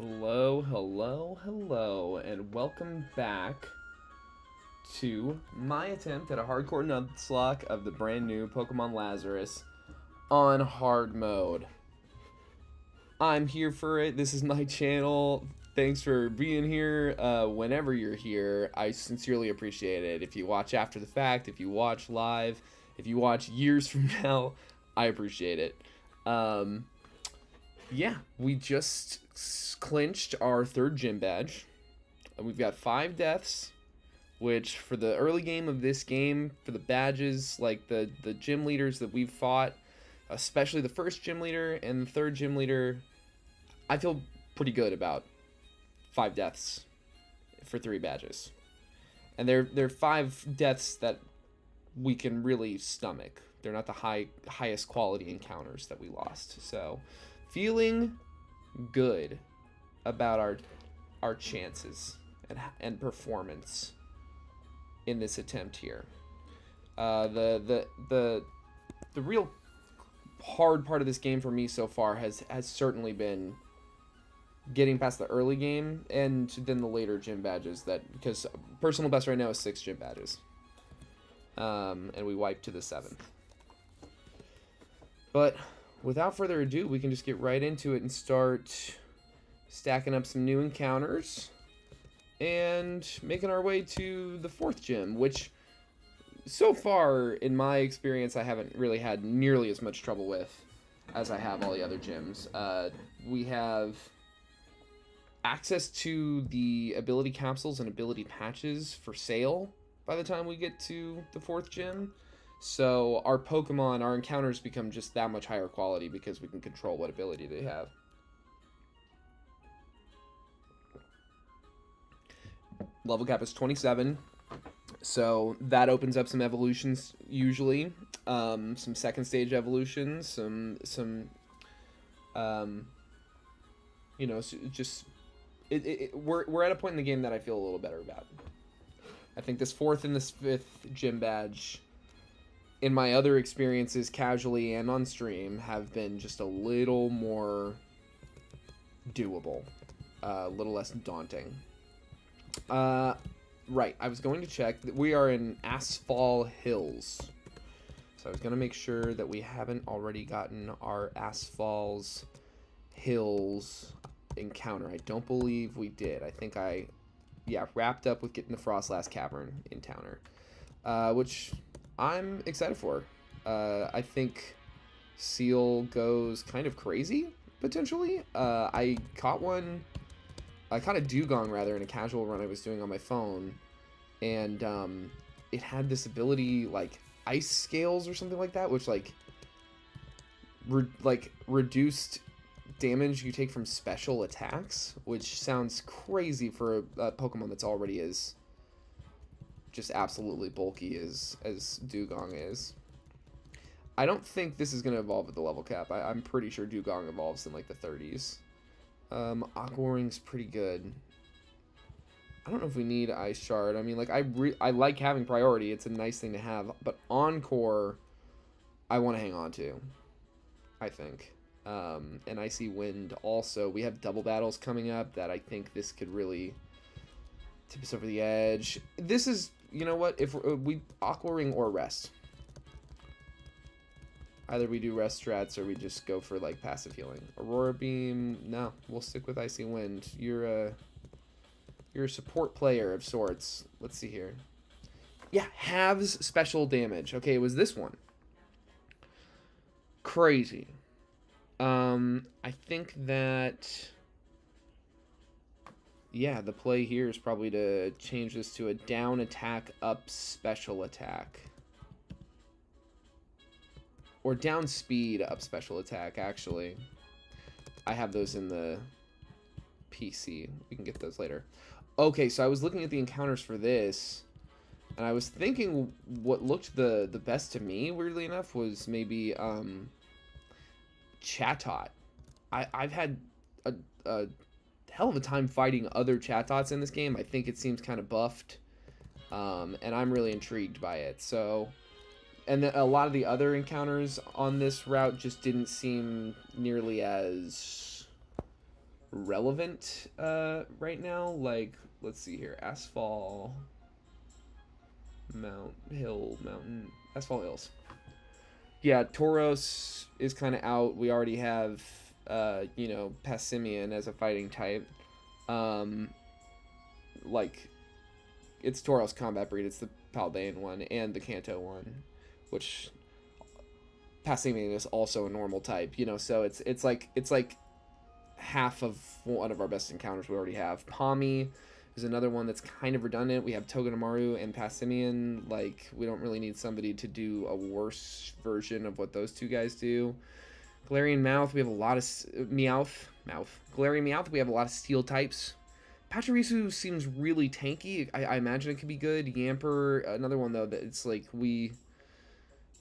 Hello, hello, hello, and welcome back to my attempt at a hardcore nuzlocke of the brand new Pokemon Lazarus on hard mode. I'm here for it. This is my channel. Thanks for being here. Whenever you're here, I sincerely appreciate it. If you watch after the fact, if you watch live, if you watch years from now, I appreciate it. Yeah, we just clinched our third gym badge. We've got 5 deaths, which for the early game of this game, for the badges, like the gym leaders that we've fought, especially the first gym leader and the third gym leader, I feel pretty good about 5 deaths for 3 badges. And they're 5 deaths that we can really stomach. They're not the highest quality encounters that we lost. So, feeling good about our chances and performance in this attempt here. The real hard part of this game for me so far has certainly been getting past the early game and then the later gym badges, because personal best right now is 6 gym badges. And we wiped to the 7th. But without further ado, we can just get right into it and start stacking up some new encounters and making our way to the 4th gym, which so far, in my experience, I haven't really had nearly as much trouble with as I have all the other gyms. We have access to the ability capsules and ability patches for sale by the time we get to the 4th gym. So our Pokemon, our encounters become just that much higher quality because we can control what ability they have. Level cap is 27. So that opens up some evolutions usually. Some second stage evolutions, some you know, just we're at a point in the game that I feel a little better about. I think this 4th and this 5th gym badge, in my other experiences casually and on stream, have been just a little more doable, a little less daunting. Right, I was going to check that we are in Asphalt Hills, so I was going to make sure that we haven't already gotten our Asphalt Hills encounter. I don't believe we did. I think yeah, wrapped up with getting the Frostlass Cavern encounter, which I'm excited for. I think Seal goes kind of crazy, potentially. I caught a Dugong, rather, in a casual run I was doing on my phone, and it had this ability, like, Ice Scales or something like that, which, reduced damage you take from special attacks, which sounds crazy for a Pokemon that's already as just absolutely bulky as Dugong is. I don't think this is going to evolve at the level cap. I'm pretty sure Dugong evolves in like the 30s. Aqua Ring's pretty good. I don't know if we need Ice Shard. I mean, like, I like having priority. It's a nice thing to have. But Encore, I want to hang on to, I think. And Icy Wind also. We have double battles coming up that I think this could really tip us over the edge. This is, you know what, if we Aqua Ring or Rest. Either we do Rest strats or we just go for, like, passive healing. Aurora Beam, no, we'll stick with Icy Wind. You're a support player of sorts. Let's see here. Yeah, halves special damage. Okay, it was this one. Crazy. I think that, yeah, the play here is probably to change this to a down attack, up special attack. Or down speed, up special attack, actually. I have those in the PC. We can get those later. Okay, so I was looking at the encounters for this, and I was thinking what looked the best to me, weirdly enough, was maybe Chatot. I've had a hell of a time fighting other Chatots in this game. I think it seems kind of buffed, and I'm really intrigued by it. So, and a lot of the other encounters on this route just didn't seem nearly as relevant right now. Like, let's see here. Asphalt Mountain. Asphalt Hills. Yeah, Tauros is kind of out. We already have, you know, Passimian as a fighting type. Like, it's Tauros combat breed. It's the Paldean one and the Kanto one, which Passimian is also a normal type. You know, so it's like half of one of our best encounters we already have. Pami is another one that's kind of redundant. We have Togedemaru and Passimian. Like, we don't really need somebody to do a worse version of what those two guys do. Galarian Mouth, we have a lot of... Galarian Meowth, we have a lot of steel types. Pachirisu seems really tanky. I imagine it could be good. Yamper, another one, though, that it's like we...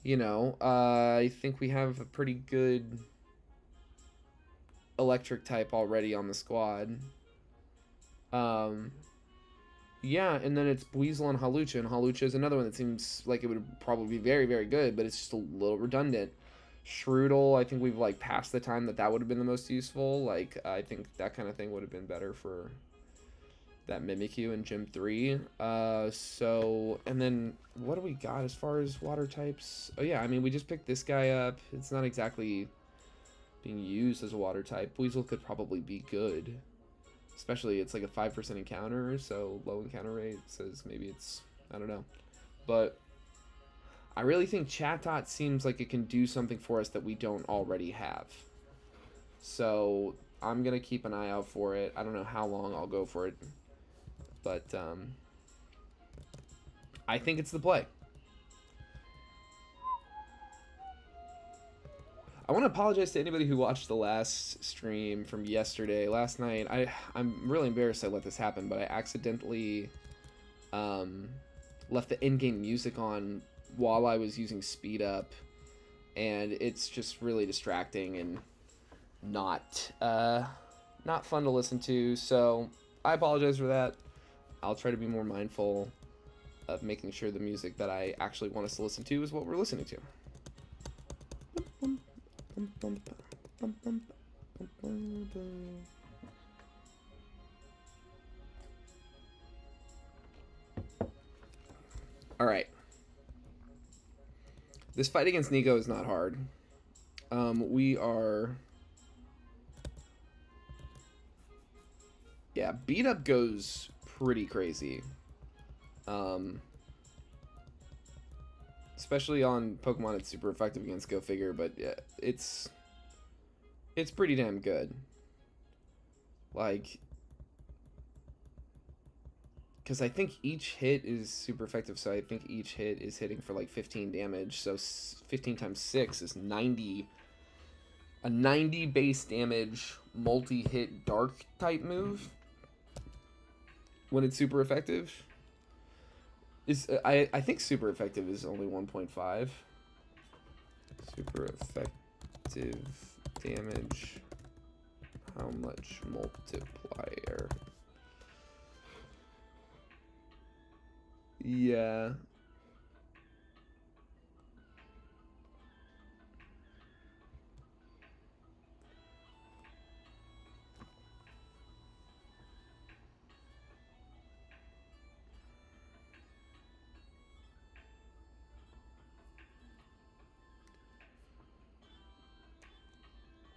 You know, I think we have a pretty good electric type already on the squad. Yeah, and then it's Buizel and Hawlucha, and Hawlucha is another one that seems like it would probably be very, very good, but it's just a little redundant. Shroodle, I think we've, like, passed the time that would have been the most useful. Like, I think that kind of thing would have been better for that Mimikyu in Gym 3. So, and then, what do we got as far as water types? Oh, yeah, I mean, we just picked this guy up. It's not exactly being used as a water type. Buizel could probably be good. Especially, it's like a 5% encounter, so low encounter rate says maybe it's, I don't know. But I really think Chatot seems like it can do something for us that we don't already have. So I'm going to keep an eye out for it. I don't know how long I'll go for it. But I think it's the play. I want to apologize to anybody who watched the last stream from yesterday. Last night, I'm really embarrassed I let this happen, but I accidentally left the in-game music on while I was using Speed Up, and it's just really distracting and not fun to listen to, so I apologize for that. I'll try to be more mindful of making sure the music that I actually want us to listen to is what we're listening to. All right. This fight against Nico is not hard. We are... Yeah, beat up goes pretty crazy. Especially on Pokemon, it's super effective against Go Figure, but yeah, it's pretty damn good. Like, because I think each hit is super effective, so I think each hit is hitting for like 15 damage, so 15 times 6 is 90. A 90 base damage multi-hit dark type move when it's super effective is I think super effective is only 1.5. Super effective damage, how much multiplier? Yeah.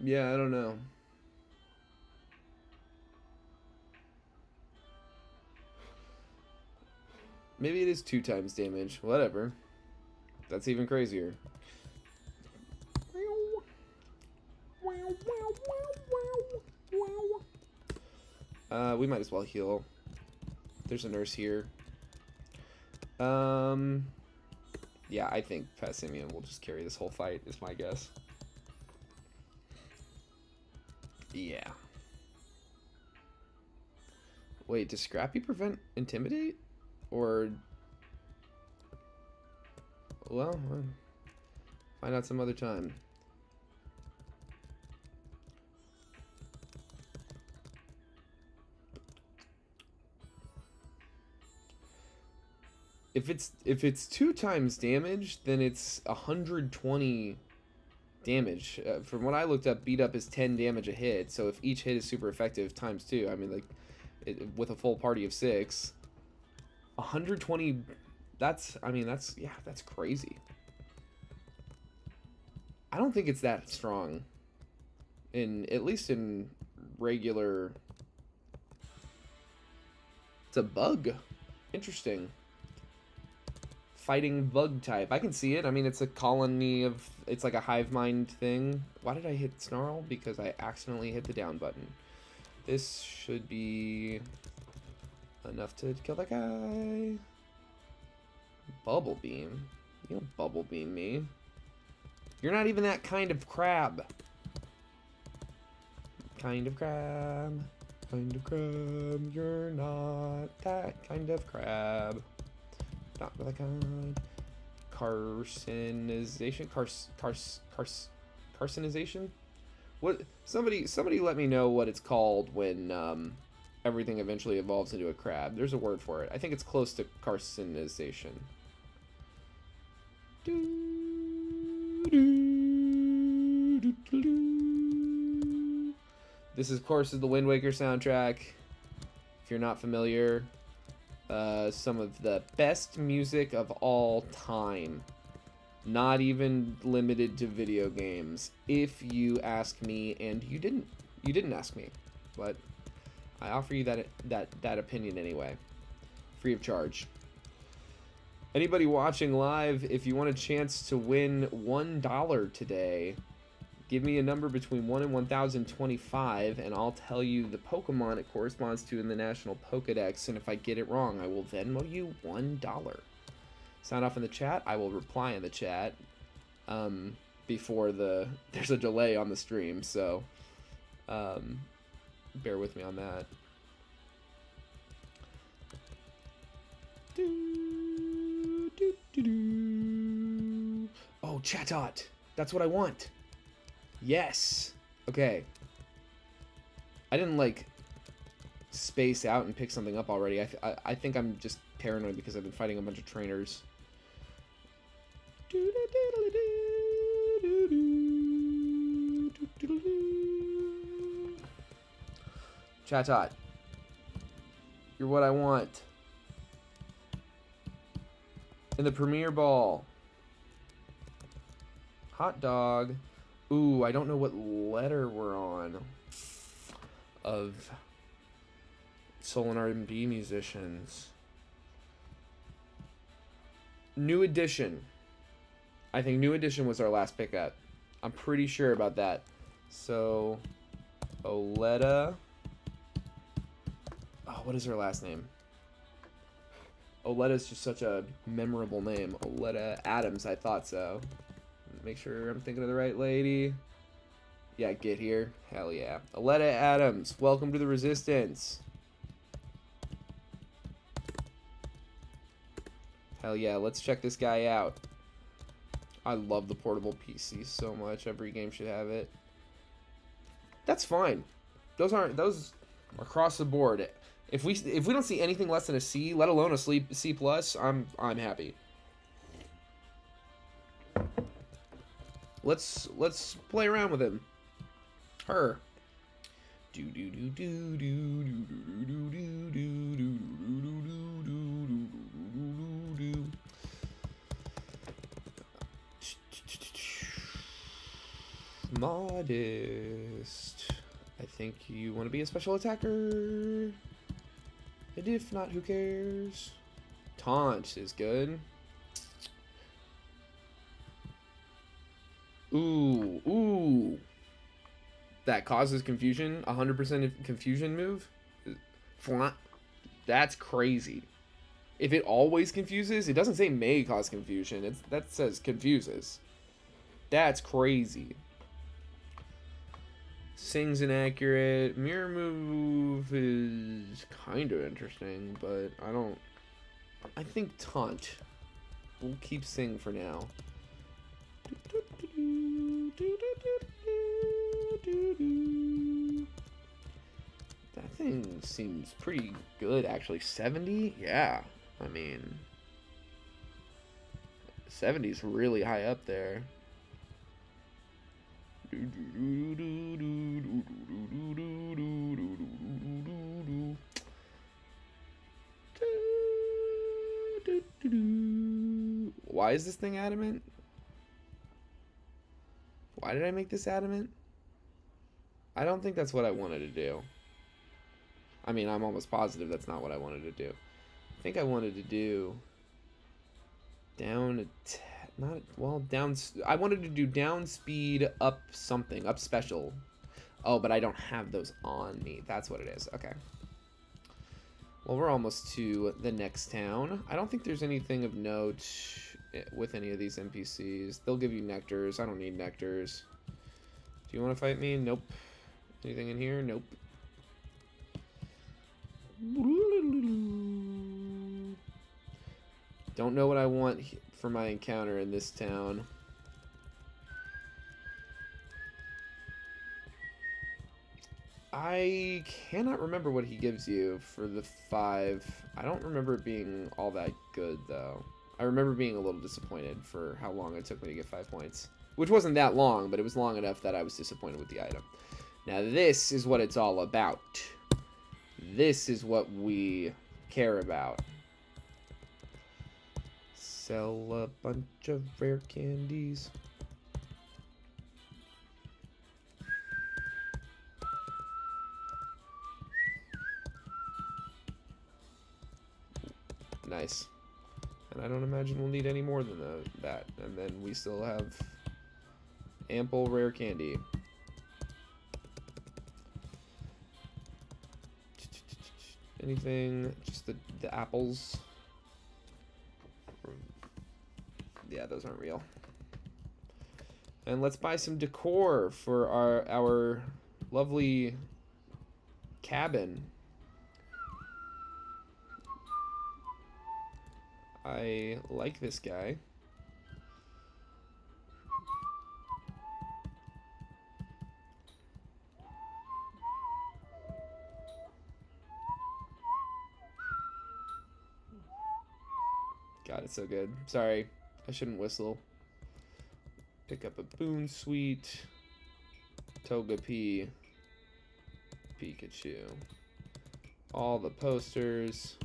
Yeah, I don't know. Maybe it is 2 times damage. Whatever. That's even crazier. We might as well heal. There's a nurse here. Yeah, I think Passimian will just carry this whole fight, is my guess. Yeah. Wait, does Scrappy prevent Intimidate? Or... Well, find out some other time. If it's 2 times damage, then it's 120 damage. From what I looked up, beat up is 10 damage a hit. So if each hit is super effective times 2, I mean, like, with a full party of 6, 120. I mean, that's crazy. I don't think it's that strong. At least in regular. It's a bug. Interesting. Fighting bug type. I can see it. I mean, it's a colony of... It's like a hive mind thing. Why did I hit Snarl? Because I accidentally hit the down button. This should be enough to kill that guy. Bubble Beam? You don't Bubble Beam me. You're not even that kind of crab. Kind of crab. Kind of crab. You're not that kind of crab. Not that kind. Carcinization? Carcinization? What? Somebody let me know what it's called when everything eventually evolves into a crab. There's a word for it. I think it's close to carcinization. This, of course, is the Wind Waker soundtrack. If you're not familiar, some of the best music of all time. Not even limited to video games, if you ask me, and you didn't ask me, but I offer you that opinion anyway, free of charge. Anybody watching live, if you want a chance to win $1 today, give me a number between 1 and 1025, and I'll tell you the Pokemon it corresponds to in the National Pokedex, and if I get it wrong, I will Venmo you $1. Sound off in the chat. I will reply in the chat before there's a delay on the stream, so bear with me on that. Oh, Chatot! That's what I want! Yes! Okay. I didn't, like, space out and pick something up already. I think I'm just paranoid because I've been fighting a bunch of trainers. Chatot. You're what I want. In the Premier Ball. Hot dog. Ooh, I don't know what letter we're on of Soul and R&B musicians. New Edition. I think New Edition was our last pickup. I'm pretty sure about that. So, Oleta. Oh, what is her last name? Oleta's just such a memorable name. Oleta Adams, I thought so. Make sure I'm thinking of the right lady. Yeah, get here. Hell yeah. Oleta Adams, welcome to the Resistance. Hell yeah, let's check this guy out. I love the portable PC so much. Every game should have it. That's fine. Those are across the board. If we don't see anything less than a C, let alone a C+, I'm happy. Let's play around with him. Her. Modest. I think you want to be a special attacker. And if not, who cares? Taunt is good. Ooh. That causes confusion. 100% confusion move. That's crazy. If it always confuses, it doesn't say may cause confusion. That says confuses. That's crazy. Sing's inaccurate. Mirror move is kind of interesting, but I think Taunt. We'll keep Sing for now. That thing seems pretty good, actually. 70? Yeah. I mean, 70's really high up there. Why is this thing adamant? Why did I make this adamant? I don't think that's what I wanted to do. I mean, I'm almost positive that's not what I wanted to do. I think I wanted to do down, not, well, down, I wanted to do down speed, up something, up special. Oh, but I don't have those on me. That's what it is. Okay. Well, we're almost to the next town. I don't think there's anything of note with any of these NPCs. They'll give you nectars. I don't need nectars. Do you want to fight me? Nope. Anything in here? Nope. Don't know what I want for my encounter in this town. I cannot remember what he gives you for the 5. I don't remember it being all that good, though. I remember being a little disappointed for how long it took me to get 5 points. Which wasn't that long, but it was long enough that I was disappointed with the item. Now this is what it's all about. This is what we care about. Sell a bunch of rare candies. Nice. And I don't imagine we'll need any more than that. And then we still have ample rare candy. Anything? Just the apples. Yeah, those aren't real. And let's buy some decor for our lovely cabin. I like this guy. God, it's so good. Sorry, I shouldn't whistle. Pick up a Boon Sweet. Togepi. Pikachu. All the posters.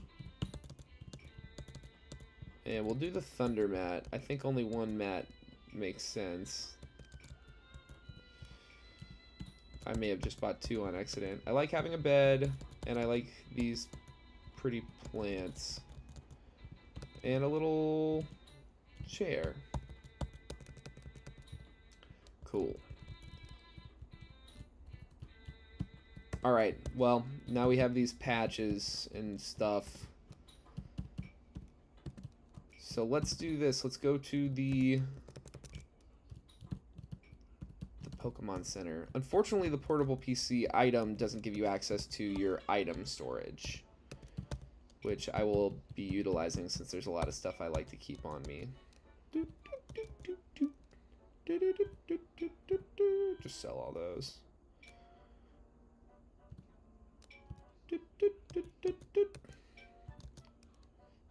And we'll do the Thunder Mat. I think only one mat makes sense. I may have just bought 2 on accident. I like having a bed, and I like these pretty plants. And a little chair. Cool. Alright, well, now we have these patches and stuff. So let's do this. Let's go to the Pokemon Center. Unfortunately, the portable PC item doesn't give you access to your item storage, which I will be utilizing since there's a lot of stuff I like to keep on me. Just sell all those.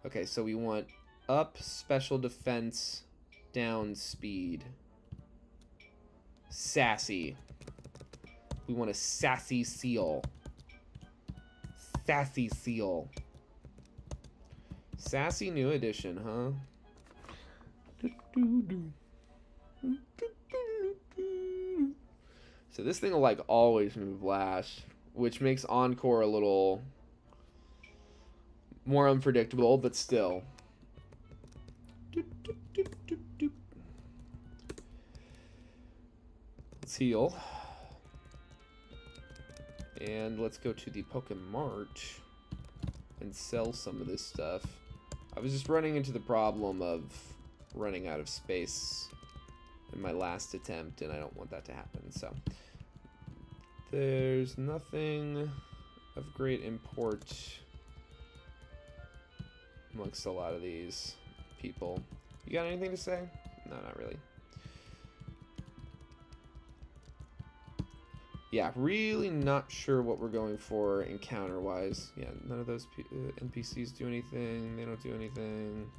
Okay, so we want up special defense, down speed. Sassy. We want a sassy seal. Sassy seal. Sassy new edition, huh? So this thing will like always move last, which makes Encore a little more unpredictable, but still. Let's heal. And let's go to the Pokemart and sell some of this stuff. I was just running into the problem of running out of space in my last attempt, and I don't want that to happen, so. There's nothing of great import amongst a lot of these people. You got anything to say? No, not really. Yeah, really not sure what we're going for encounter-wise. Yeah, none of those NPCs do anything. They don't do anything.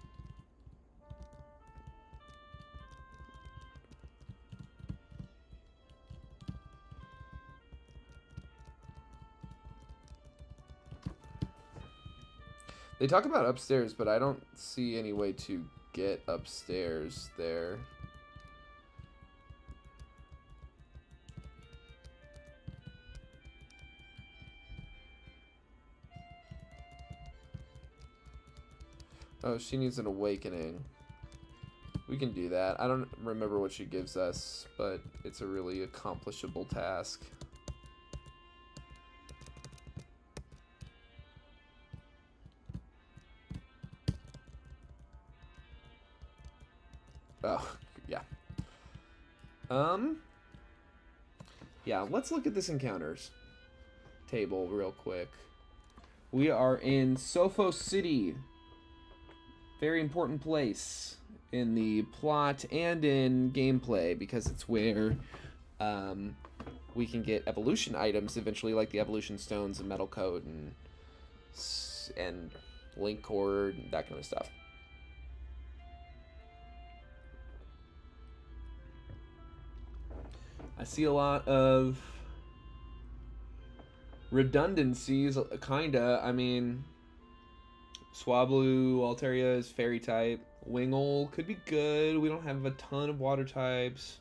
They talk about upstairs, but I don't see any way to get upstairs there. Oh, she needs an awakening. We can do that. I don't remember what she gives us, but it's a really accomplishable task. Oh, yeah. Yeah, let's look at this encounters table real quick. We are in Sophos City. Very important place in the plot and in gameplay because it's where we can get evolution items eventually, like the evolution stones and metal coat and link cord and that kind of stuff. I see a lot of redundancies, kinda. I mean, Swablu, Altaria is fairy type. Wingull could be good. We don't have a ton of water types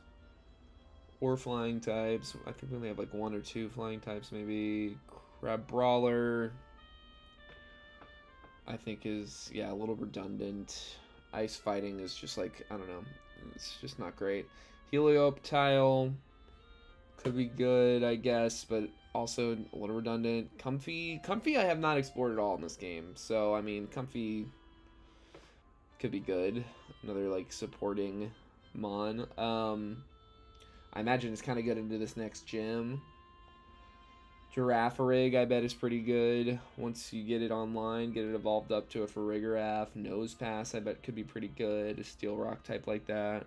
or flying types. I think we only have like 1 or 2 flying types, maybe. Crab Brawler, I think is, yeah, a little redundant. Ice fighting is just like, I don't know. It's just not great. Helioptile could be good, I guess, but also a little redundant. Comfy I have not explored at all in this game, so I mean, Comfy could be good. Another like supporting mon. I imagine it's kind of good into this next gym. Girafarig, I bet, is pretty good once you get it online, get it evolved up to a Farigiraf. Nosepass, I bet, could be pretty good. A Steel Rock type like that.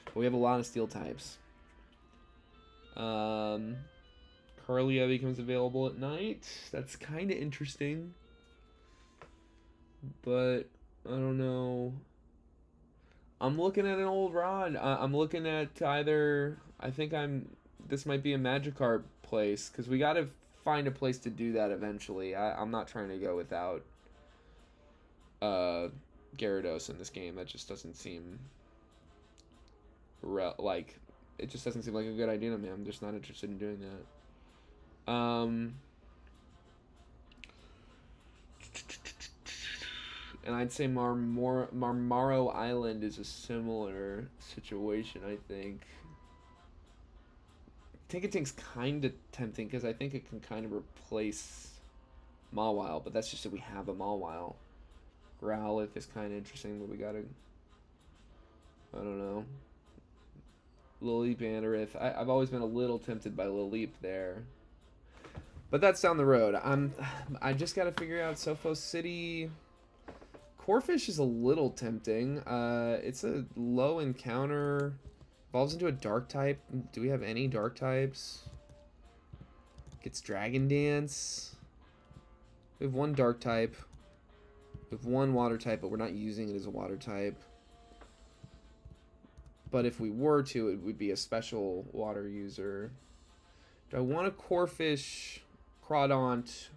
But we have a lot of steel types. Carlia becomes available at night. That's kind of interesting. But I don't know. I'm looking at an old rod. I'm looking at either... I think this might be a Magikarp place, because we got to find a place to do that eventually. I'm not trying to go without Gyarados in this game. That just doesn't seem... like... It just doesn't seem like a good idea to me. I'm just not interested in doing that. And I'd say Marmaro Island is a similar situation, I think. Tinkatink's kind of tempting, because I think it can kind of replace Mawile, but that's just that we have a Mawile. Growlithe is kind of interesting, but we gotta... I don't know. Lileep, Anorith. I've always been a little tempted by Lileep there. But that's down the road. I just gotta figure out Sophos City. Corphish is a little tempting. It's a low encounter. Evolves into a dark type. Do we have any dark types? Gets Dragon Dance. We have 1 dark type. We have 1 water type, but we're not using it as a water type. But if we were to, it would be a special water user. Do I want a Corphish Crawdaunt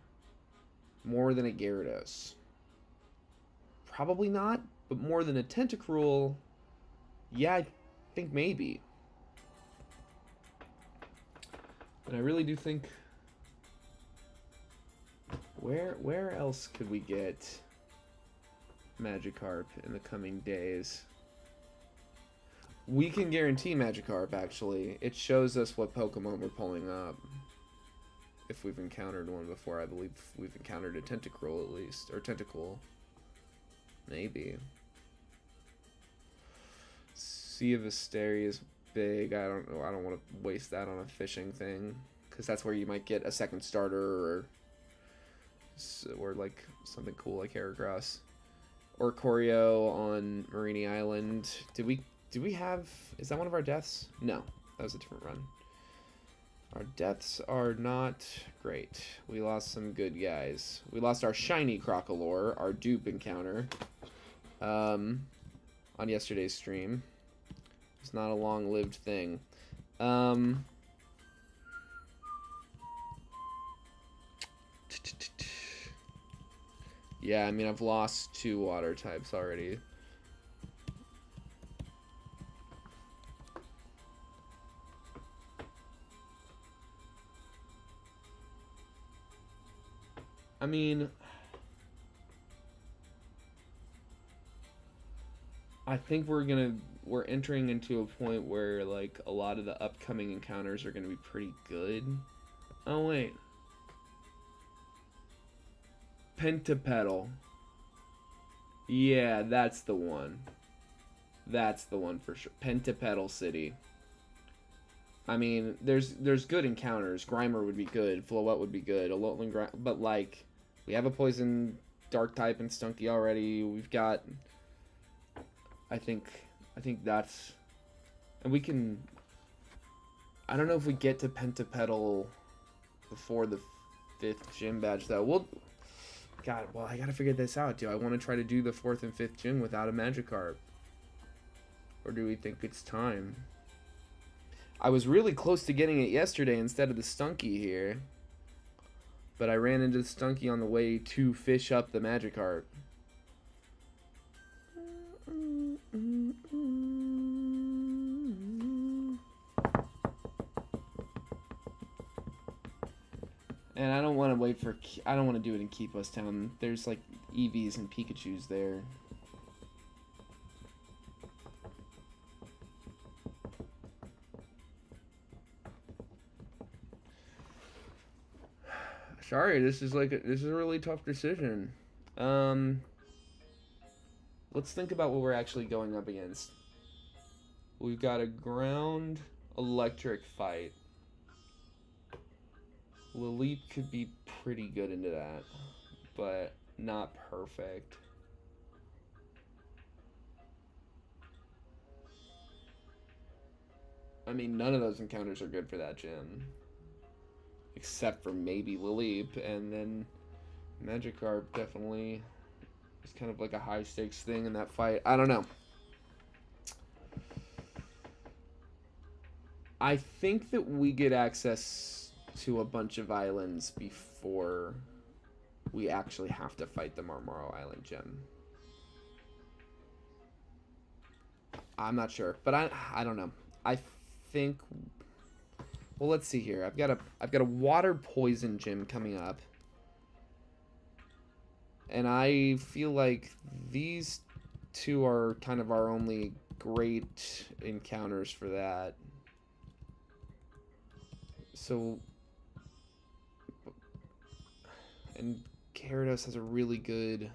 more than a Gyarados? Probably not, but more than a Tentacruel, yeah, I think maybe. And I really do think... Where else could we get Magikarp in the coming days? We can guarantee Magikarp, actually. It shows us what Pokemon we're pulling up. If we've encountered one before, I believe we've encountered a Tentacruel at least. Or Tentacool. Maybe. Sea of Asteria is big. I don't know. I don't want to waste that on a fishing thing. Because that's where you might get a second starter or like something cool like Heracross. Or Choreo on Marini Island. Did we have... Is that one of our deaths? No. That was a different run. Our deaths are not great. We lost some good guys. We lost our shiny Crocalor, our dupe encounter, on yesterday's stream. It's not a long-lived thing. Yeah, I mean, I've lost 2 water types already. I mean, I think we're entering into a point where, like, a lot of the upcoming encounters are gonna be pretty good. Oh, wait. Pentapedal. Yeah, that's the one. That's the one for sure. Pentapedal City. I mean, there's good encounters. Grimer would be good. Floette would be good. But like, we have a poison dark type and Stunky already. We've got. I think that's, and we can. I don't know if we get to Pentapedal before the 5th gym badge though. God, well, I gotta figure this out. Do I want to try to do the 4th and 5th gym without a Magikarp? Or do we think it's time? I was really close to getting it yesterday instead of the Stunky here. But I ran into the Stunky on the way to fish up the Magikarp. And I don't want to wait for... I don't want to do it in Keepos Town. There's like Eevees and Pikachus there. Sorry, this is a really tough decision. Let's think about what we're actually going up against. We've got a ground electric fight. Lilith could be pretty good into that, but not perfect. I mean, none of those encounters are good for that gym. Except for maybe Lilith, and then Magikarp definitely is kind of like a high stakes thing in that fight. I don't know. I think that we get access to a bunch of islands before we actually have to fight the Marmaro Island gym. I'm not sure, but I don't know. I think, well, let's see here. I've got a water poison gym coming up. And I feel like these 2 are kind of our only great encounters for that. So, and Gyarados has a really good...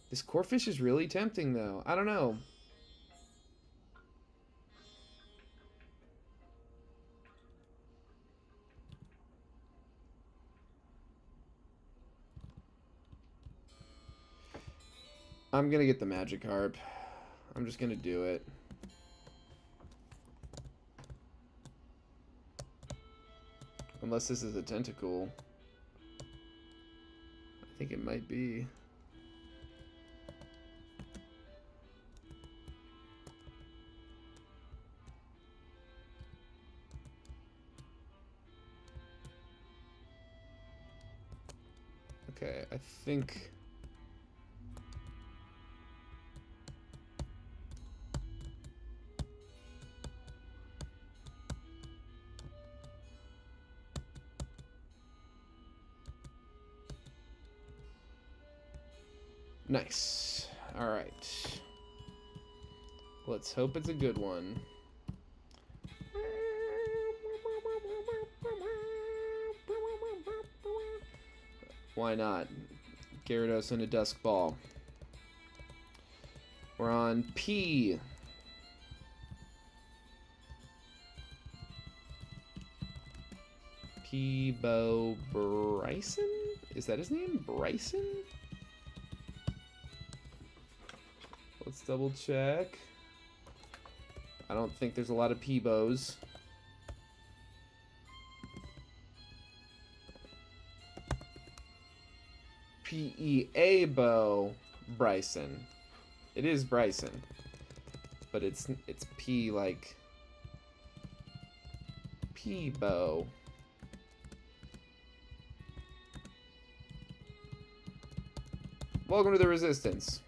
This Corphish is really tempting, though. I don't know. I'm gonna get the Magikarp. I'm just gonna do it. Unless this is a Tentacool. I think it might be. Okay, I think... Nice. Alright. Let's hope it's a good one. Why not? Gyarados and a Dusk Ball. We're on P. Peebo Bryson? Is that his name? Bryson? Let's double check. I don't think there's a lot of Peebos. Peabo Bryson. It is Bryson. But it's P like Peebo. Welcome to the Resistance.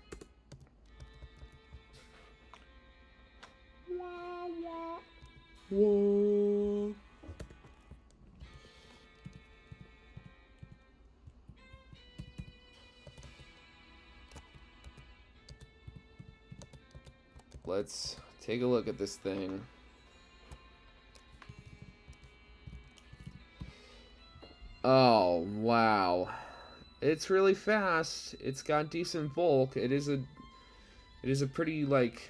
Whoa. Let's take a look at this thing. Oh, wow. It's really fast. It's got decent bulk. It is a pretty, like,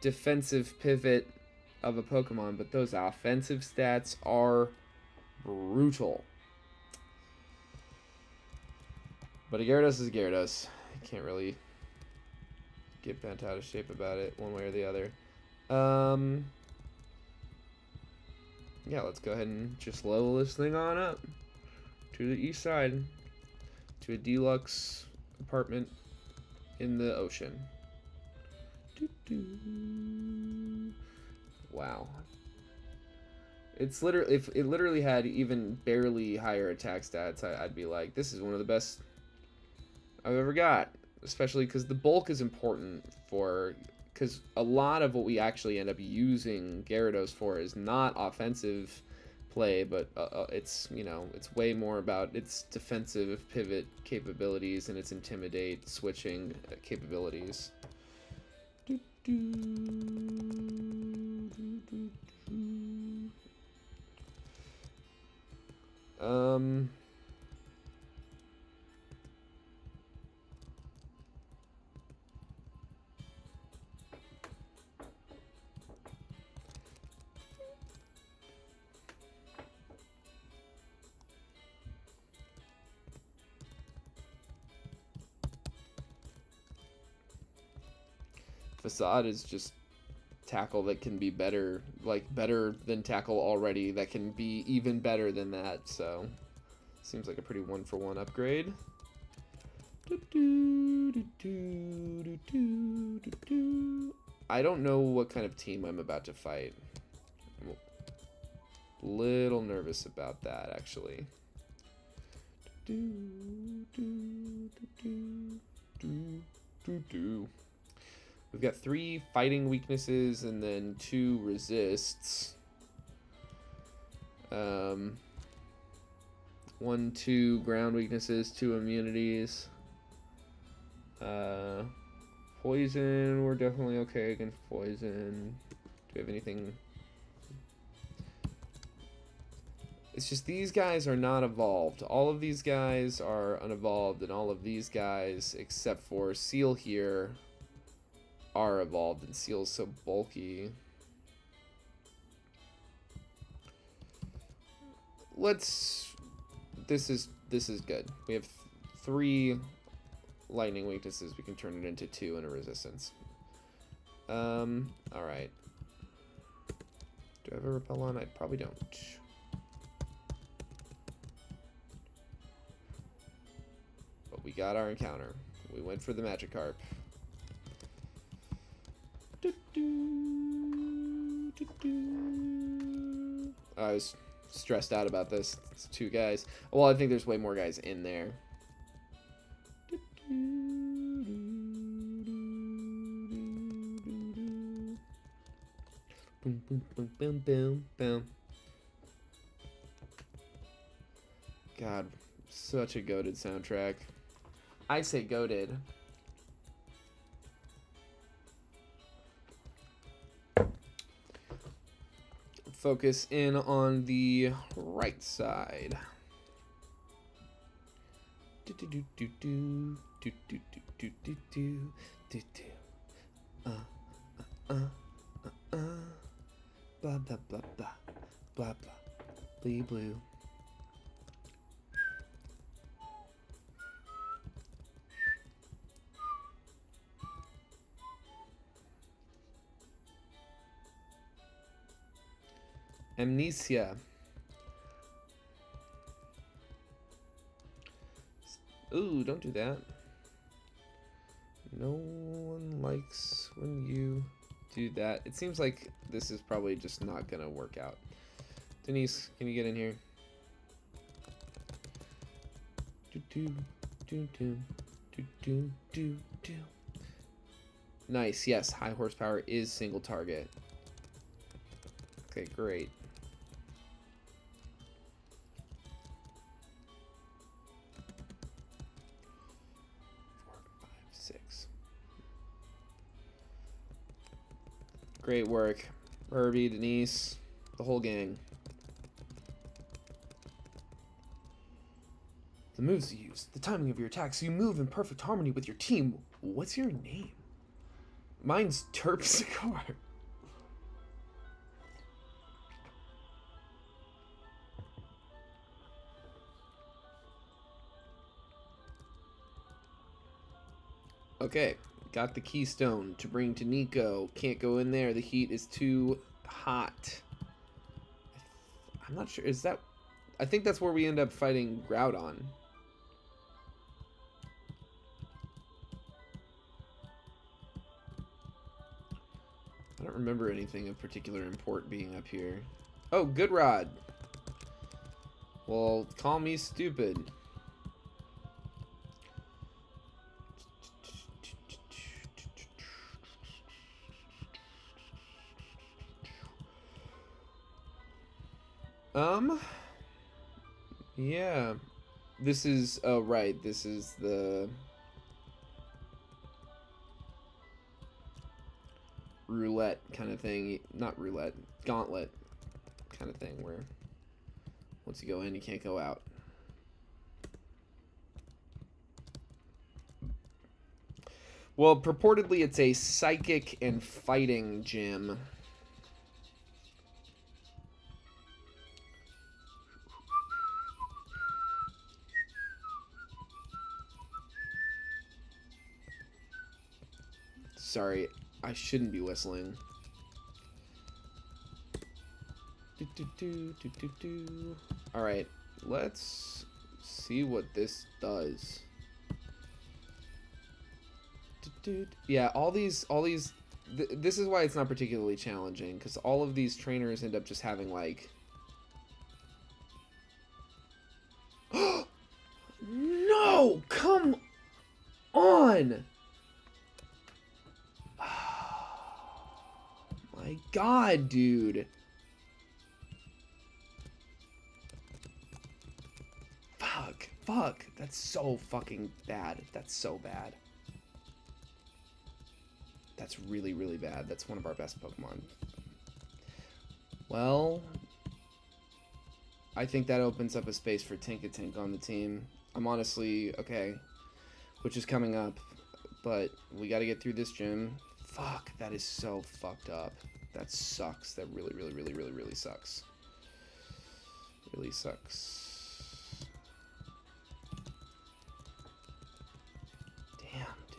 defensive pivot of a Pokemon, but those offensive stats are brutal. But a Gyarados is a Gyarados. You can't really get bent out of shape about it one way or the other. Yeah, let's go ahead and just level this thing on up to the east side, to a deluxe apartment in the ocean. Wow. It's literally, if it literally had even barely higher attack stats, I'd be like, this is one of the best I've ever got. Especially because the bulk is important for, because a lot of what we actually end up using Gyarados for is not offensive play, but it's, you know, it's way more about its defensive pivot capabilities and its intimidate switching capabilities. Facade is just tackle that can be better, like better than tackle already, that can be even better than that, so seems like a pretty one-for-one upgrade. I don't know what kind of team I'm about to fight. I'm a little nervous about that, actually. We've got 3 fighting weaknesses and then 2 resists. 1, 2 ground weaknesses, 2 immunities. Poison, we're definitely okay against poison. Do we have anything? It's just these guys are not evolved. All of these guys are unevolved, and all of these guys, except for Seal here, are evolved, and Seal's so bulky. This is good. We have 3 lightning weaknesses. We can turn it into 2 and a resistance. Alright. Do I have a repel on? I probably don't. But we got our encounter. We went for the Magikarp. I was stressed out about this. It's 2 guys. Well, I think there's way more guys in there. Boom, boom, boom, boom, boom, boom. God, such a goated soundtrack. I say goated. Focus in on the right side. Blah blah blah blah blah blah blue blue. Amnesia. Ooh, don't do that. No one likes when you do that. It seems like this is probably just not gonna work out. Denise, can you get in here? Do, do, do, do. Nice, yes, high horsepower is single target. Okay, great. 4, 5, 6. Great work. Herbie, Denise, the whole gang. The moves you use, the timing of your attacks, you move in perfect harmony with your team. What's your name? Mine's Terpsichore. Okay, got the keystone to bring to Nico. Can't go in there, the heat is too hot. I'm not sure, is that... I think that's where we end up fighting Groudon. I don't remember anything of particular import being up here. Oh, Good Rod. Well, call me stupid. Yeah. This is, oh, right. This is the roulette kind of thing. Not roulette, gauntlet kind of thing where once you go in, you can't go out. Well, purportedly it's a psychic and fighting gym. Sorry, I shouldn't be whistling. Alright, let's see what this does. Yeah, all these this is why it's not particularly challenging, because all of these trainers end up just having like no, come on. My God, dude. Fuck. That's so fucking bad. That's so bad. That's really, really bad. That's one of our best Pokemon. Well, I think that opens up a space for Tinkatink on the team. I'm honestly, okay, which is coming up, but we got to get through this gym. Fuck, that is so fucked up. That sucks. That really, really, really, really, really sucks. Really sucks. Damn, dude.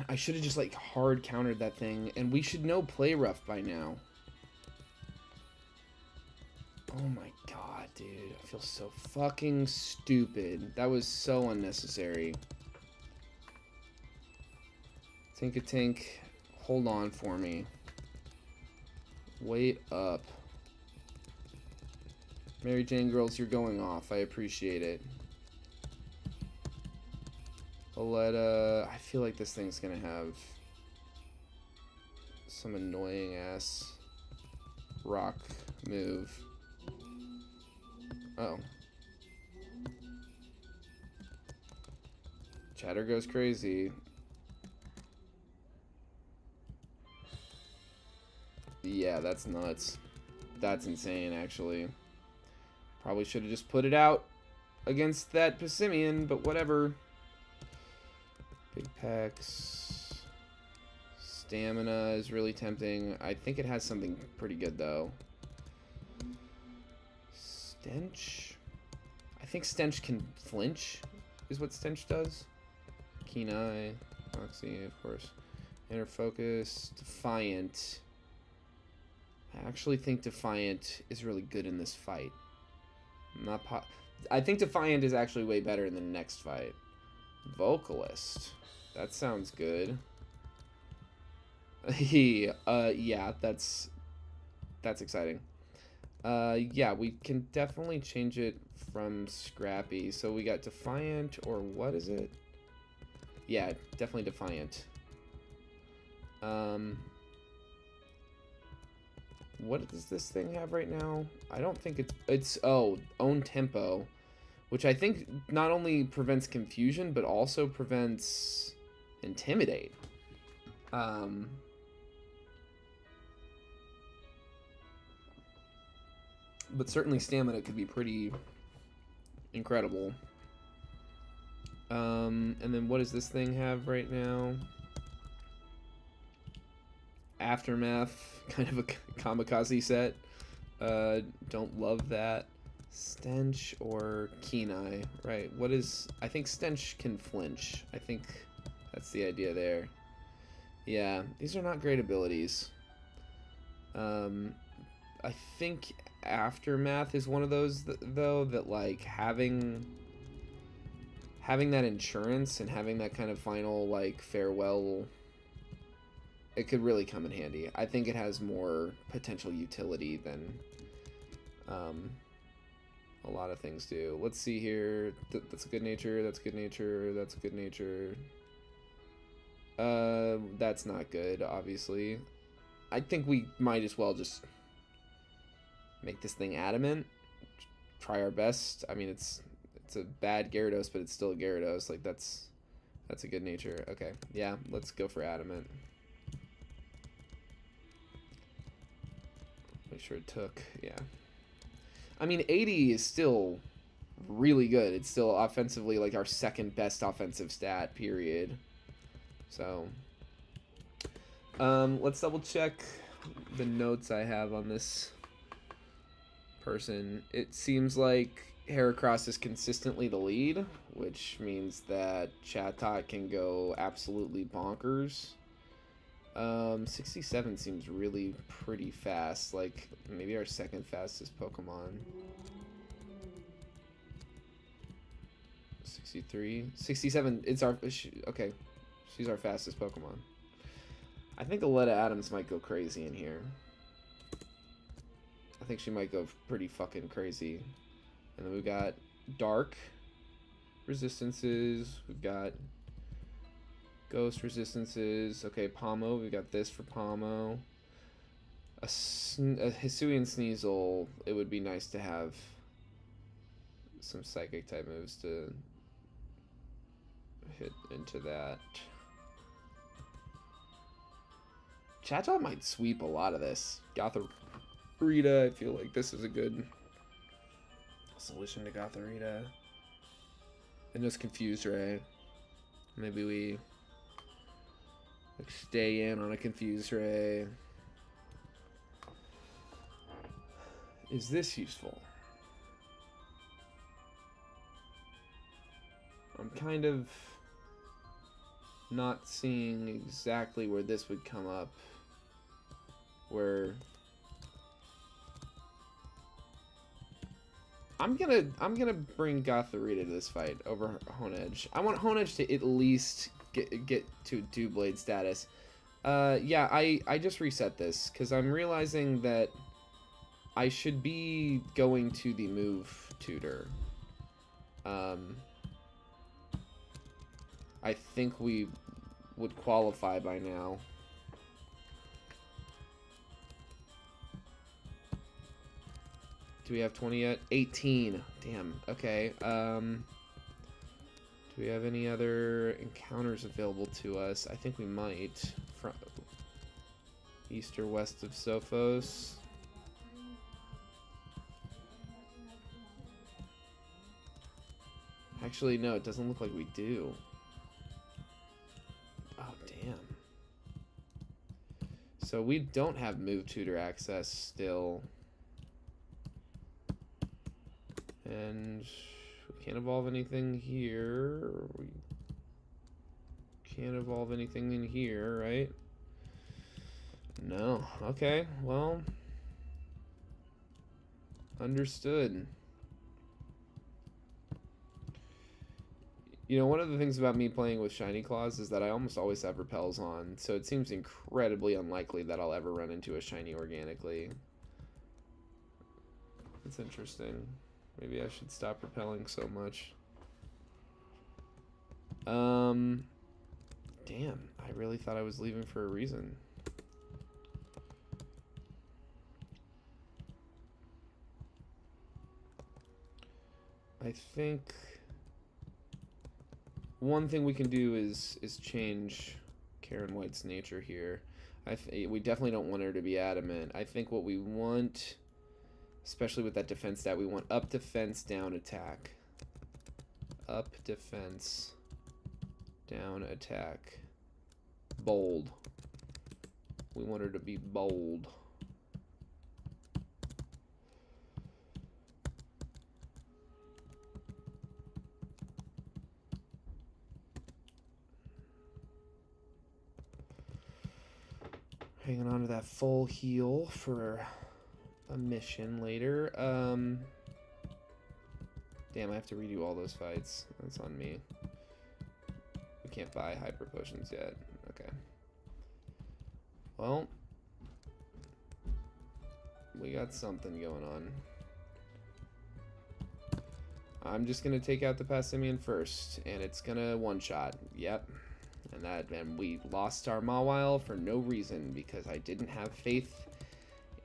I should have just like hard countered that thing, and we should know Play Rough by now. Oh my God, dude. I feel so fucking stupid. That was so unnecessary. Tinkatink, hold on for me. Wait up. Mary Jane girls, you're going off. I appreciate it. Aletta, I feel like this thing's gonna have some annoying ass rock move. Oh. Chatter goes crazy. Yeah, that's nuts. That's insane, actually. Probably should have just put it out against that Passimian, but whatever. Big packs. Stamina is really tempting. I think it has something pretty good, though. Stench? I think Stench can flinch, is what Stench does. Keen Eye. Moxie, of course. Inner Focus. Defiant. I actually think Defiant is really good in this fight. I think Defiant is actually way better in the next fight. Vocalist. That sounds good. Yeah, that's exciting. Yeah, we can definitely change it from Scrappy. So we got Defiant, or what is it? Yeah, definitely Defiant. What does this thing have right now? I don't think it's oh, own tempo, which I think not only prevents confusion but also prevents intimidate. But certainly stamina could be pretty incredible. And then what does this thing have right now? Aftermath, kind of a kamikaze set. Don't love that. Stench or Kenai, right? What is... I think Stench can flinch. I think that's the idea there. Yeah, these are not great abilities. I think Aftermath is one of those, though, that, like, having that insurance and having that kind of final, like, farewell, it could really come in handy. I think it has more potential utility than a lot of things do. Let's see here. That's good nature. That's good nature. That's good nature. That's not good, obviously. I think we might as well just make this thing adamant. Try our best. I mean, it's a bad Gyarados, but it's still a Gyarados. Like, that's a good nature. Okay, yeah, let's go for adamant. Make sure it took, yeah. I mean, 80 is still really good. It's still offensively like our second best offensive stat, period. So, let's double check the notes I have on this person. It seems like Heracross is consistently the lead, which means that Chatot can go absolutely bonkers. 67 seems really pretty fast, like maybe our second fastest Pokemon. 63, 67, it's our, okay, she's our fastest Pokemon. I think Aletta Adams might go crazy in here. I think she might go pretty fucking crazy. And then we've got Dark resistances, we've got Ghost resistances. Okay, Pomo. We got this for Pomo. A Hisuian Sneasel. It would be nice to have some Psychic type moves to hit into that. Chatot might sweep a lot of this. Gothorita. I feel like this is a good solution to Gothorita. And just Confuse Ray. Maybe we stay in on a Confuse Ray. Is this useful? I'm kind of not seeing exactly where this would come up. Where I'm gonna bring Gothorita to this fight over Honedge. I want Honedge to at least get to Doublade status. Yeah, I just reset this because I'm realizing that I should be going to the move tutor. I think we would qualify by now. Do we have 20 yet? 18. Damn. Okay. Do we have any other encounters available to us? I think we might. From east or west of Sophos. Actually, no, it doesn't look like we do. Oh, damn. So we don't have move tutor access still. And we can't evolve anything here. We can't evolve anything in here, right? No. Okay, well. Understood. You know, one of the things about me playing with shiny claws is that I almost always have repels on, so it seems incredibly unlikely that I'll ever run into a shiny organically. That's interesting. Maybe I should stop repelling so much. Damn, I really thought I was leaving for a reason. I think one thing we can do is change Karen White's nature here. We definitely don't want her to be adamant. I think what we want, especially with that defense stat, we want up defense, down attack. Up defense, down attack. Bold. We want her to be bold. Hanging on to that full heal for a mission later. Damn, I have to redo all those fights. That's on me. We can't buy hyper potions yet. Okay. Well, we got something going on. I'm just gonna take out the Passimian first, and it's gonna one-shot. Yep. And we lost our Mawile for no reason, because I didn't have faith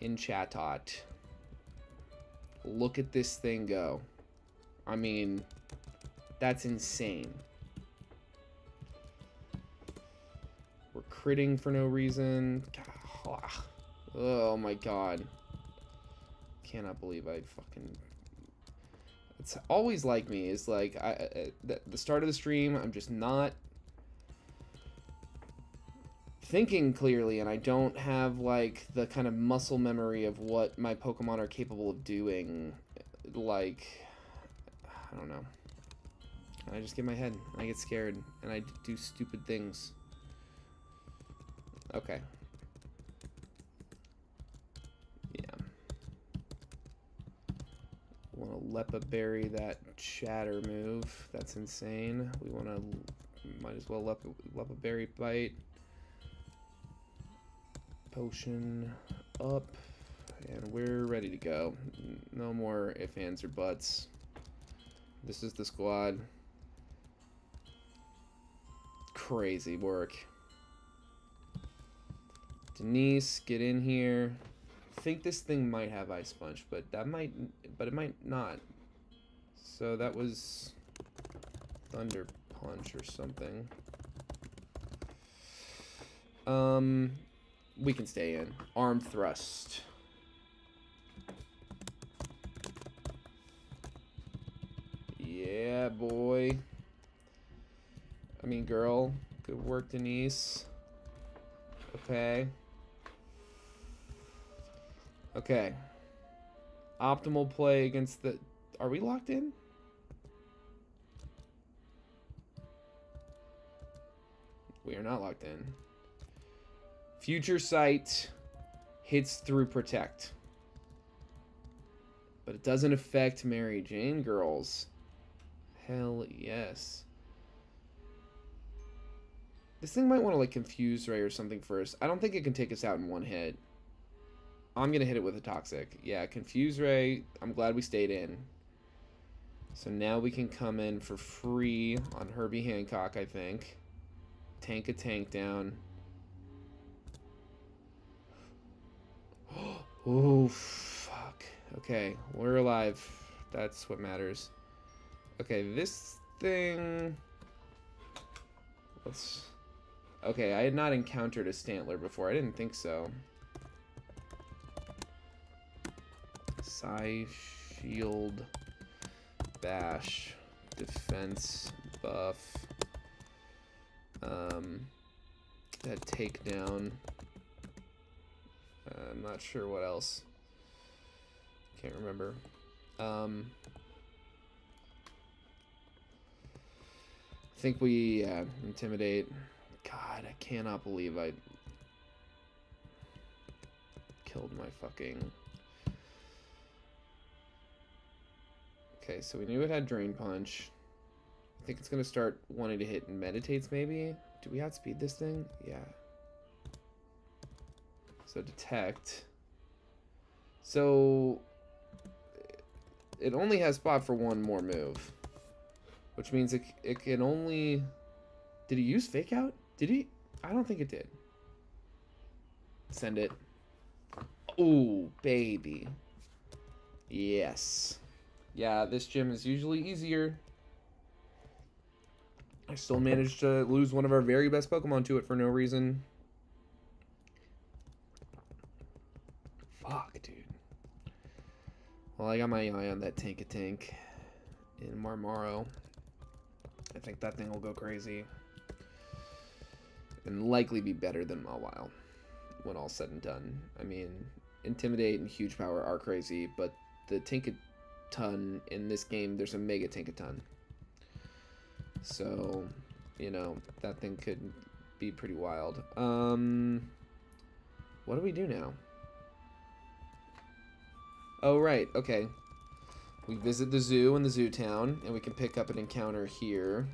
in Chatot. Look at this thing go. I mean, that's insane. We're critting for no reason. Oh my god. Cannot believe I fucking... It's always like me, is like, the start of the stream, I'm just not thinking clearly, and I don't have like the kind of muscle memory of what my Pokemon are capable of doing. Like, I don't know. I just get in my head, and I get scared, and I do stupid things. Okay. Yeah. Want to Lepa Berry that Shatter move. That's insane. We want to, might as well Lepa Berry Bite. Potion up, and we're ready to go. No more ifs, ands, or buts. This is the squad. Crazy work. Denise, get in here. I think this thing might have Ice Punch, but it might not. So that was Thunder Punch or something. We can stay in. Arm thrust. Yeah, boy. I mean, girl. Good work, Denise. Okay. Okay. Optimal play against the... Are we locked in? We are not locked in. Future Sight hits through Protect. But it doesn't affect Mary Jane girls. Hell yes. This thing might want to like Confuse Ray or something first. I don't think it can take us out in one hit. I'm going to hit it with a Toxic. Yeah, Confuse Ray. I'm glad we stayed in. So now we can come in for free on Herbie Hancock, I think. Tank a tank down. Oh, fuck. Okay, we're alive. That's what matters. Okay, this thing... Let's... Okay, I had not encountered a Stantler before. I didn't think so. Psy, Shield, Bash, Defense, Buff. That Takedown. I'm not sure what else. Can't remember. I think we Intimidate. God, I cannot believe I killed my fucking... Okay, so we knew it had Drain Punch. think it's gonna start wanting to hit and meditates maybe. Do we outspeed this thing? Yeah. So detect. So it only has spot for one more move, which means it can only. Did he use fake out? Did he? I don't think it did. Send it. Ooh, baby. Yes. Yeah, this gym is usually easier. I still managed to lose one of our very best Pokemon to it for no reason. Fuck, dude. Well, I got my eye on that Tank-a-Tank in Marmaro. I think that thing will go crazy. And likely be better than Mawile when all's said and done. I mean, Intimidate and Huge Power are crazy, but the Tinkaton in this game, there's a Mega Tinkaton. So, you know, that thing could be pretty wild. What do we do now? Oh, right, okay. We visit the zoo in the zoo town, and we can pick up an encounter here.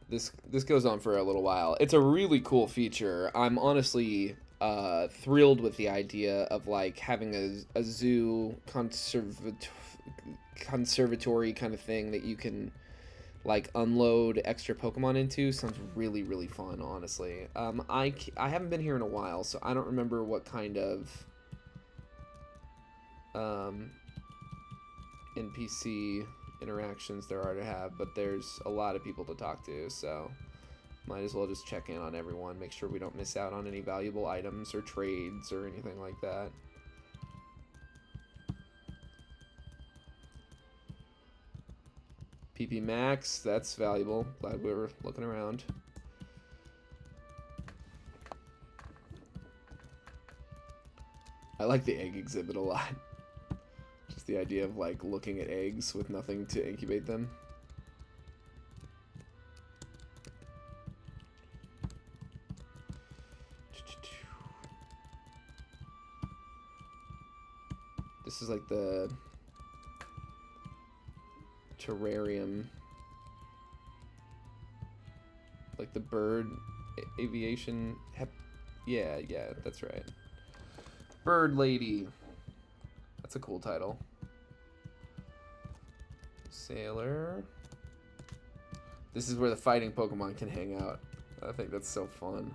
This goes on for a little while. It's a really cool feature. I'm honestly thrilled with the idea of like having a zoo conservatory kind of thing that you can like unload extra Pokemon into. Sounds really, really fun, honestly. I haven't been here in a while, so I don't remember what kind of NPC interactions there are to have, but there's a lot of people to talk to, so might as well just check in on everyone, make sure we don't miss out on any valuable items or trades or anything like that. PP Max, that's valuable. Glad we were looking around. I like the egg exhibit a lot. Just the idea of like looking at eggs with nothing to incubate them. This is like the terrarium, like the bird aviation. Yeah, that's right. Bird Lady. That's a cool title. Sailor. This is where the fighting Pokemon can hang out. I think that's so fun.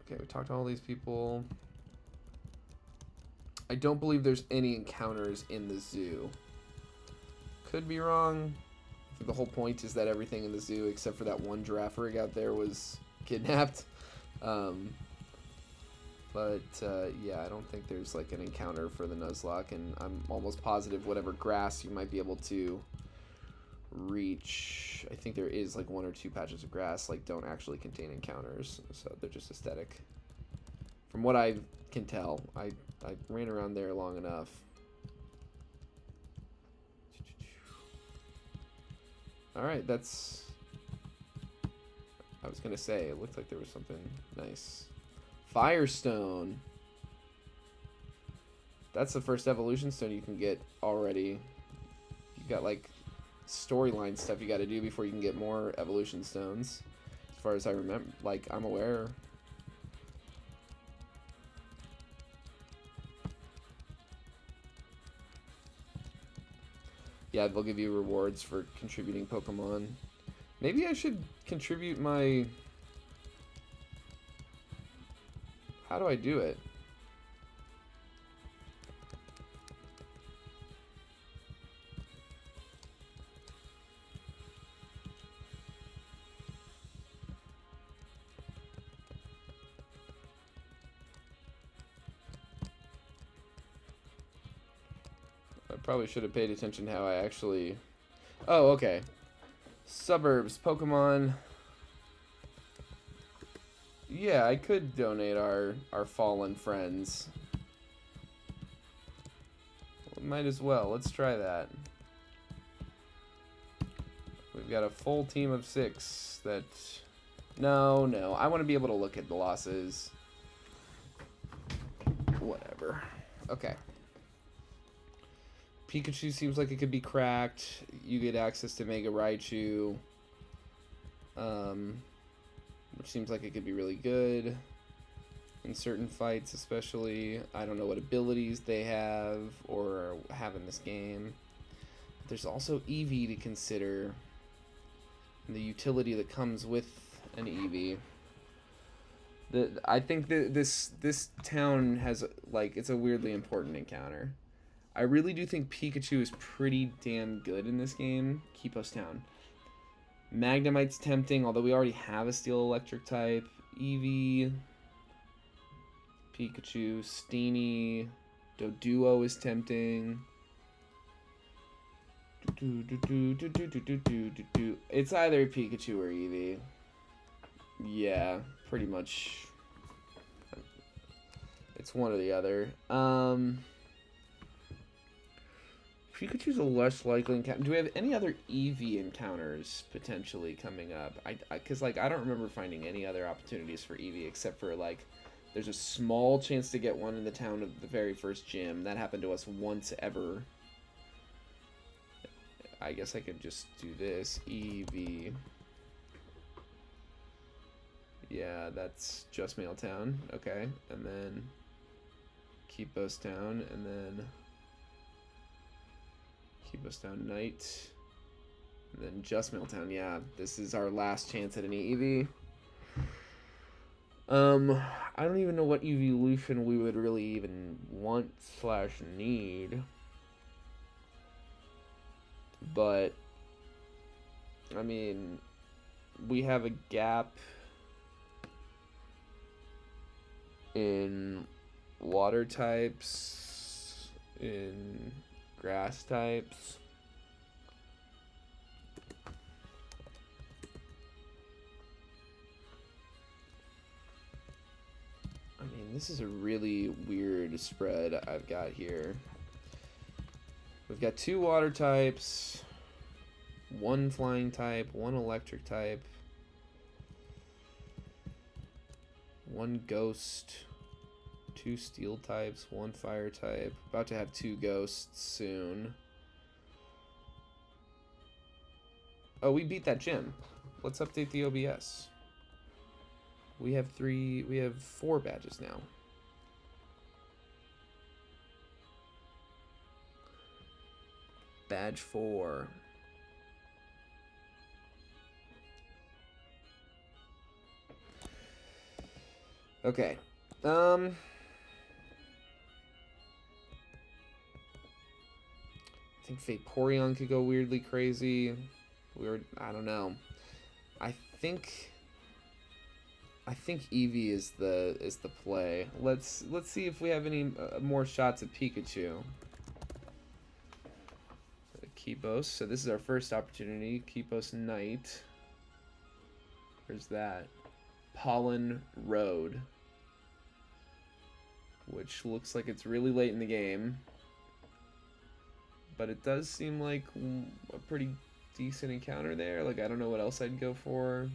Okay, we talked to all these people. I don't believe there's any encounters in the zoo. Could be wrong. I think the whole point is that everything in the zoo, except for that one giraffe rig out there, was kidnapped. Yeah, I don't think there's like an encounter for the Nuzlocke, and I'm almost positive whatever grass you might be able to reach, I think there is like 1 or 2 patches of grass like don't actually contain encounters, so they're just aesthetic. From what I can tell, I ran around there long enough. Alright, that's... I was gonna say, it looked like there was something nice. Firestone. That's the first evolution stone you can get already. You got like storyline stuff you got to do before you can get more evolution stones, as far as I remember. Like I'm aware. Yeah, they'll give you rewards for contributing Pokemon. Maybe I should contribute my... How do I do it? I probably should have paid attention how I actually... Oh, okay. Suburbs, Pokemon... Yeah, I could donate our fallen friends. Well, might as well. Let's try that. We've got a full team of 6 that No, no. I want to be able to look at the losses. Whatever. Okay. Pikachu seems like it could be cracked. You get access to Mega Raichu. Which seems like it could be really good. In certain fights, especially. I don't know what abilities they have or have in this game. But there's also Eevee to consider. And the utility that comes with an Eevee. I think that this town has, like, it's a weirdly important encounter. I really do think Pikachu is pretty damn good in this game. Keepos Town. Magnemite's tempting, although we already have a Steel Electric type. Eevee. Pikachu. Steenie. Doduo is tempting. It's either Pikachu or Eevee. Yeah, pretty much. It's one or the other. Pikachu's a less likely encounter. Do we have any other Eevee encounters potentially coming up? Because like I don't remember finding any other opportunities for Eevee except for like there's a small chance to get one in the town of the very first gym. That happened to us once ever. I guess I could just do this. Eevee. Yeah, that's just Mailtown. Okay, and then Keepos Town, and then Keepos Town Night, and then just Mailtown. Yeah, this is our last chance at any Eevee. I don't even know what evolution we would really even want / need, but I mean, we have a gap in water types, in grass types. I mean, this is a really weird spread I've got here. We've got 2 water types, 1 flying type, 1 electric type, 1 ghost, 2 steel types, 1 fire type. About to have 2 ghosts soon. Oh, we beat that gym. Let's update the OBS. We have 4 badges now. Badge 4. Okay. I think Vaporeon could go weirdly crazy. I don't know. I think Eevee is the play. Let's see if we have any more shots at Pikachu. Keepos. So this is our first opportunity. Keepos Night. Where's that? Pollen Road. Which looks like it's really late in the game. But it does seem like a pretty decent encounter there. Like, I don't know what else I'd go for.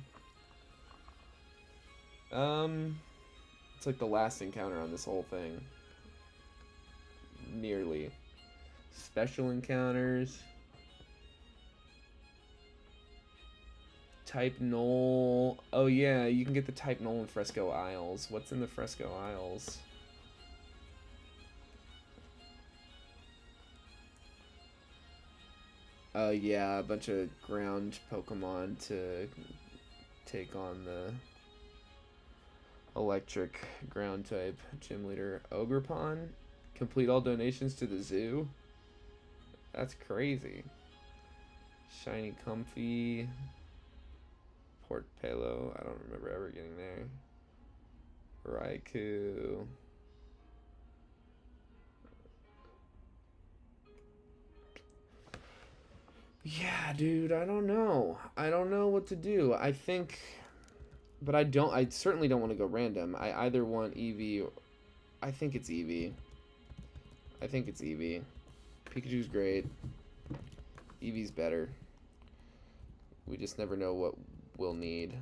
It's like the last encounter on this whole thing. Nearly. Special encounters. Type Null. Oh yeah, you can get the Type Null in Fresco Isles. What's in the Fresco Isles? Yeah, a bunch of ground Pokemon to take on the electric ground type gym leader. Ogrepon. Complete all donations to the zoo. That's crazy. Shiny Comfy. Port Palo. I don't remember ever getting there. Raikou. Yeah, dude, I don't know. I don't know what to do. I think, but I certainly don't want to go random. I either want Eevee or, I think it's Eevee. I think it's Eevee. Pikachu's great. Eevee's better. We just never know what we'll need.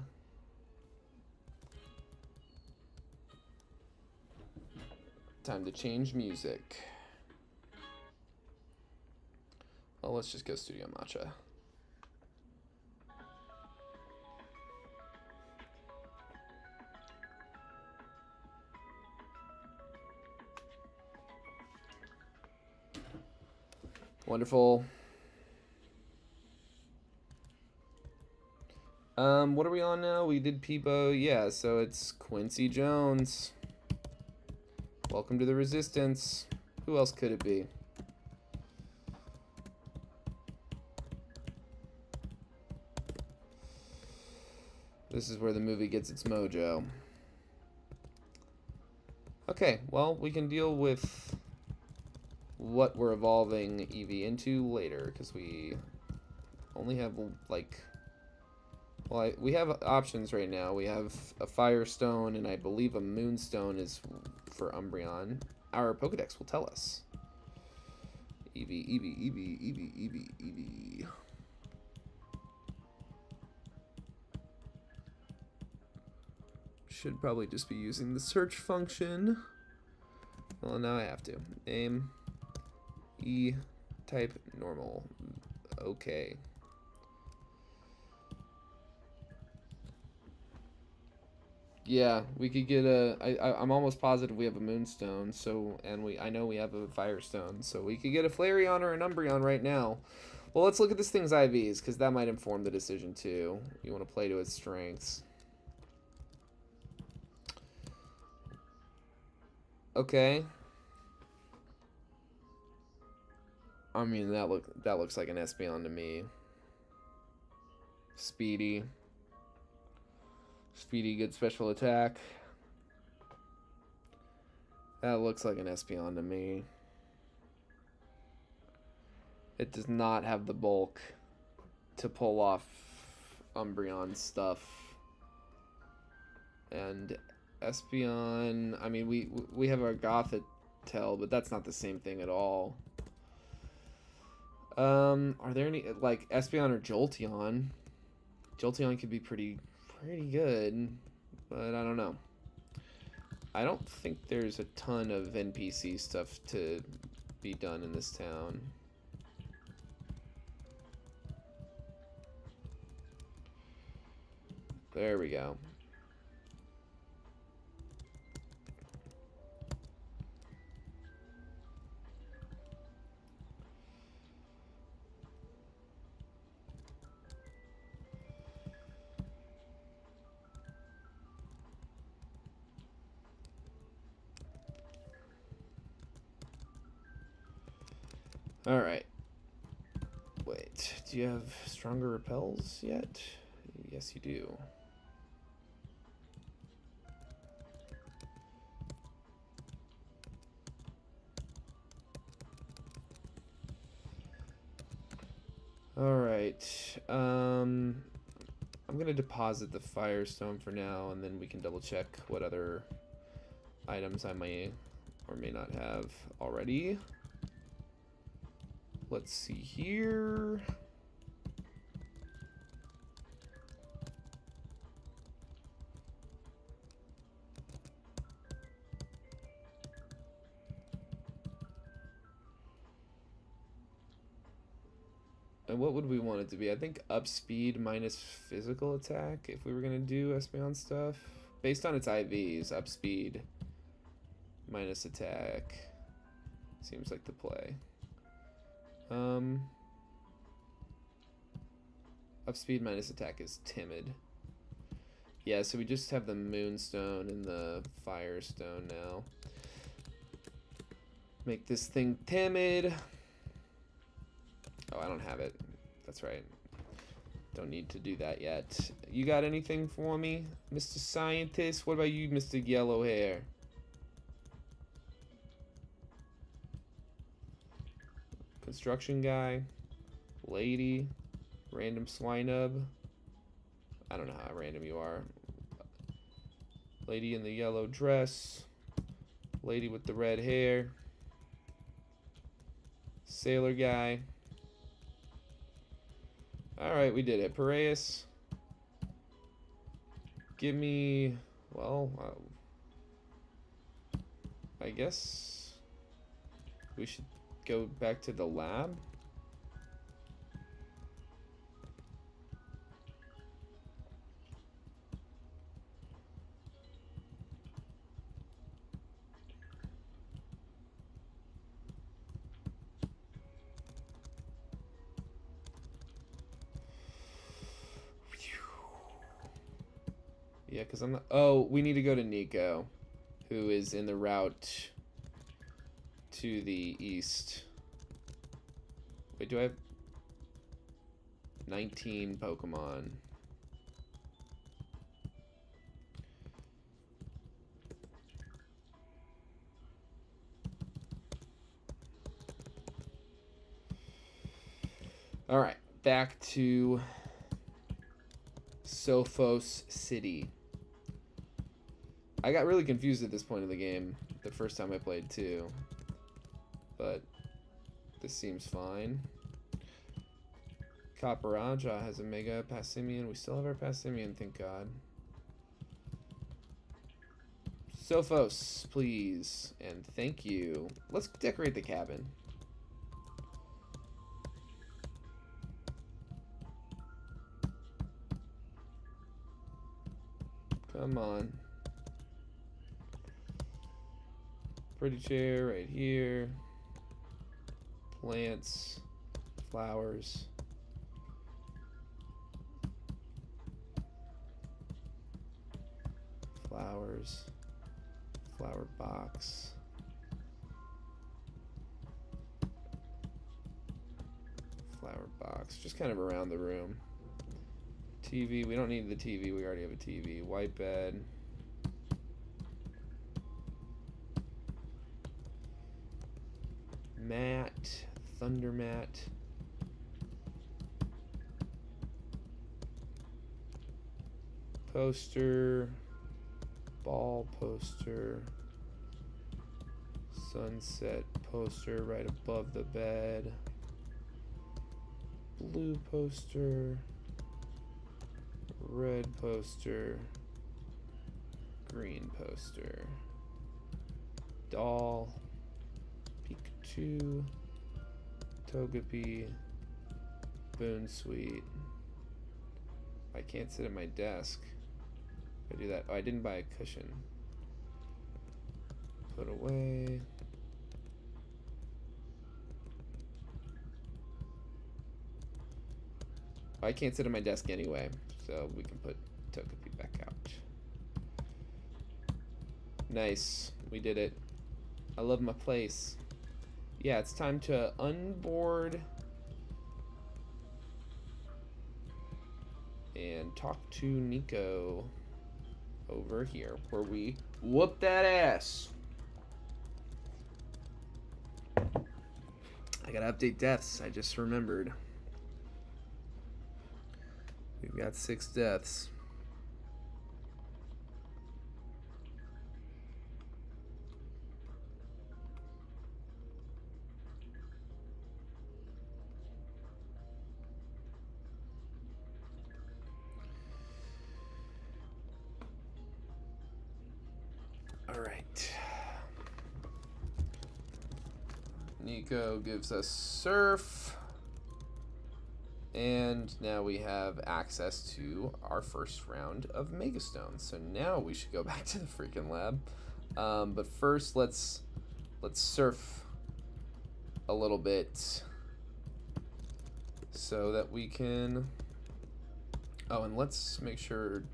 Time to change music. Well, let's just go Studio Matcha. Wonderful. What are we on now? We did Peebo. Yeah, so it's Quincy Jones. Welcome to the Resistance. Who else could it be? This is where the movie gets its mojo. Okay, well, we can deal with what we're evolving Eevee into later, because we only have, like... Well, we have options right now. We have a Firestone, and I believe a Moonstone is for Umbreon. Our Pokedex will tell us. Eevee, Eevee, Eevee, Eevee, Eevee, Eevee. Should probably just be using the search function. Well, now I have to. Name, E, type normal. Okay. Yeah, we could get a... I'm almost positive we have a Moonstone, so... And I know we have a Firestone, so we could get a Flareon or an Umbreon right now. Well, let's look at this thing's IVs, because that might inform the decision, too. You want to play to its strengths. Okay. I mean, that looks like an Espeon to me. Speedy. Speedy, good special attack. That looks like an Espeon to me. It does not have the bulk to pull off Umbreon stuff. And Espeon, I mean, we have our Gothitelle, but that's not the same thing at all. Are there any, like, Espeon or Jolteon? Jolteon could be pretty good, but I don't know. I don't think there's a ton of NPC stuff to be done in this town. There we go. Alright. Wait, do you have stronger repels yet? Yes, you do. Alright. I'm gonna deposit the Firestone for now, and then we can double check what other items I may or may not have already. Let's see here. And what would we want it to be? I think up speed minus physical attack if we were going to do Espeon stuff. Based on its IVs, up speed minus attack seems like the play. Up speed minus attack is timid. Yeah, so we just have the Moonstone and the Firestone now. Make this thing timid. Oh, I don't have it. That's right. Don't need to do that yet. You got anything for me, Mr. Scientist? What about you, Mr. Yellow Hair? Construction guy, lady, random Swinub. I don't know how random you are. Lady in the yellow dress, lady with the red hair, sailor guy. Alright, we did it. Piraeus. Give me, well, I guess we should go back to the lab. Yeah, because I'm not... Oh, we need to go to Nico, who is in the route to the east. Wait, do I have 19 Pokemon? Alright, back to Sophos City. I got really confused at this point of the game the first time I played too, but this seems fine. Caparajah has a Mega Passimian. We still have our Passimian, thank God. Sophos, please, and thank you. Let's decorate the cabin. Come on. Pretty chair right here. Plants, flowers. Flowers. Flower box. Flower box. Just kind of around the room. TV. We don't need the TV. We already have a TV. White bed. Mat. Thunder mat. Poster. Ball poster. Sunset poster right above the bed. Blue poster. Red poster. Green poster. Doll. Pikachu. Togepi. Boon Sweet. I can't sit at my desk. If I do that. Oh, I didn't buy a cushion. Put away. I can't sit at my desk anyway, so we can put Togepi back out. Nice. We did it. I love my place. Yeah, it's time to unboard and talk to Nico over here, where we whoop that ass. I gotta update deaths. I just remembered. We've got 6 deaths. All right. Nico gives us Surf. And now we have access to our first round of Megastones. So now we should go back to the freaking lab. But first, let's surf a little bit so that we can... Oh, and let's make sure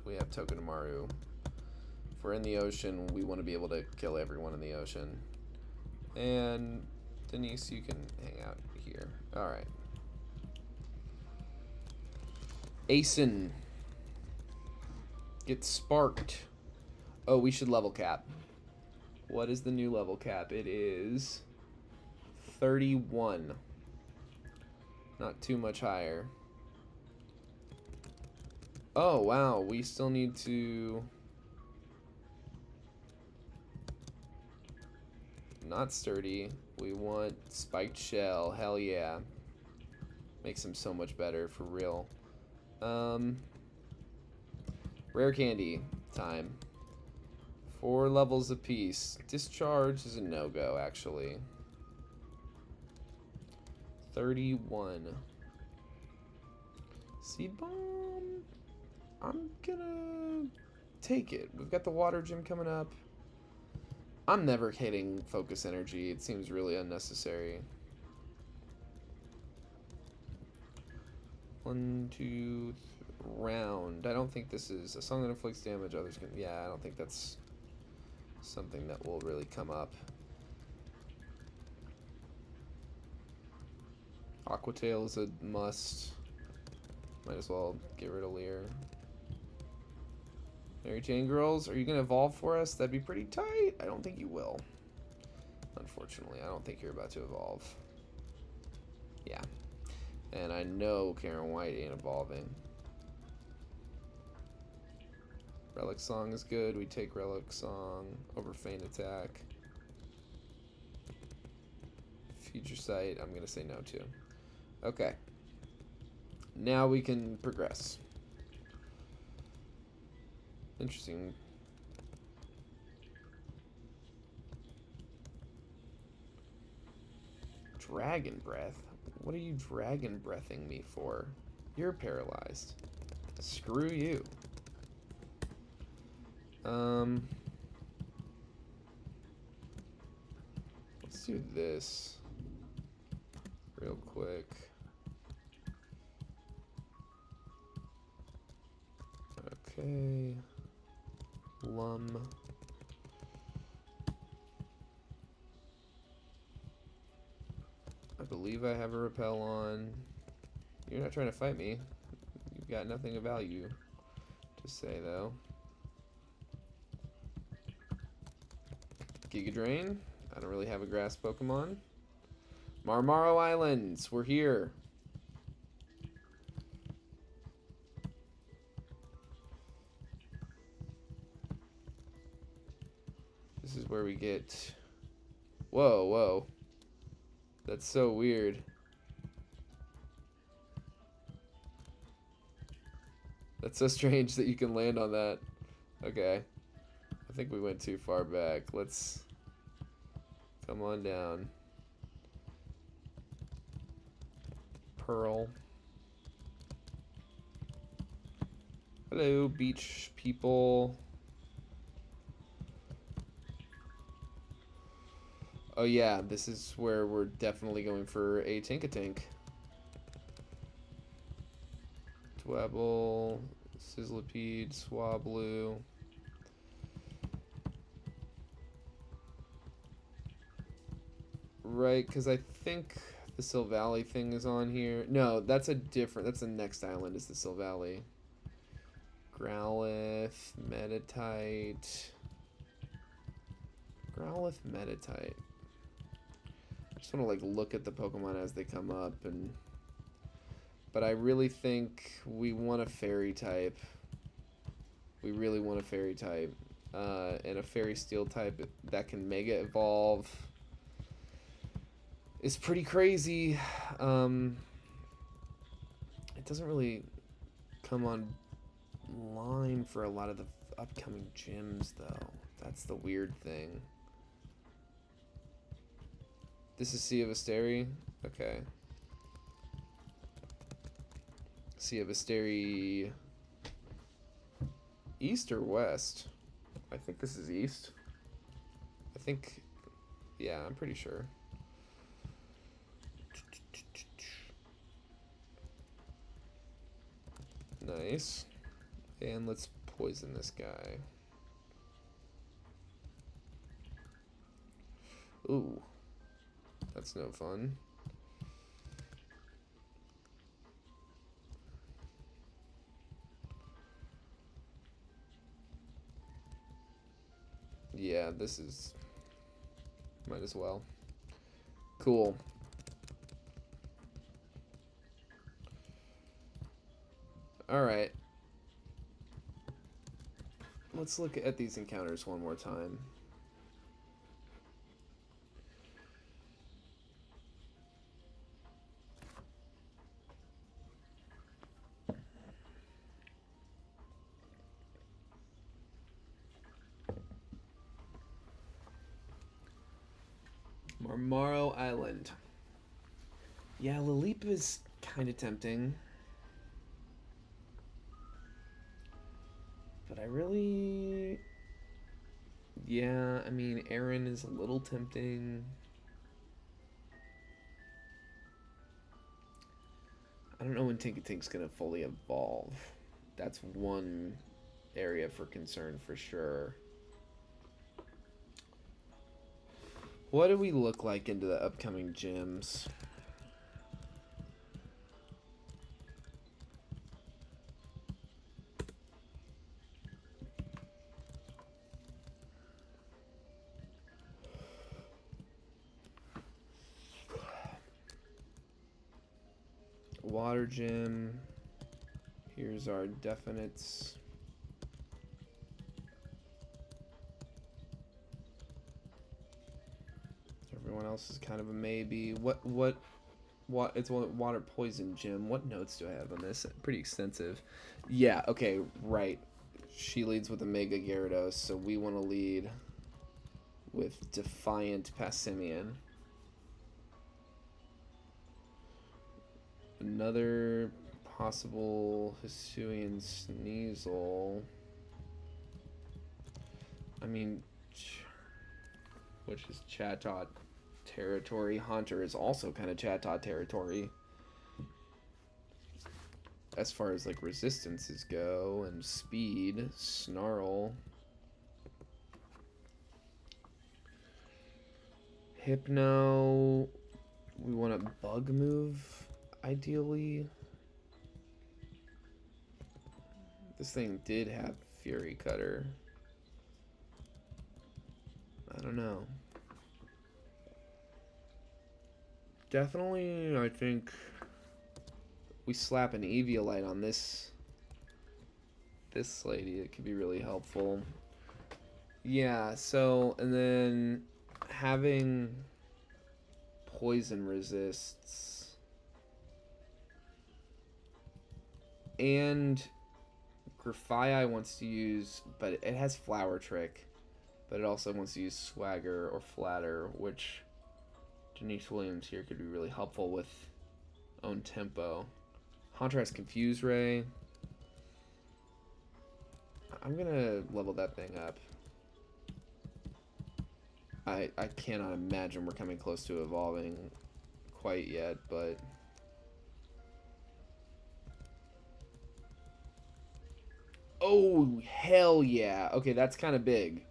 we have Togedemaru. If we're in the ocean, we want to be able to kill everyone in the ocean. And Denise, you can hang out here. All right. Asen. Get sparked. Oh, we should level cap. What is the new level cap? It is 31. Not too much higher. Oh, wow. We still need to... Not sturdy. We want spiked shell. Hell yeah. Makes him so much better, for real. Rare candy time. 4 levels apiece. Discharge is a no-go, actually. 31. Seed Bomb. I'm gonna take it. We've got the water gym coming up. I'm never hitting focus energy. It seems really unnecessary. 1, 2, round. I don't think this is a song that inflicts damage. Others can. Yeah, I don't think that's something that will really come up. Aquatail is a must. Might as well get rid of Leer. Mary Jane Girls, are you going to evolve for us? That'd be pretty tight. I don't think you will. Unfortunately, I don't think you're about to evolve. Yeah. And I know Karen White ain't evolving. Relic Song is good. We take Relic Song over Feint Attack. Future Sight, I'm going to say no to. Okay. Now we can progress. Interesting. Dragon Breath? What are you Dragon Breathing me for? You're paralyzed. Screw you. Let's do this real quick. Okay. Lum. I believe I have a repel on. You're not trying to fight me. You've got nothing of value to say, though. Giga Drain. I don't really have a grass Pokemon. Marmaro Islands. We're here. This is where we get... Whoa, whoa. That's so weird. That's so strange that you can land on that. Okay. I think we went too far back. Let's come on down. Pearl. Hello, beach people. Oh yeah, this is where we're definitely going for a Tank-a-Tank. Dwebble, Sizzlipede, Swablu. Right, because I think the Silvally thing is on here. No, that's a different, that's the next island is the Silvally. Growlithe, Meditite. Growlithe, Meditite. I just want to like look at the Pokemon as they come up, and but I really think we want a Fairy type. We really want a Fairy type, and a Fairy Steel type that can Mega Evolve. It's pretty crazy. It doesn't really come online for a lot of the upcoming gyms, though. That's the weird thing. This is Sea of Asteri? Okay. Sea of Asteri... East or west? I think this is east. I think... Yeah, I'm pretty sure. Nice. And let's poison this guy. Ooh. That's no fun. Yeah, this is... Might as well. Cool. Alright. Let's look at these encounters one more time. Marmaro Island. Yeah, Lilipa is kind of tempting. But I really... Yeah, I mean, Aaron is a little tempting. I don't know when Tinkatink's going to fully evolve. That's one area for concern for sure. What do we look like into the upcoming gyms? Water gym. Here's our definites. Everyone else is kind of a maybe. What it's a water poison gym. What notes do I have on this? Pretty extensive. Yeah, okay, right. She leads with a Mega Gyarados, so we want to lead with Defiant Passimian. Another possible Hisuian Sneasel. I mean, which is Chatot territory. Haunter is also kind of Chatot territory. As far as like resistances go and speed, Snarl. Hypno. We want a bug move. Ideally, this thing did have Fury Cutter. I don't know. Definitely, I think we slap an Eviolite on this lady. It could be really helpful. Yeah. So, and then having poison resists. And Grafaiai wants to use, but it has Flower Trick, but it also wants to use Swagger or Flatter, which Denise Williams here could be really helpful with own tempo. Haunter has Confuse Ray. I'm gonna level that thing up. I cannot imagine we're coming close to evolving quite yet, but oh, hell yeah. Okay, that's kind of big.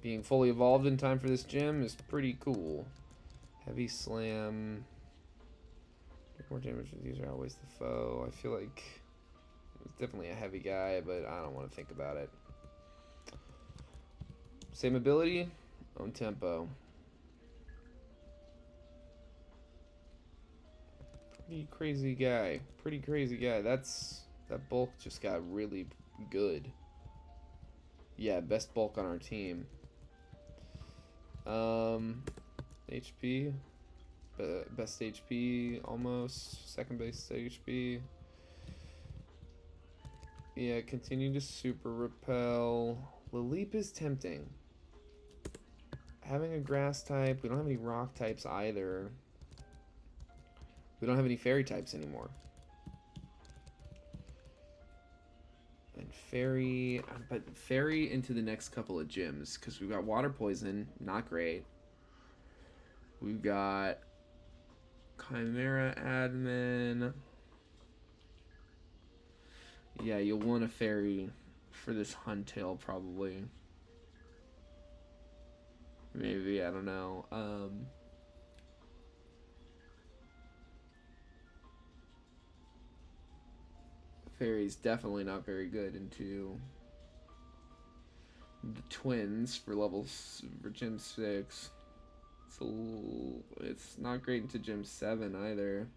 Being fully evolved in time for this gym is pretty cool. Heavy Slam. More damage with these are always the foe. I feel like it's definitely a heavy guy, but I don't want to think about it. Same ability, own tempo. Pretty crazy guy. Pretty crazy guy. That bulk just got really good. Yeah, best bulk on our team. HP. Best HP, almost. Second base HP. Yeah, continue to super repel. Lilipa is tempting. Having a grass type. We don't have any rock types either. We don't have any fairy types anymore. And fairy, but fairy into the next couple of gyms, because we've got water poison, not great. We've got Chimera admin. Yeah, you'll want a fairy for this Huntail probably. Maybe, I don't know. Fairy's definitely not very good into the twins for levels for Gym 6. It's not great into Gym 7 either.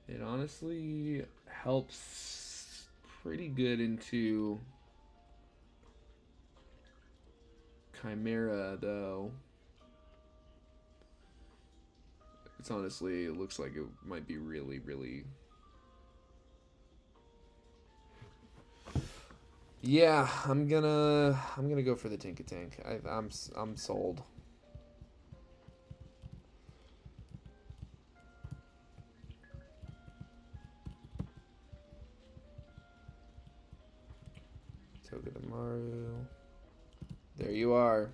It honestly helps pretty good into Chimera though. It's honestly, it looks like it might be really. 'Cause Yeah, I'm gonna go for the Tinkatank. I'm sold. Togedemaru. There you are.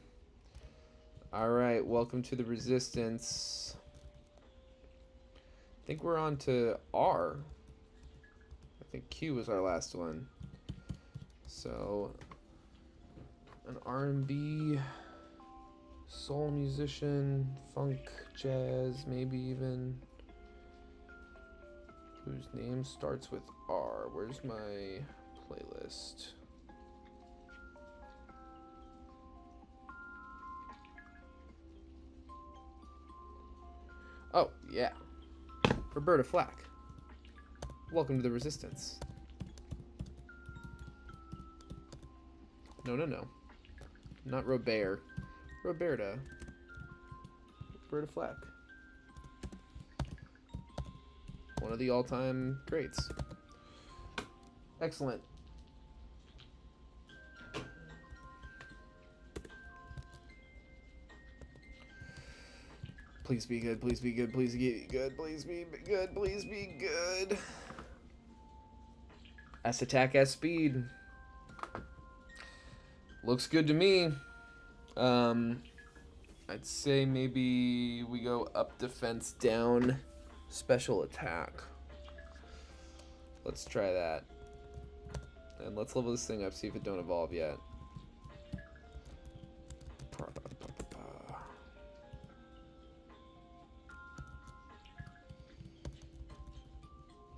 Alright, welcome to the Resistance. I think we're on to R. I think Q was our last one. So, an R&B, soul musician, funk, jazz, maybe even, whose name starts with R. Where's my playlist? Oh, yeah. Roberta Flack. Welcome to the Resistance. No. Not Robert. Roberta. Roberta Flack. One of the all-time greats. Excellent. Please be good, please be good, please be good, please be good, please be good. S attack, S speed. Looks good to me. I'd say maybe we go up defense, down special attack. Let's try that. And let's level this thing up, see if it don't evolve yet.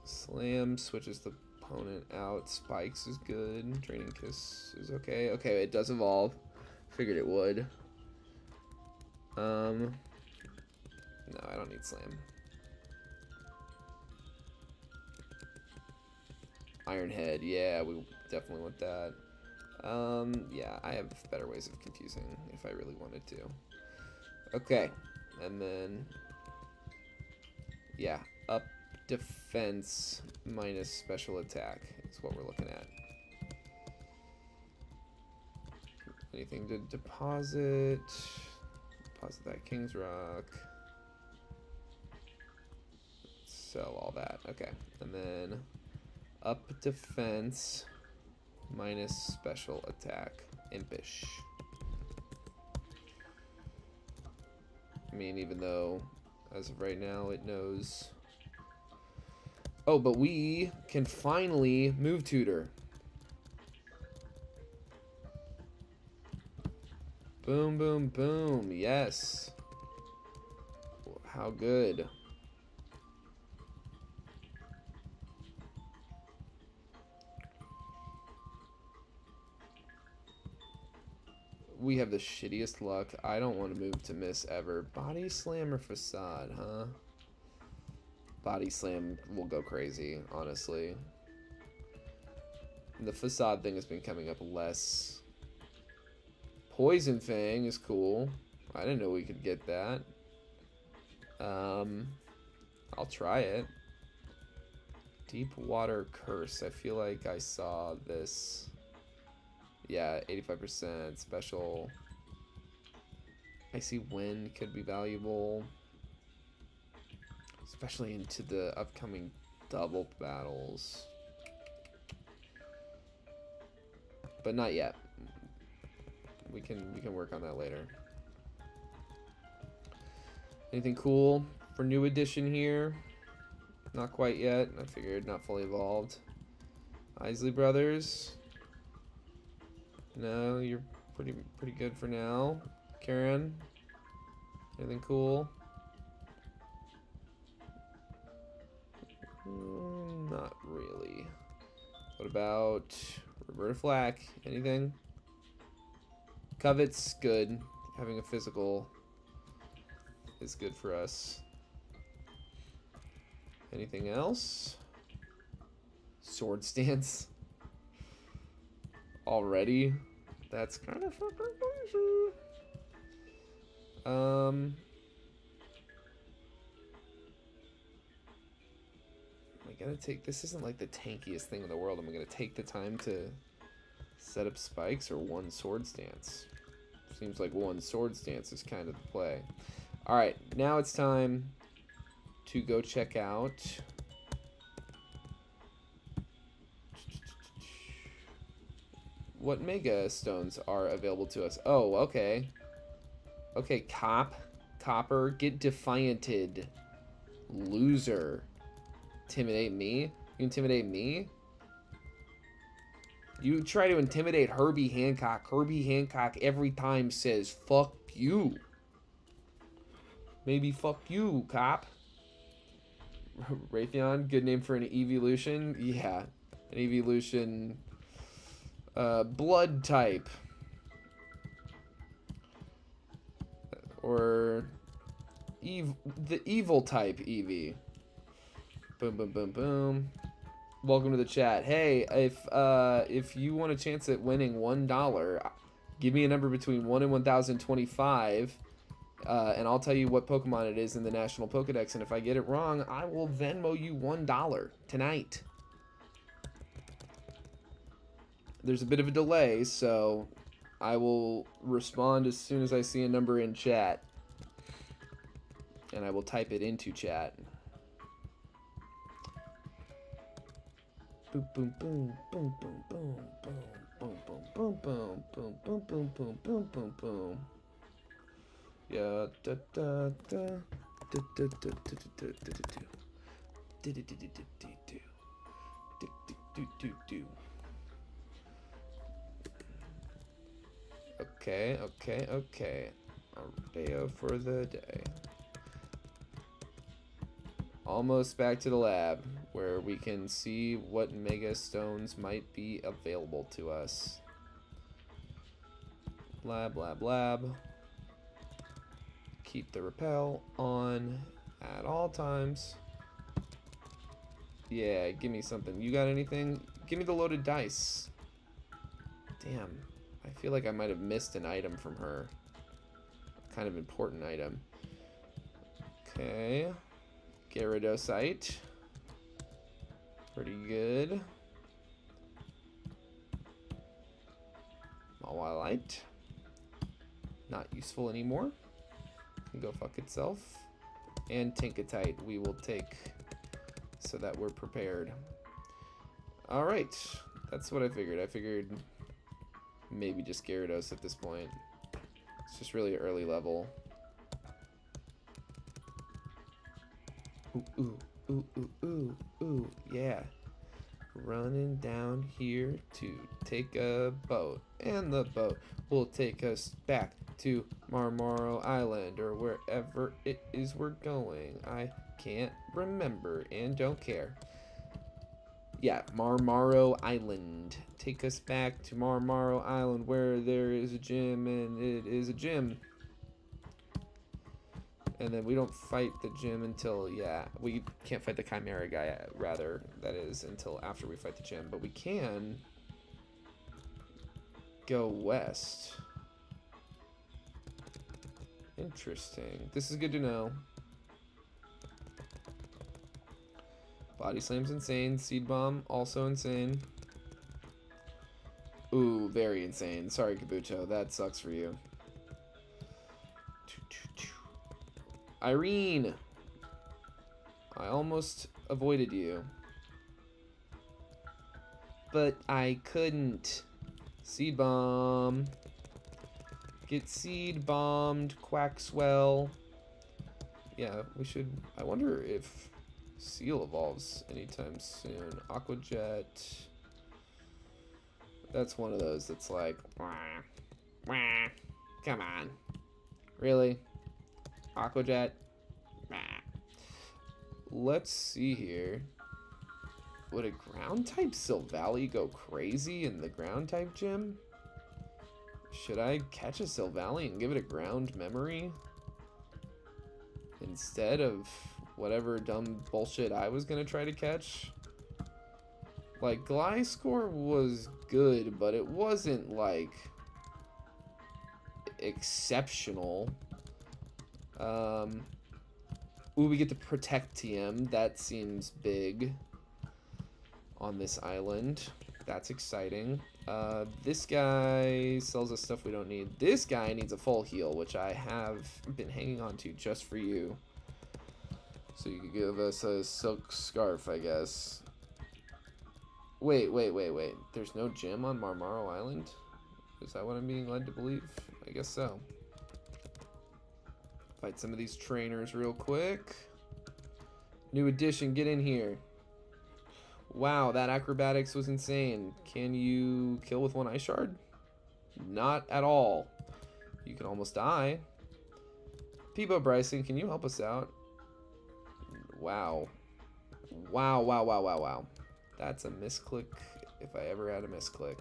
Slam switches the opponent out. Spikes is good. Draining Kiss is okay. Okay, it does evolve. Figured it would. No, I don't need Slam. Iron Head, yeah, we definitely want that. Yeah, I have better ways of confusing if I really wanted to. Okay, and then, yeah, up defense minus special attack is what we're looking at. Anything to deposit? Deposit that King's Rock. Sell all that. Okay, and then up defense minus special attack. Impish. I mean, even though as of right now it knows. Oh, but we can finally move tutor. Boom, boom, boom. Yes. How good. We have the shittiest luck. I don't want to move to miss ever. Body slam or facade, huh? Body slam will go crazy, honestly. And the facade thing has been coming up less. Poison Fang is cool. I didn't know we could get that. I'll try it. Deep Water Curse. I feel like I saw this. Yeah, 85% special. Icy Wind could be valuable. Especially into the upcoming double battles. But not yet. We can work on that later. Anything cool for new edition here? Not quite yet. I figured not fully evolved. Isley Brothers. No, you're pretty good for now. Karen. Anything cool? Not really. What about Roberta Flack? Anything? Covet's good. Having a physical is good for us. Anything else? Sword Stance. Already? That's kind of fucking crazy. Am I gonna take... This isn't like the tankiest thing in the world. Am I gonna take the time to Set up spikes or one sword stance? Seems like one sword stance is kind of the play. Alright, now it's time to go check out what Mega Stones are available to us. Oh, okay. Okay, Copper, get defianted. Loser. Intimidate me? You intimidate me? You try to intimidate Herbie Hancock. Herbie Hancock every time says, fuck you. Maybe fuck you, cop. Raytheon, good name for an evolution. Yeah, an evolution. Blood type. Or the evil type Eevee. Boom, boom, boom, boom. Welcome to the chat. Hey, if you want a chance at winning $1, give me a number between 1 and 1025, and I'll tell you what Pokemon it is in the National Pokedex. And if I get it wrong, I will Venmo you $1 tonight. There's a bit of a delay, so I will respond as soon as I see a number in chat, and I will type it into chat. Boom, boom, boom, boom, boom, boom, boom, boom, boom, boom, boom, boom, boom, boom, boom, boom, boom. Yeah, da da da da da da da da da da. Okay, okay, okay. Rodeo for the day. Almost back to the lab, where we can see what Mega Stones might be available to us. Lab, lab, lab. Keep the repel on at all times. Yeah, give me something. You got anything? Give me the loaded dice. Damn, I feel like I might have missed an item from her. Kind of important item. Okay. Gyarados. Pretty good. Mawilite. Not useful anymore. Can go fuck itself. And Tinkatite we will take so that we're prepared. Alright. That's what I figured. I figured maybe just Gyarados at this point. It's just really early level. Ooh, ooh, ooh, ooh, ooh, ooh, yeah. Running down here to take a boat. And the boat will take us back to Marmaro Island, or wherever it is we're going. I can't remember and don't care. Yeah, Marmaro Island. Take us back to Marmaro Island, where there is a gym, and it is a gym. And then we don't fight the gym until, yeah, we can't fight the Chimera guy, rather, that is, until after we fight the gym. But we can go west. Interesting. This is good to know. Body Slam's insane. Seed Bomb, also insane. Ooh, very insane. Sorry, Kabuto, that sucks for you. Irene! I almost avoided you. But I couldn't. Seed Bomb. Get Seed Bombed, Quaxwell. Yeah, we should... I wonder if Seal evolves anytime soon. Aqua Jet. That's one of those that's like... Wah, wah, come on. Really? Aqua Jet? Nah. Let's see here. Would a ground type Silvally go crazy in the ground type gym? Should I catch a Silvally and give it a ground memory instead of whatever dumb bullshit I was gonna try to catch? Like, Gliscor was good, but it wasn't like exceptional. Ooh, we get to protect TM. That seems big on this island. That's exciting. This guy sells us stuff we don't need. This guy needs a full heal, which I have been hanging on to just for you. So you could give us a silk scarf, I guess. Wait. There's no gym on Marmaro Island? Is that what I'm being led to believe? I guess so. Fight some of these trainers real quick. New addition, get in here. Wow, that acrobatics was insane. Can you kill with one ice shard? Not at all. You can almost die. Peebo Bryson, can you help us out? Wow. Wow. That's a misclick if I ever had a misclick.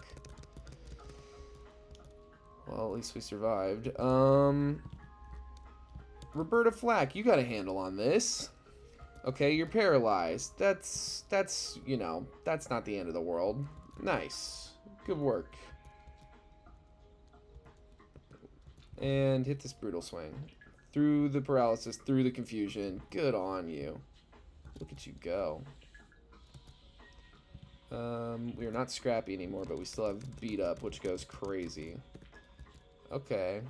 Well, at least we survived. Roberta Flack, you got a handle on this. Okay, you're paralyzed. That's, you know, that's not the end of the world. Nice. Good work. And hit this brutal swing. Through the paralysis, through the confusion. Good on you. Look at you go. We are not scrappy anymore, but we still have beat up, which goes crazy. Okay.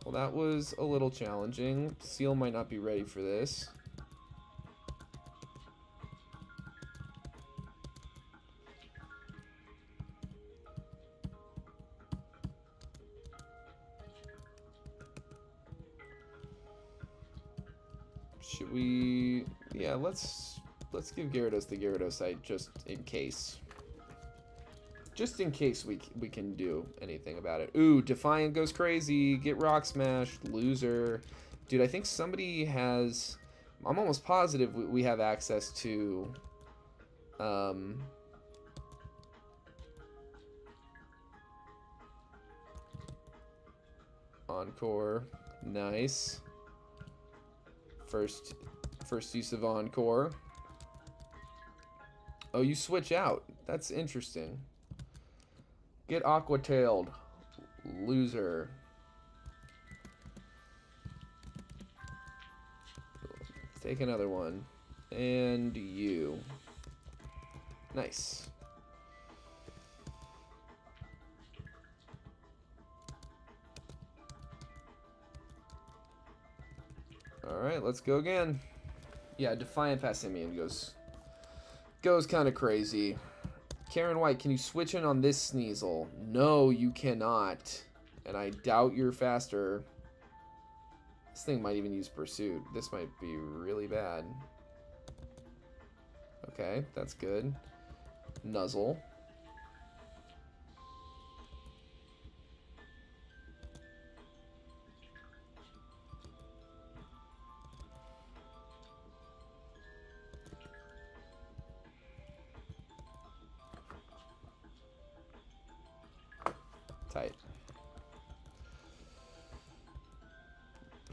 Well, that was a little challenging. Seal might not be ready for this. Should we... Yeah, let's give Gyarados the Gyarados just in case. Just in case we can do anything about it. Ooh, Defiant goes crazy. Get Rock Smashed. Loser. Dude, I think somebody has... I'm almost positive we have access to... Encore. Nice. First use of Encore. Oh, you switch out. That's interesting. Get Aqua-tailed. Loser. Take another one. And you. Nice. Alright, let's go again. Yeah, Defiant Passimian goes kind of crazy. Karen White, can you switch in on this Sneasel? No, you cannot. And I doubt you're faster. This thing might even use Pursuit. This might be really bad. Okay, that's good. Nuzzle. Tight.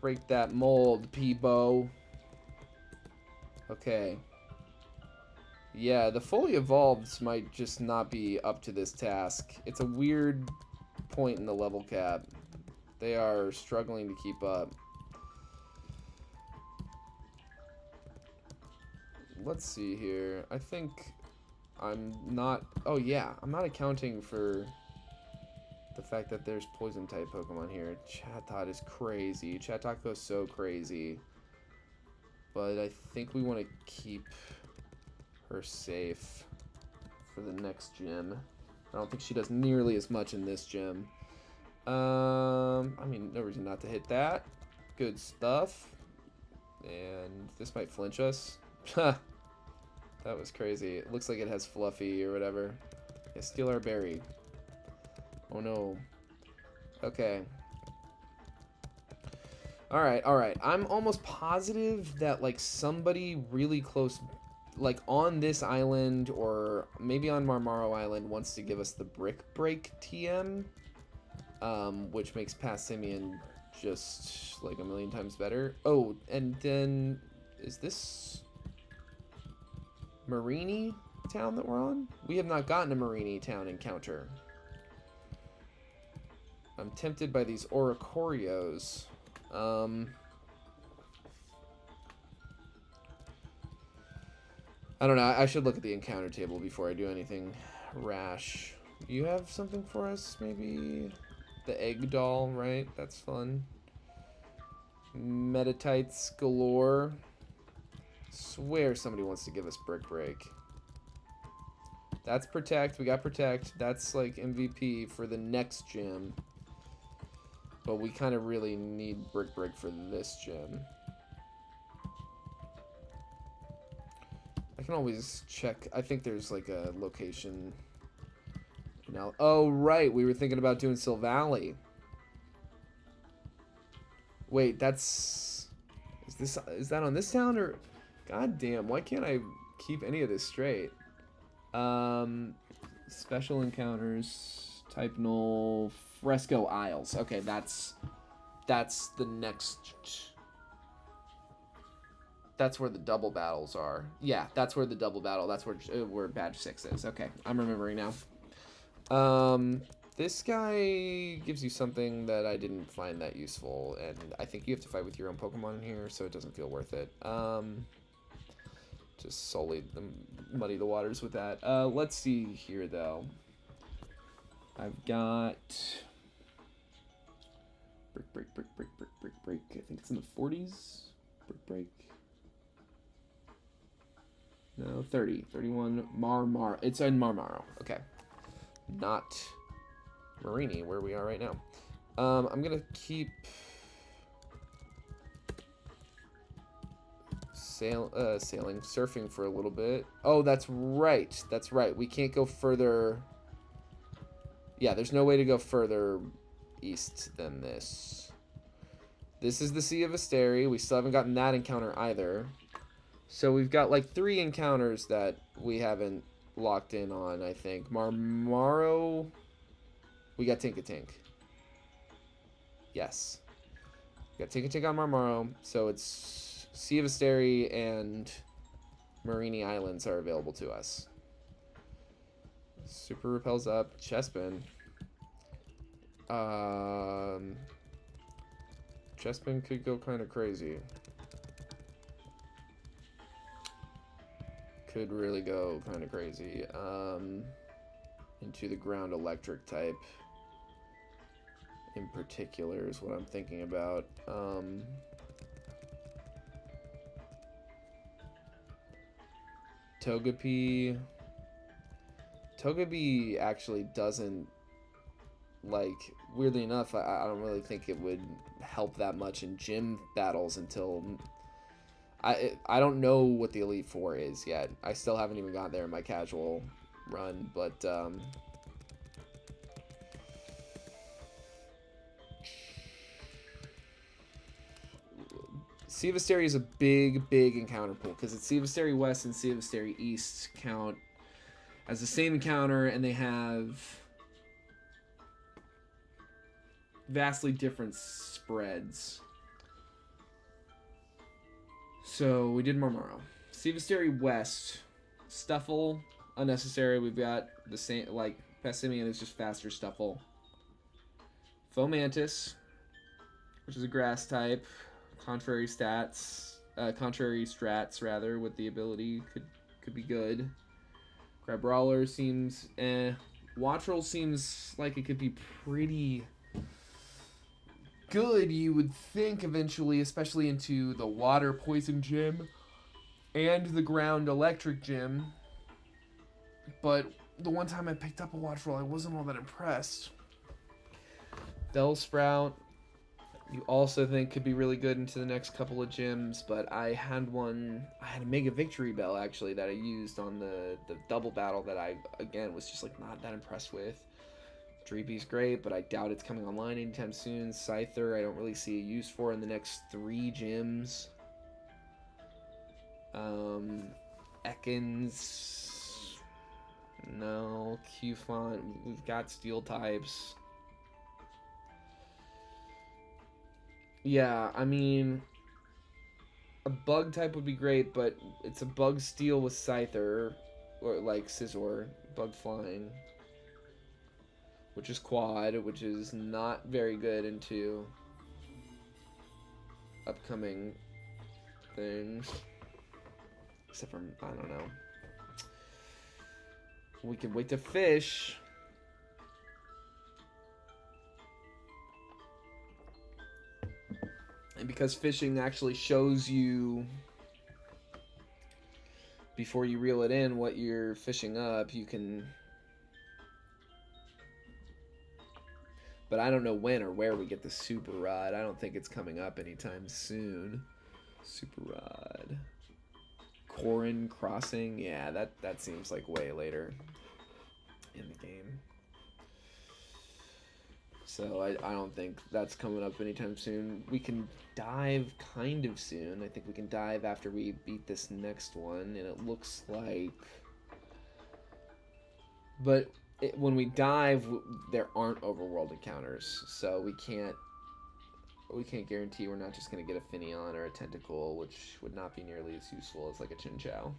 Break that mold, Peebo. Okay. Yeah, the fully evolveds might just not be up to this task. It's a weird point in the level cap. They are struggling to keep up. Let's see here. I think I'm not... Oh, yeah. I'm not accounting for... the fact that there's poison type Pokemon here. Chatot is crazy. Chatot goes so crazy. But I think we want to keep her safe for the next gym. I don't think she does nearly as much in this gym. I mean, no reason not to hit that. Good stuff. And this might flinch us. That was crazy. It looks like it has Fluffy or whatever. Yeah, steal our berry. Oh no. Okay. Alright. I'm almost positive that, like, somebody really close, like, on this island or maybe on Marmaro Island wants to give us the Brick Break TM, which makes Passimian just, like, a million times better. Oh, and then, is this Marini Town that we're on? We have not gotten a Marini Town encounter. I'm tempted by these Oricorios. I don't know. I should look at the encounter table before I do anything rash. You have something for us, maybe? The egg doll, right? That's fun. Metatites galore. Swear somebody wants to give us Brick Break. That's Protect. We got Protect. That's like MVP for the next gym. But we kind of really need Brick Break for this gym. I can always check. I think there's like a location. Now, oh, right. We were thinking about doing Sil Valley. Wait, that's... Is that on this town or... God damn, why can't I keep any of this straight? Special encounters, type null, Fresco Isles. Okay, that's the next... That's where the double battles are. Yeah, that's where the double battle, that's where badge 6 is. Okay, I'm remembering now. This guy gives you something that I didn't find that useful, and I think you have to fight with your own Pokemon in here, so it doesn't feel worth it. Just solely muddy the waters with that. Let's see here, though. I've got... Brick. I think it's in the 40s. Brick. No, 30. 31. Marmaro. It's in Marmaro. Okay. Not Marini, where we are right now. I'm gonna keep surfing for a little bit. Oh, that's right. That's right. We can't go further. Yeah, there's no way to go further east than this. This is the Sea of Asteri. We still haven't gotten that encounter either. So we've got like 3 encounters that we haven't locked in on, I think. Marmaro. We got Tinkatink. Yes. We got Tinkatink on Marmaro. So it's Sea of Asteri and Marini Islands are available to us. Super repels up. Chespin. Chespin could go kind of crazy. Could really go kind of crazy. Into the ground electric type in particular is what I'm thinking about. Togepi actually doesn't, like, weirdly enough, I don't really think it would help that much in gym battles until I don't know what the Elite Four is yet. I still haven't even got there in my casual run, but Sea of Asteri is a big encounter pool because it's Sea of Asteri West and Sea of Asteri East count as the same encounter, and they have vastly different spreads. So we did Marmaro. Sea of Asteri West, Stuffle, unnecessary. We've got the same, like, Passimian is just faster Stuffle. Fomantis, which is a grass type. Contrary strats rather, with the ability could be good. Crabrawler seems Wattrel seems like it could be pretty good, you would think, eventually, especially into the water poison gym and the ground electric gym. But the one time I picked up a Wattrel, I wasn't all that impressed. Bellsprout, you also think could be really good into the next couple of gyms, but I had a Mega Victory Bell, actually, that I used on the double battle that I, again, was just, like, not that impressed with. Dreepy's great, but I doubt it's coming online anytime soon. Scyther, I don't really see a use for in the next 3 gyms. Ekans, no. Qfont, we've got steel types. Yeah, I mean, a bug type would be great, but it's a bug steel with Scyther, or like Scizor, bug flying, which is quad, which is not very good into upcoming things, except for, I don't know. We can wait to fish. And because fishing actually shows you, before you reel it in, what you're fishing up, you can... But I don't know when or where we get the super rod. I don't think it's coming up anytime soon. Super rod. Corin Crossing. Yeah, that seems like way later in the game. So I don't think that's coming up anytime soon. We can dive kind of soon. I think we can dive after we beat this next one, and it looks like... But when we dive, there aren't overworld encounters, so we can't guarantee we're not just going to get a Finneon or a Tentacle, which would not be nearly as useful as like a Chinchou.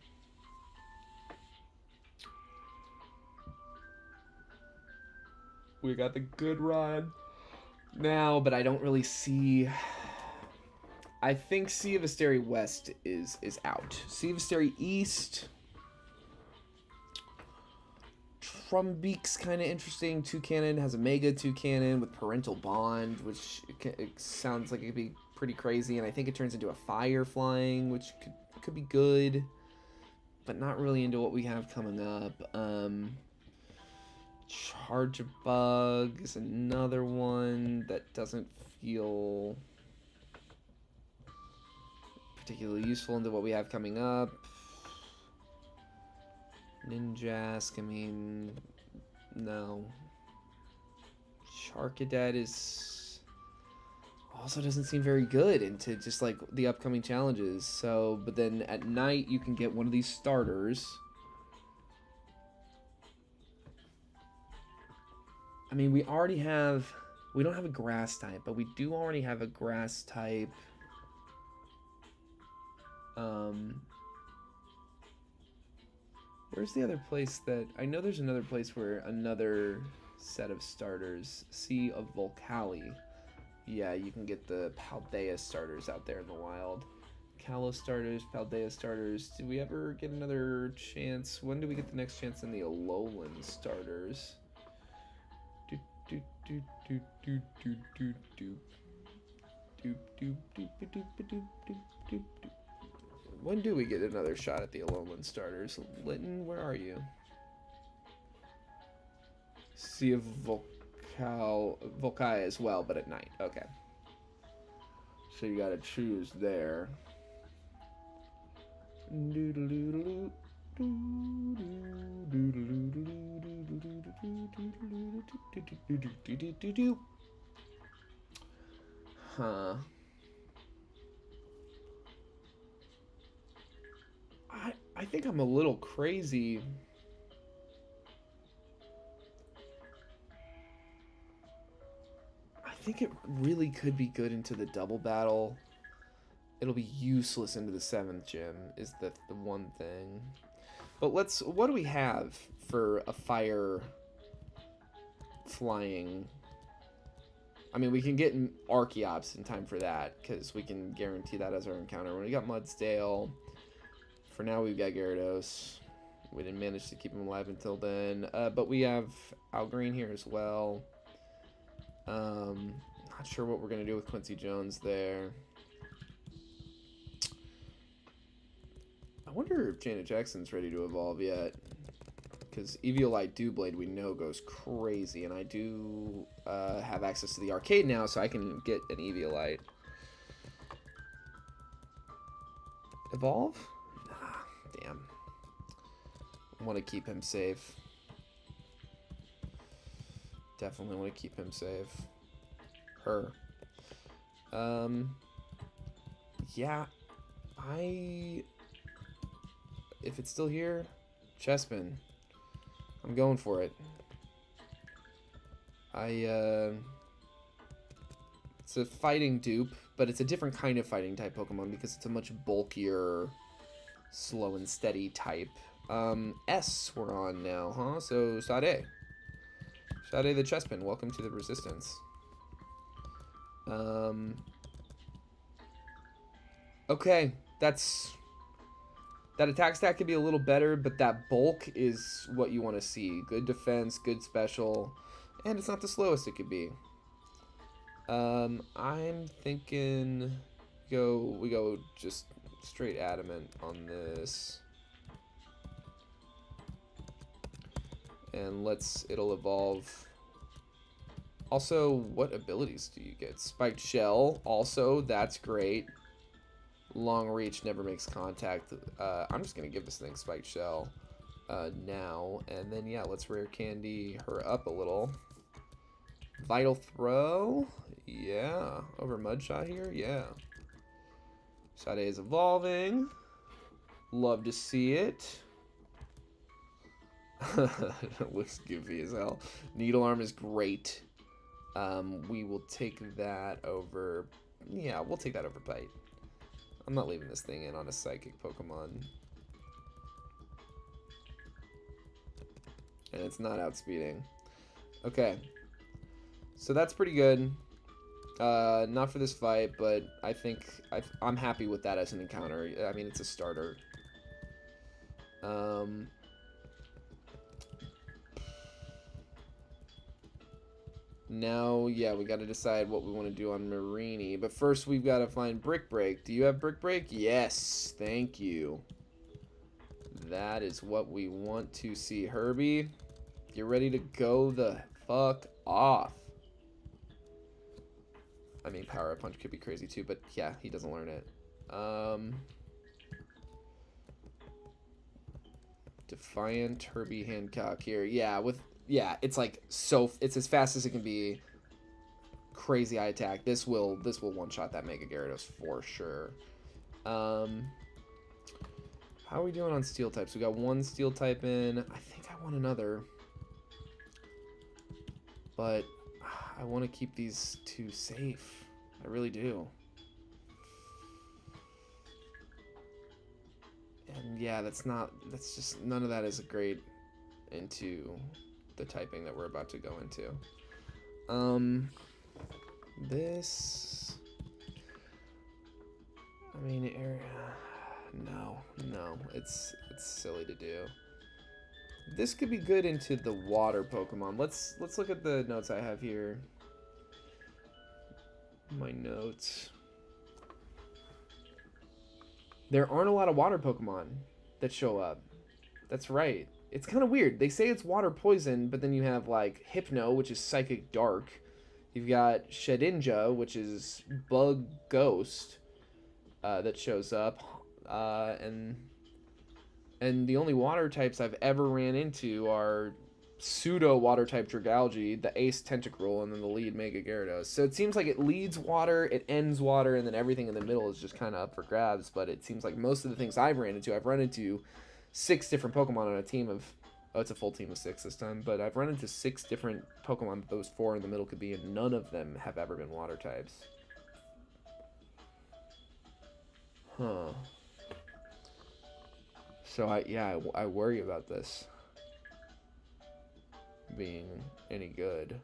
We got the good rod now, but I don't really see... I think Sea of Asteri West is out. Sea of Asteri East... Trumbeak's kind of interesting. Toucannon has a Mega Toucannon with Parental Bond, which it sounds like it could be pretty crazy. And I think it turns into a Fire Flying, which could be good, but not really into what we have coming up. Charge Bug is another one that doesn't feel particularly useful into what we have coming up. Ninjask, I mean, no. Charcadet is also doesn't seem very good into just like the upcoming challenges. So, but then at night you can get one of these starters. I mean, we don't have a grass type, but we do already have a grass type. Where's the other place that... I know there's another place where another set of starters. Sea of Volcali. Yeah, you can get the Paldea starters out there in the wild. Kalos starters, Paldea starters. Did we ever get another chance? When do we get the next chance in the Alolan starters? When do we get another shot at the Alolan starters? Litten, where are you? Sea of Volcai as well, but at night. Okay. So you gotta choose there. Huh. I think I'm a little crazy. I think it really could be good into the double battle. It'll be useless into the 7th gym is the one thing. But what do we have for a fire flying? I mean, we can get Archeops in time for that, because we can guarantee that as our encounter. When we got Mudsdale, for now we've got Gyarados. We didn't manage to keep him alive until then. But we have Algreen here as well. Not sure what we're going to do with Quincy Jones there. I wonder if Janet Jackson's ready to evolve yet. Because Eviolite Doublade we know goes crazy. And I do have access to the arcade now, so I can get an Eviolite. Evolve? Nah, damn. I want to keep him safe. Definitely want to keep him safe. Her. Yeah. If it's still here, Chespin. I'm going for it. It's a fighting dupe, but it's a different kind of fighting type Pokemon because it's a much bulkier, slow and steady type. S we're on now, huh? So, Sade. Sade the Chespin, welcome to the Resistance. Okay, that's That attack stat could be a little better, but that bulk is what you want to see. Good defense, good special, and it's not the slowest it could be. I'm thinking we go just straight adamant on this. And it'll evolve. Also, what abilities do you get? Spiked Shell, also, that's great. Long Reach never makes contact. I'm just gonna give this thing Spiked Shell now. And then, yeah, let's rare candy her up a little. Vital Throw, yeah. Over Mudshot here, yeah. Sade is evolving. Love to see it. It looks goofy as hell. Needle Arm is great. We will take that over. Yeah, we'll take that over Bite. I'm not leaving this thing in on a Psychic Pokemon. And it's not outspeeding. Okay. So that's pretty good. Not for this fight, but I think I'm happy with that as an encounter. I mean, it's a starter. Now, yeah, we got to decide what we want to do on Marini. But first, we've got to find Brick Break. Do you have Brick Break? Yes, thank you. That is what we want to see. Herbie, get ready to go the fuck off. I mean, Power Up Punch could be crazy too, but yeah, he doesn't learn it. Defiant Herbie Hancock here. Yeah, it's like it's as fast as it can be. Crazy high attack. This will one-shot that Mega Gyarados for sure. How are we doing on steel types? We got one steel type in. I think I want another. But I want to keep these two safe. I really do. And yeah, that's just none of that is great into the typing that we're about to go into. This, I mean, no, it's silly to do. This could be good into the water Pokemon. Let's look at the notes I have here. My notes. There aren't a lot of water Pokemon that show up. That's right. It's kind of weird. They say it's water poison, but then you have like Hypno, which is Psychic Dark. You've got Shedinja, which is Bug Ghost, that shows up. And the only water types I've ever ran into are pseudo water type Dragalge, the Ace Tentacruel, and then the lead Mega Gyarados. So it seems like it leads water, it ends water, and then everything in the middle is just kind of up for grabs. But it seems like most of the things I've run into 6 different Pokemon on a team of, oh, it's a full team of 6 this time, but I've run into 6 different Pokemon that those 4 in the middle could be, and none of them have ever been water types. Huh. So I worry about this being any good.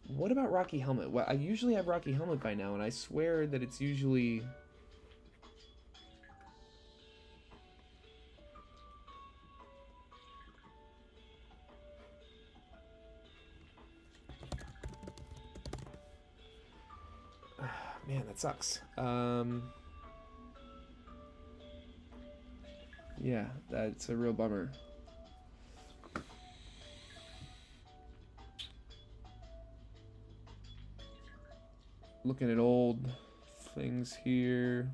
What about Rocky Helmet? Well, I usually have Rocky Helmet by now, and I swear that it's usually... Man, that sucks. Yeah, that's a real bummer. Looking at old things here.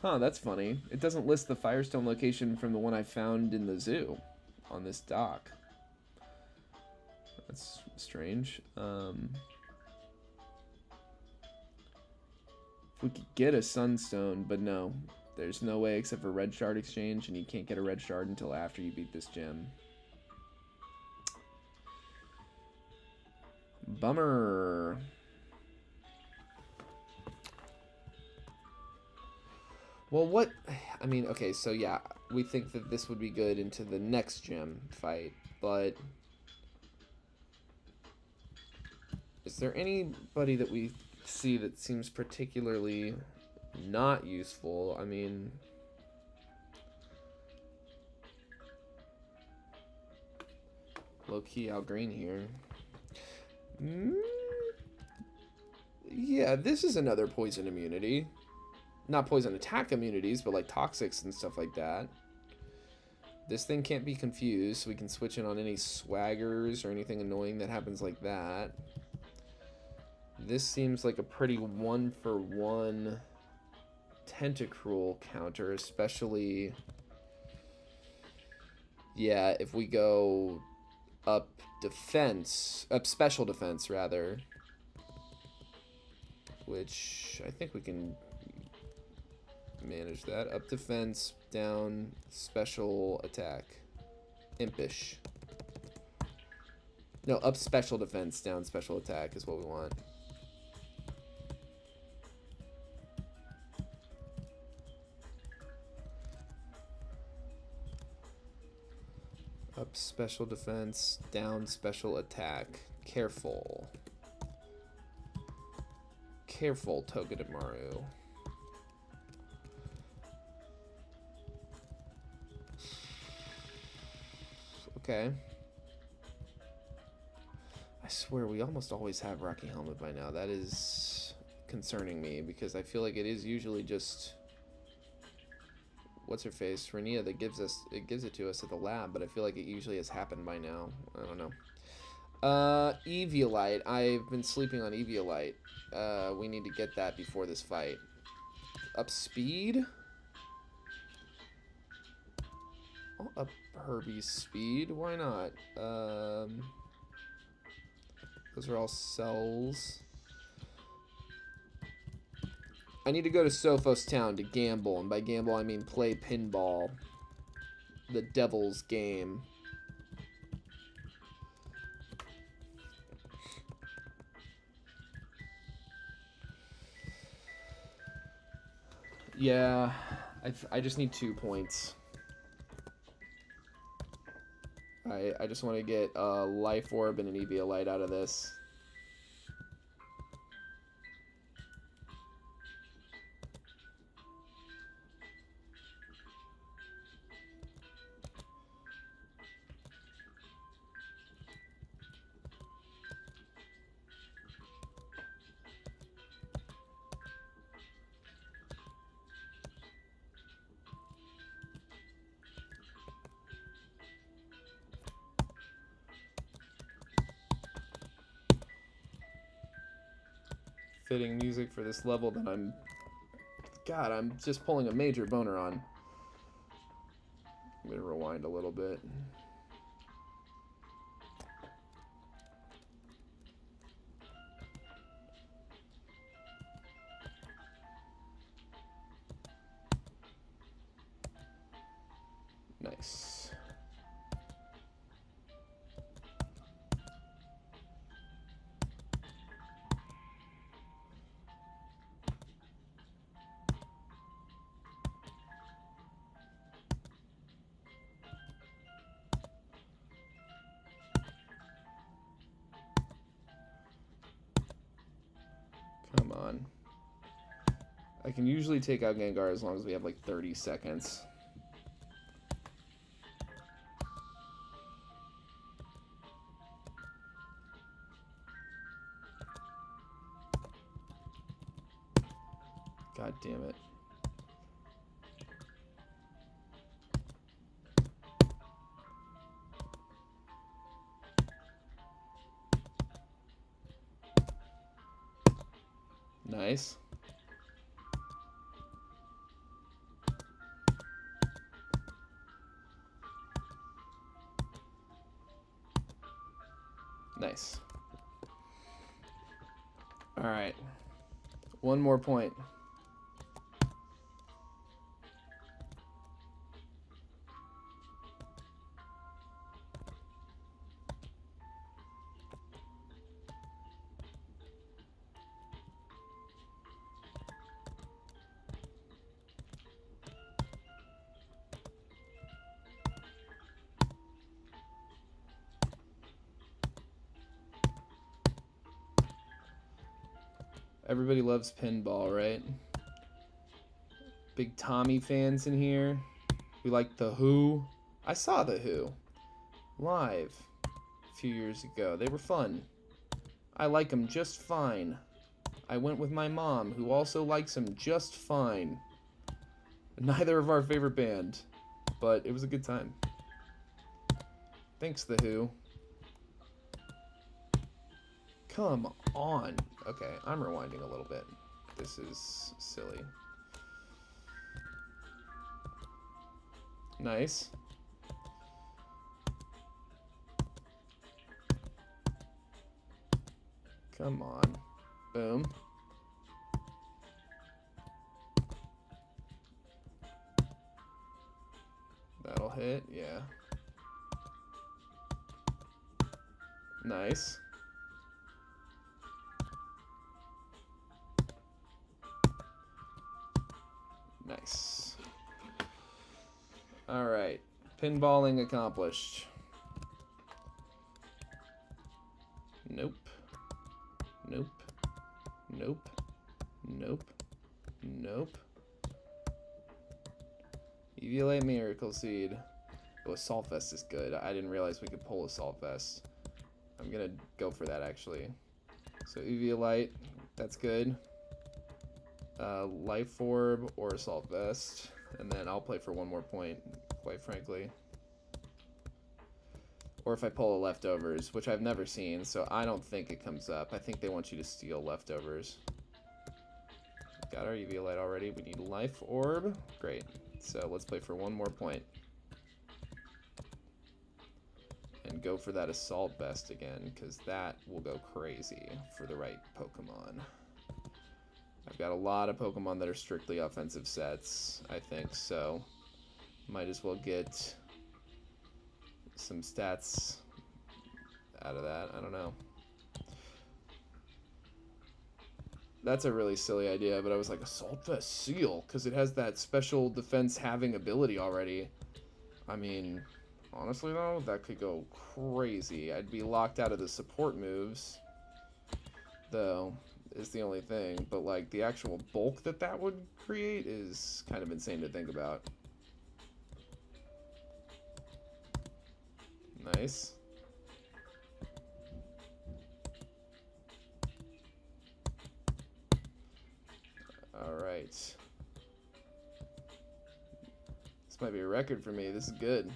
Huh, that's funny. It doesn't list the Firestone location from the one I found in the zoo on this dock. That's strange. If we could get a Sunstone, but no. There's no way except for Red Shard Exchange, and you can't get a Red Shard until after you beat this gym. Bummer. Well, what... I mean, okay, so yeah, we think that this would be good into the next gym fight, but... Is there anybody that we see that seems particularly not useful. I mean, low-key out green here. Yeah, this is another poison immunity. Not poison attack immunities, but like toxics and stuff like that. This thing can't be confused, so we can switch in on any swaggers or anything annoying that happens like that. This seems like a pretty one-for-one Tentacruel counter, especially... Yeah, if we go up defense, up special defense rather, which I think we can manage that. Up defense, down special attack, impish. No, up special defense, down special attack is what we want. Up special defense, down special attack. Careful. Careful, Togedemaru. Okay. I swear we almost always have Rocky Helmet by now. That is concerning me because I feel like it is usually just... What's her face? Renia that gives it to us at the lab, but I feel like it usually has happened by now. I don't know. Eviolite. I've been sleeping on Eviolite. We need to get that before this fight. Up speed? I'll up Herbie's speed. Why not? Those are all cells. I need to go to Sophos Town to gamble, and by gamble I mean play pinball. The devil's game. Yeah, I just need 2 points. I just want to get a Life Orb and an Eviolite out of this. Fitting music for this level that I'm just pulling a major boner on. I'm gonna rewind a little bit. Nice. Come on. I can usually take out Gengar as long as we have like 30 seconds. God damn it. Nice. Nice. All right. One more point. Everybody loves pinball, right? Big Tommy fans in here. We like The Who. I saw The Who live a few years ago. They were fun. I like them just fine. I went with my mom, who also likes them just fine. Neither of our favorite band, but it was a good time. Thanks, The Who. Come on. Okay, I'm rewinding a little bit. This is silly. Nice. Come on. Boom. That'll hit, yeah. Nice. Nice. Alright. Pinballing accomplished. Nope. Nope. Nope. Nope. Nope. Eviolite Miracle Seed. Oh, Assault Vest is good. I didn't realize we could pull Assault Vest. I'm gonna go for that, actually. So Eviolite, that's good. Life Orb or Assault Vest. And then I'll play for one more point, quite frankly. Or if I pull a Leftovers, which I've never seen, so I don't think it comes up. I think they want you to steal Leftovers. Got our Eviolite already. We need Life Orb. Great. So let's play for one more point. And go for that Assault Vest again, because that will go crazy for the right Pokemon. I've got a lot of Pokemon that are strictly offensive sets, I think, so might as well get some stats out of that. I don't know. That's a really silly idea, but I was like, Assault Vest Seal, because it has that special defense having ability already. I mean, honestly though, that could go crazy. I'd be locked out of the support moves, though, is the only thing. But like, the actual bulk that that would create is kind of insane to think about. Nice. Alright. This might be a record for me. This is good.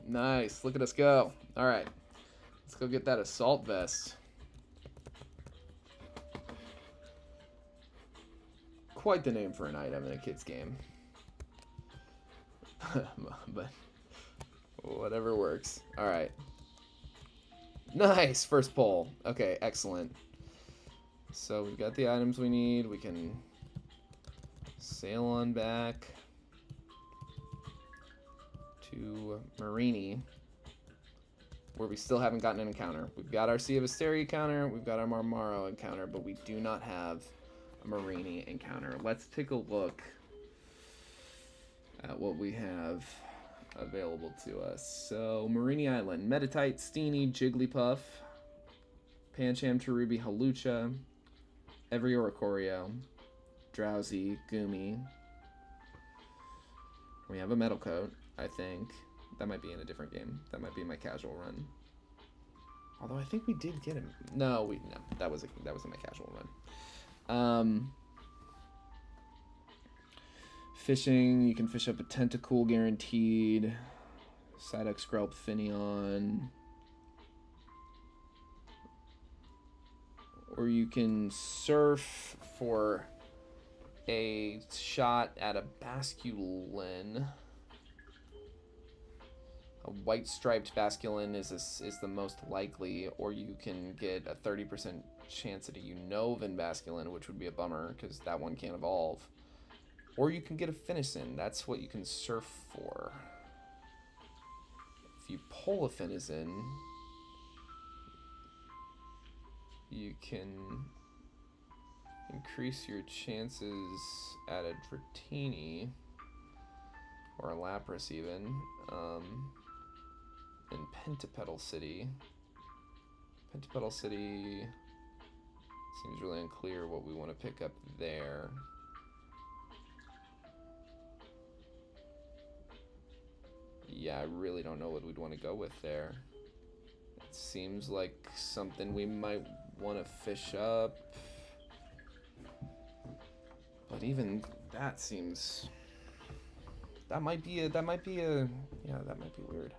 Nice. Look at us go. Alright. Let's go get that Assault Vest. Quite the name for an item in a kid's game. But whatever works. Alright. Nice! First pull. Okay, excellent. So we've got the items we need. We can sail on back to Marini, where we still haven't gotten an encounter. We've got our Sea of Asteria encounter, we've got our Marmaro encounter, but we do not have a Marini encounter. Let's take a look at what we have available to us. So, Marini Island, Meditite, Steenie, Jigglypuff, Pancham, Cherubi, Halucha, Every Oricorio, Drowsy, Goomy. We have a Metal Coat, I think. That might be in a different game. That might be my casual run. Although I think we did get him. No, that wasn't my casual run. Fishing, you can fish up a Tentacool guaranteed. Psyduck, Skrelp, Finneon. Or you can surf for a shot at a Basculin. A white striped Basculin is the most likely, or you can get a 30% chance at a Unovan Basculin, which would be a bummer because that one can't evolve. Or you can get a Finnison. That's what you can surf for. If you pull a Finnison, you can increase your chances at a Dratini, or a Lapras even, in Pentapetal City. Pentapetal City Seems really unclear what we want to pick up there. Yeah, I really don't know what we'd want to go with there. It seems like something we might want to fish up. But even that seems... That might be a... Yeah, that might be weird.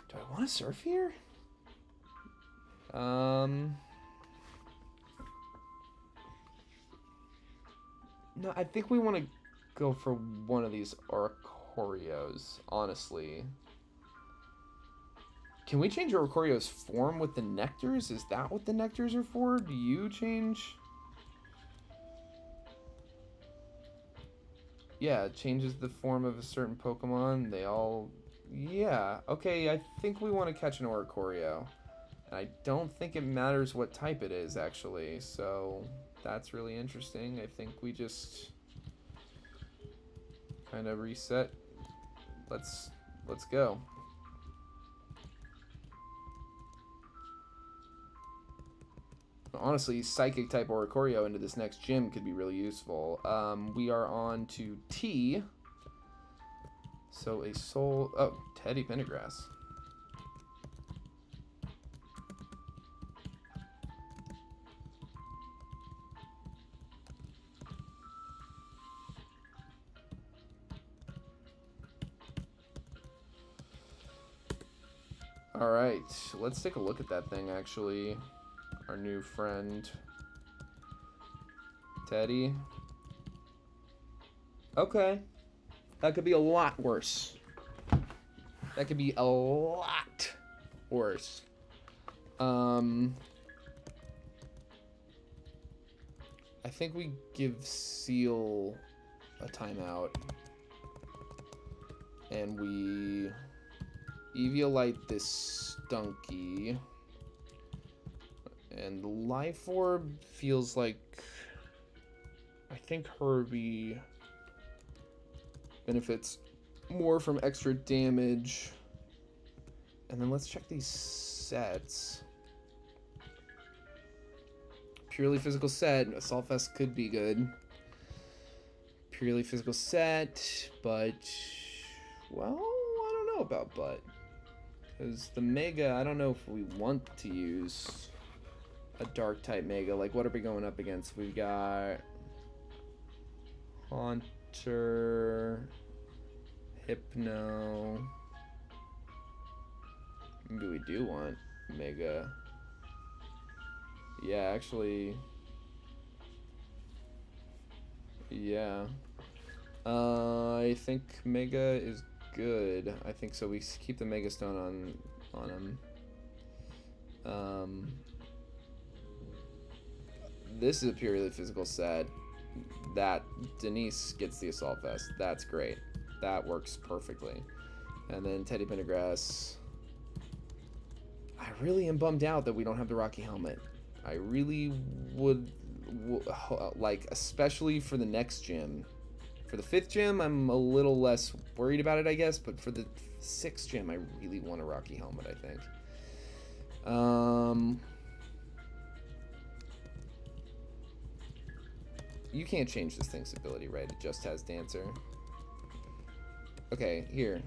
Do I want to surf here? No, I think we want to go for one of these Oricorios, honestly. Can we change Oricorio's form with the nectars? Is that what the nectars are for? Do you change? Yeah, it changes the form of a certain Pokemon. They all... Yeah, okay, I think we want to catch an Oricorio. And I don't think it matters what type it is, actually, so that's really interesting. I think we just kind of reset. Let's go. Honestly, Psychic type Oricorio into this next gym could be really useful. We are on to T. So a soul... Oh, Teddy Pendergrass. Alright, let's take a look at that thing, actually. Our new friend. Teddy. Okay. That could be a lot worse. That could be a lot worse. I think we give Seal a timeout. And we Eviolite this Stunky. And the Life Orb feels like... I think Herbie benefits more from extra damage. And then let's check these sets. Purely physical set. Assault Vest could be good. Purely physical set, but... Well, I don't know about but. Because the Mega, I don't know if we want to use a Dark type Mega. Like, what are we going up against? We've got Haunter, Hypno. Maybe we do want Mega. Yeah, actually. Yeah. I think Mega is good. I think so. We keep the Mega Stone on him. This is a purely physical set. That Denise gets the Assault Vest. That's great. That works perfectly. And then Teddy Pendergrass. I really am bummed out that we don't have the Rocky Helmet. I really would like, especially for the next gym. For the 5th gym, I'm a little less worried about it, I guess. But for the 6th gym, I really want a Rocky Helmet, I think. You can't change this thing's ability, right? It just has Dancer. Okay, here.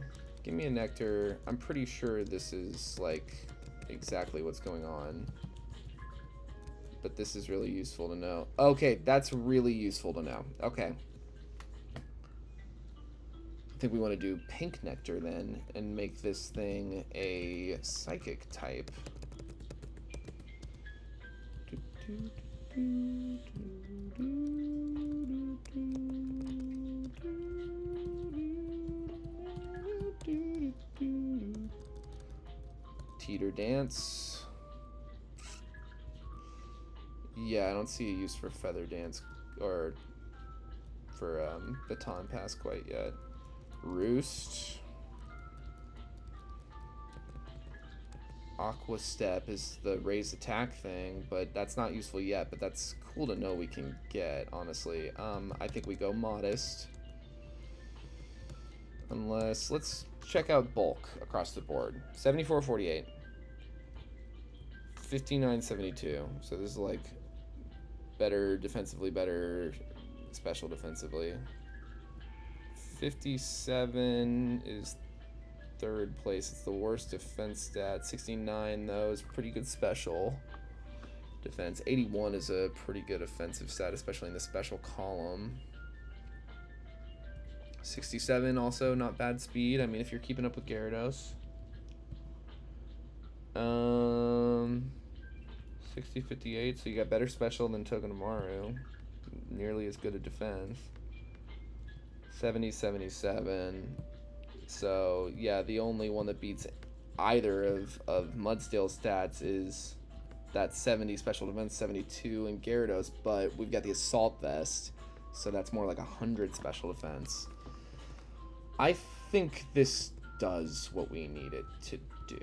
Give me a Nectar. I'm pretty sure this is, like, exactly what's going on. But this is really useful to know. Okay, that's really useful to know. Okay. I think we want to do Pink Nectar then and make this thing a Psychic type. Teeter Dance. Yeah, I don't see a use for Feather Dance or for Baton Pass quite yet. Roost. Aqua Step is the raised attack thing, but that's not useful yet, but that's cool to know we can get, honestly. I think we go Modest. Unless, let's check out bulk across the board. 74-48. 59-72. So this is like better defensively, better special defensively. 57 is third place. It's the worst defense stat. 69 though is pretty good special defense. 81 is a pretty good offensive stat, especially in the special column. 67 also not bad speed. I mean, if you're keeping up with Gyarados. 60-58, so you got better special than Togedemaru. Nearly as good a defense. 70-77. So yeah, the only one that beats either of Mudstale's stats is that 70 special defense, 72 in Gyarados, but we've got the Assault Vest, so that's more like 100 special defense. I think this does what we need it to do.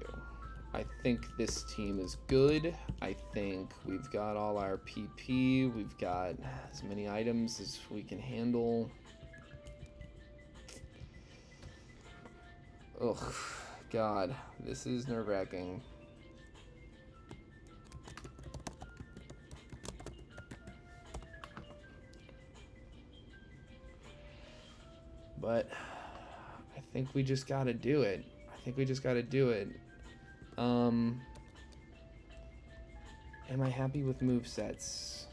I think this team is good. I think we've got all our PP. We've got as many items as we can handle. Ugh, God, this is nerve-wracking. But I think we just gotta do it. I think we just gotta do it. Am I happy with movesets?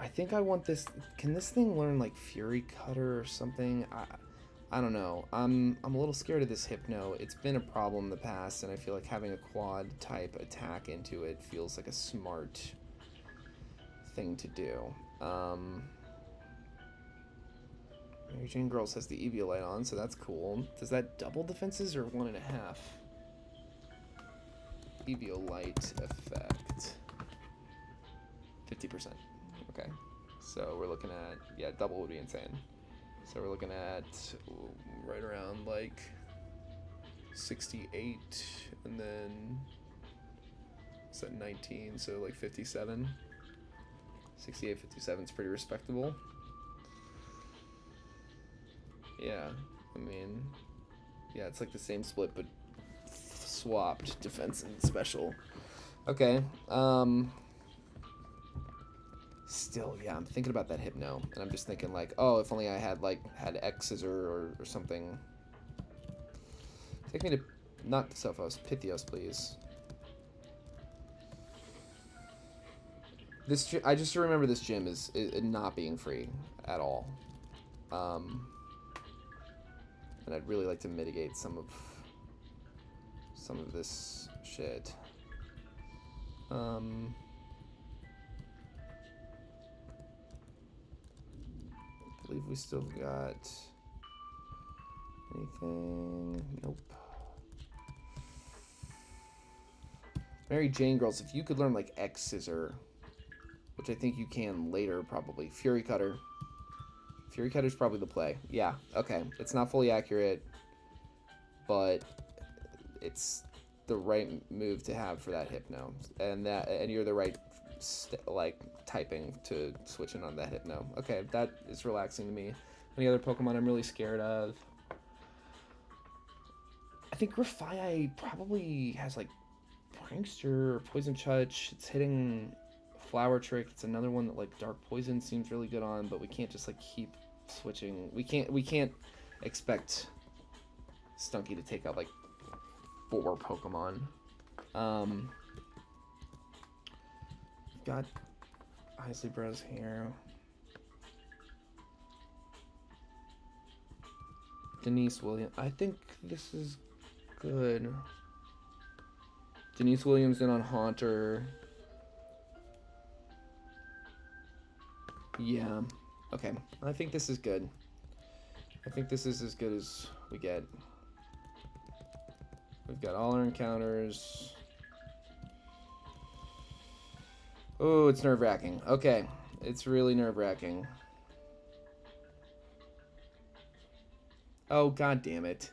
I think I want this. Can this thing learn like Fury Cutter or something? I don't know. I'm a little scared of this Hypno. It's been a problem in the past, and I feel like having a quad type attack into it feels like a smart thing to do. Mary Jane Girls has the Eviolite on, so that's cool. Does that double defenses or 1.5? Eviolite effect. 50%. Okay. So we're looking at, yeah, double would be insane. So we're looking at right around like 68, and then is that 19? So like 57. 68, 57 is pretty respectable. Yeah, I mean, yeah, it's like the same split, but swapped defense and special. Okay, still, yeah, I'm thinking about that Hypno, and I'm just thinking like, oh, if only I had X Scissor or something. Take me to, not Sophos, Pythios, please. This, I just remember this gym is not being free at all. And I'd really like to mitigate some of this shit. I believe we still got anything. Nope. Mary Jane Girls, if you could learn like X Scissor, which I think you can later probably. Fury Cutter. Fury Cutter's probably the play. Yeah, okay. It's not fully accurate, but it's the right move to have for that Hypno. And you're the right typing to switch in on that Hypno. Okay, that is relaxing to me. Any other Pokemon I'm really scared of? I think Grafaiai probably has like Prankster or Poison Touch. It's hitting Flower Trick. It's another one that like Dark Poison seems really good on, but we can't just like keep switching. We can't expect Stunky to take out like 4 Pokemon. Got Isley Bros here. Denise Williams. I think this is good. Denise Williams in on Haunter. Yeah. Okay. I think this is good. I think this is as good as we get. We've got all our encounters. Oh, it's nerve-wracking. Okay. It's really nerve-wracking. Oh, god damn it.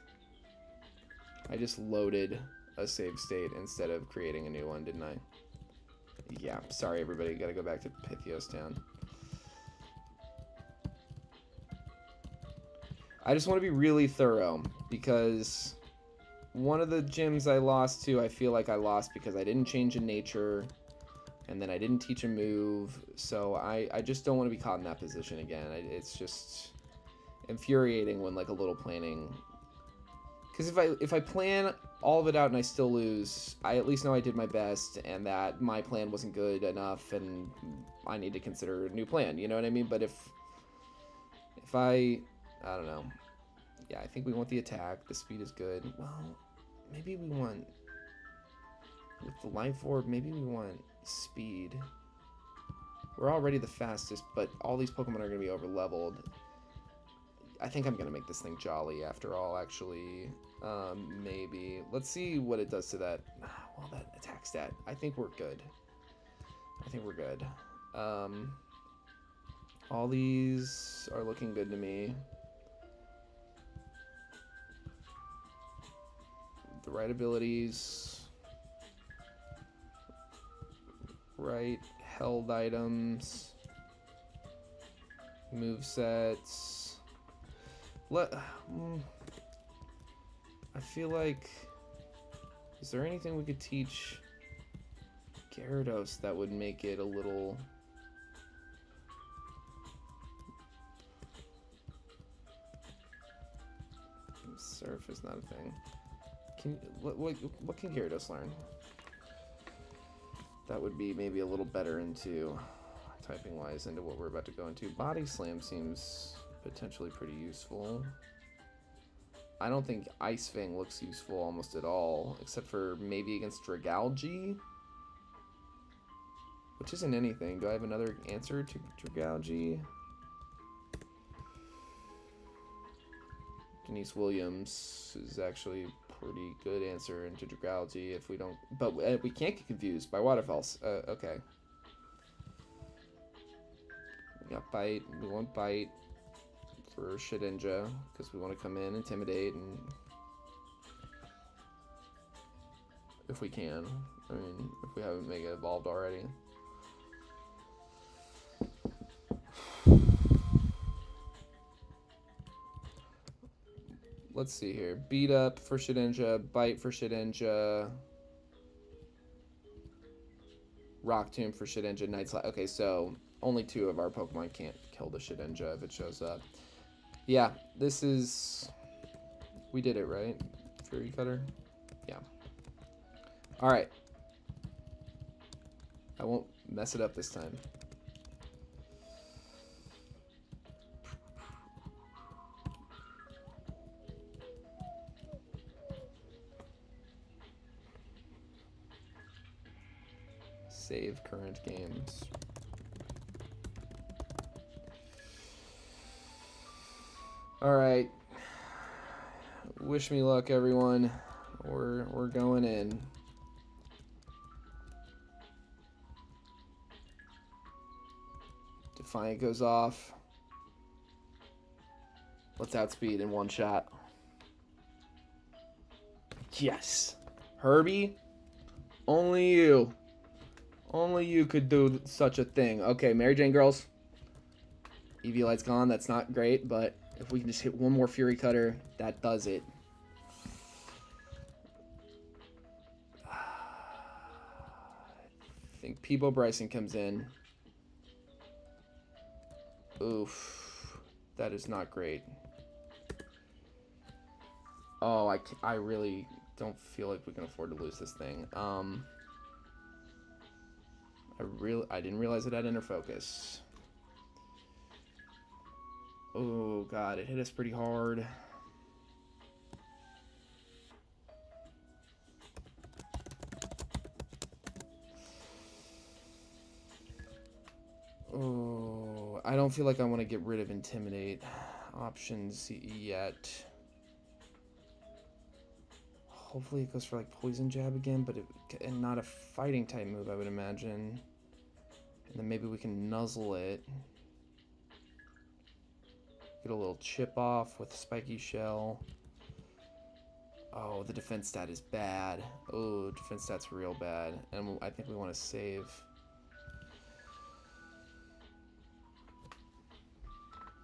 I just loaded a save state instead of creating a new one, didn't I? Yeah, sorry everybody. Gotta go back to Pythios Town. I just want to be really thorough, because one of the gyms I lost to, I feel like I lost because I didn't change in nature, and then I didn't teach a move, so I just don't want to be caught in that position again. It's just infuriating when, like, a little planning... Because if I plan all of it out and I still lose, I at least know I did my best and that my plan wasn't good enough and I need to consider a new plan, you know what I mean? But if I don't know. Yeah, I think we want the attack. The speed is good. Well, maybe we want, with the life orb, maybe we want speed. We're already the fastest, but all these Pokemon are going to be over leveled. I think I'm going to make this thing Jolly after all, actually. Maybe. Let's see what it does to that. Well, that attack stat. I think we're good. I think we're good. All these are looking good to me. The right abilities. Right held items. Movesets. I feel like... Is there anything we could teach Gyarados that would make it a little... Surf is not a thing. What can Gyarados learn? That would be maybe a little better into, typing wise, into what we're about to go into. Body Slam seems potentially pretty useful. I don't think Ice Fang looks useful almost at all, except for maybe against Dragalge, which isn't anything. Do I have another answer to Dragalge? Denise Williams is actually a pretty good answer into Dragalge if we don't... But we can't get confused by Waterfalls. Okay. We got Bite. We want Bite for Shedinja, because we want to come in, intimidate, and... If we can. I mean, if we haven't Mega Evolved already. Let's see here. Beat Up for Shedinja, Bite for Shedinja, Rock Tomb for Shedinja, Night Slap. Okay, so only 2 of our Pokemon can't kill the Shedinja if it shows up. Yeah, this is... We did it, right? Fury Cutter? Yeah. Alright. I won't mess it up this time. Save current games. Alright. Wish me luck, everyone. We're going in. Defiant goes off. Let's outspeed in one shot. Yes! Herbie? Only you. Only you could do such a thing. Okay, Mary Jane girls. Eviolite's gone. That's not great, but if we can just hit one more Fury Cutter, that does it. I think Peebo Bryson comes in. Oof. That is not great. Oh, I really don't feel like we can afford to lose this thing. I didn't realize it had inner focus. Oh god, it hit us pretty hard. Oh, I don't feel like I want to get rid of Intimidate options yet. Hopefully it goes for like Poison Jab again, but and not a fighting type move, I would imagine. And then maybe we can nuzzle it. Get a little chip off with Spiky Shell. Oh, the defense stat is bad. Oh, defense stat's real bad. And I think we want to save.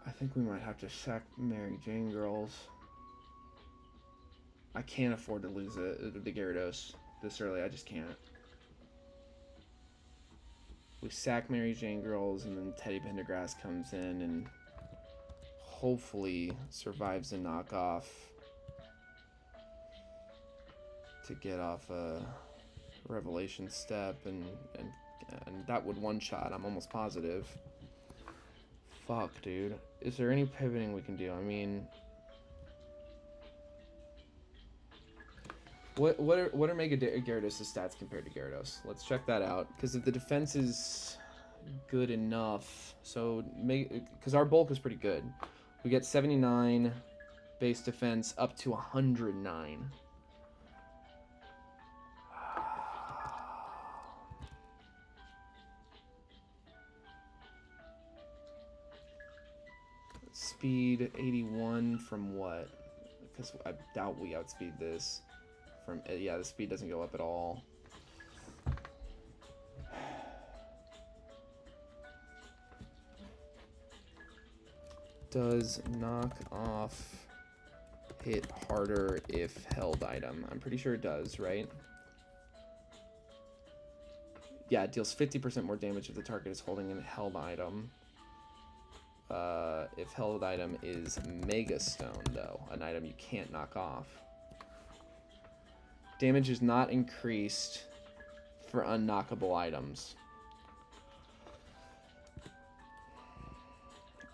I think we might have to sack Mary Jane girls. I can't afford to lose the Gyarados this early. I just can't. We sack Mary Jane girls, and then Teddy Pendergrass comes in and hopefully survives a knockoff to get off a Revelation step, and that would one-shot. I'm almost positive. Fuck, dude. Is there any pivoting we can do? I mean, what are Mega Gyarados' stats compared to Gyarados? Let's check that out. Because if the defense is good enough, so because our bulk is pretty good, we get 79 base defense up to 109. Speed 81 from what? Because I doubt we outspeed this. From yeah, the speed doesn't go up at all. Does knock off hit harder if held item? I'm pretty sure it does, right? Yeah, it deals 50% more damage if the target is holding a held item. If held item is Mega Stone, though, an item you can't knock off. Damage is not increased for unknockable items.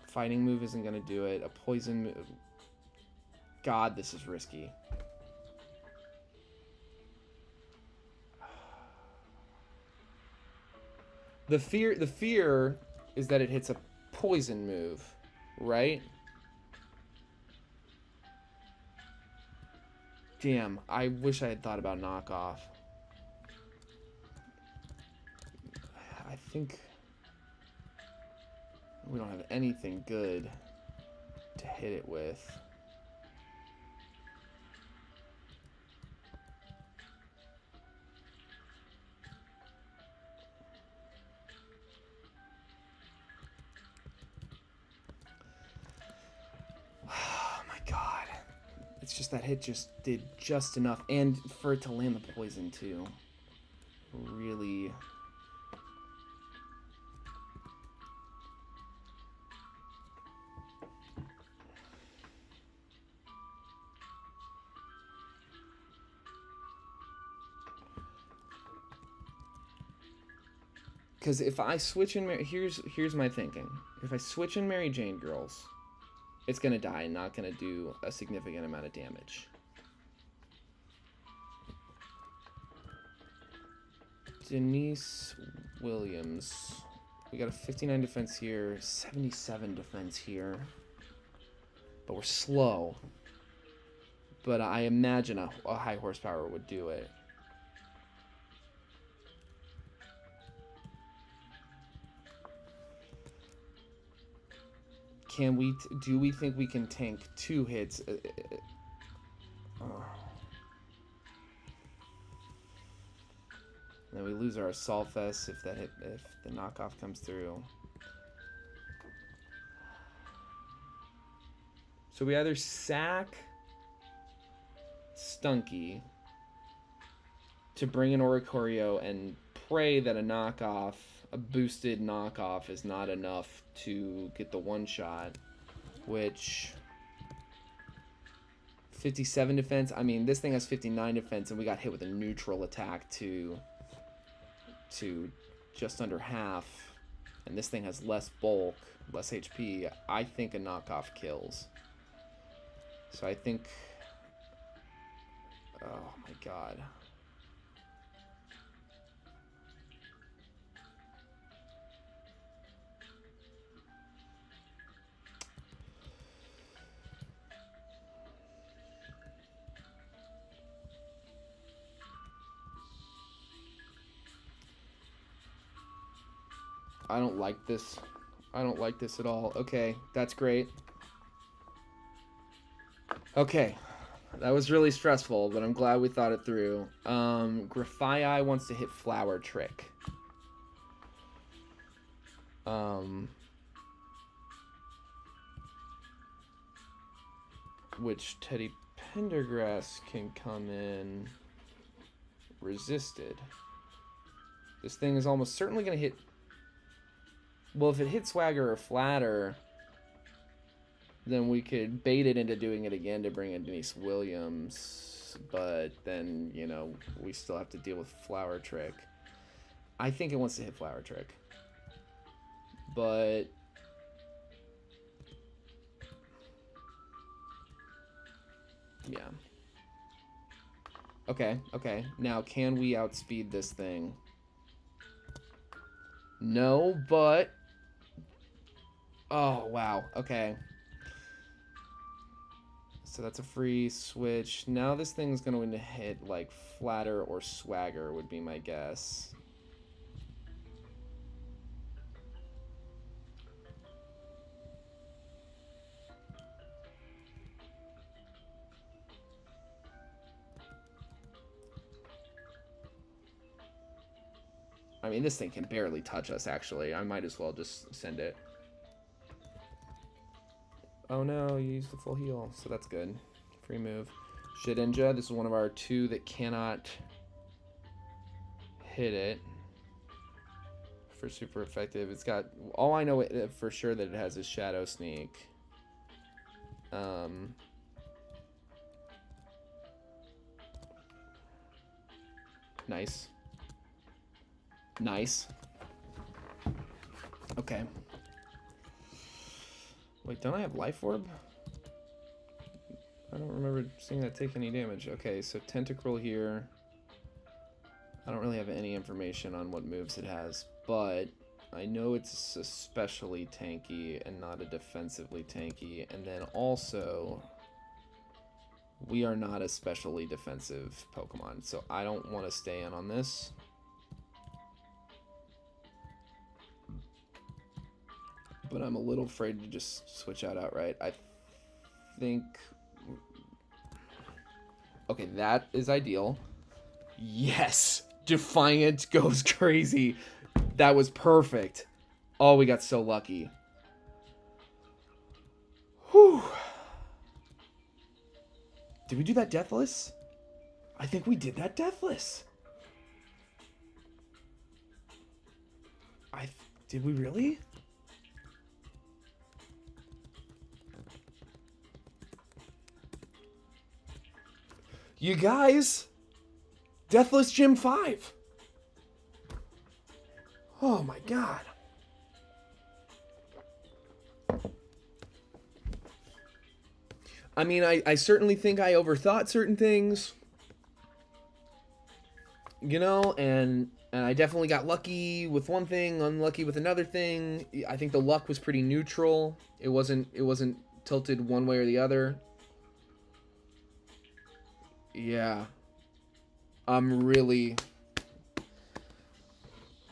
Fighting move isn't going to do it. A poison move. God, this is risky. The fear is that it hits a poison move, right? Damn, I wish I had thought about knockoff. I think we don't have anything good to hit it with. It's just that hit just did just enough, and for it to land the poison too. Really. Because if I switch in, here's my thinking. If I switch in Mary Jane girls, it's gonna die and not gonna do a significant amount of damage. Denise Williams. We got a 59 defense here, 77 defense here. But we're slow. But I imagine a high horsepower would do it. Do we think we can tank 2 hits? Then we lose our Assault Vest if the knockoff comes through. So we either sack Stunky to bring in Oricorio and pray that a boosted knockoff is not enough to get the one-shot, which 57 defense. I mean, this thing has 59 defense, and we got hit with a neutral attack to just under half, and this thing has less bulk, less HP. I think a knockoff kills. So I think, oh my god. I don't like this. I don't like this at all. Okay, that's great. Okay, that was really stressful, but I'm glad we thought it through. Grafai wants to hit Flower Trick. which Teddy Pendergrass can come in resisted. This thing is almost certainly going to hit... Well, if it hits Swagger or Flatter, then we could bait it into doing it again to bring in Denise Williams. But then, you know, we still have to deal with Flower Trick. I think it wants to hit Flower Trick. But... yeah. Okay, okay. Now, can we outspeed this thing? No, but... oh, wow. Okay. So that's a free switch. Now this thing's going to hit, like, Flatter or Swagger would be my guess. I mean, this thing can barely touch us, actually. I might as well just send it. Oh no, you used the full heal, so that's good. Free move. Shedinja, this is one of our 2 that cannot hit it for super effective. It's got... all I know for sure that it has is Shadow Sneak. Nice. Nice. Okay. Wait, don't I have Life Orb? I don't remember seeing that take any damage. Okay, so Tentacruel here. I don't really have any information on what moves it has, but I know it's especially tanky and not a defensively tanky. And then also, we are not a specially defensive Pokemon, so I don't want to stay in on this. But I'm a little afraid to just switch out outright. I think... okay, that is ideal. Yes! Defiant goes crazy. That was perfect. Oh, we got so lucky. Whew. Did we do that deathless? I think we did that deathless. Did we really? You guys, Deathless Gym 5. Oh my god. I mean, I certainly think I overthought certain things. You know, and I definitely got lucky with one thing, unlucky with another thing. I think the luck was pretty neutral. It wasn't tilted one way or the other. Yeah. I'm really...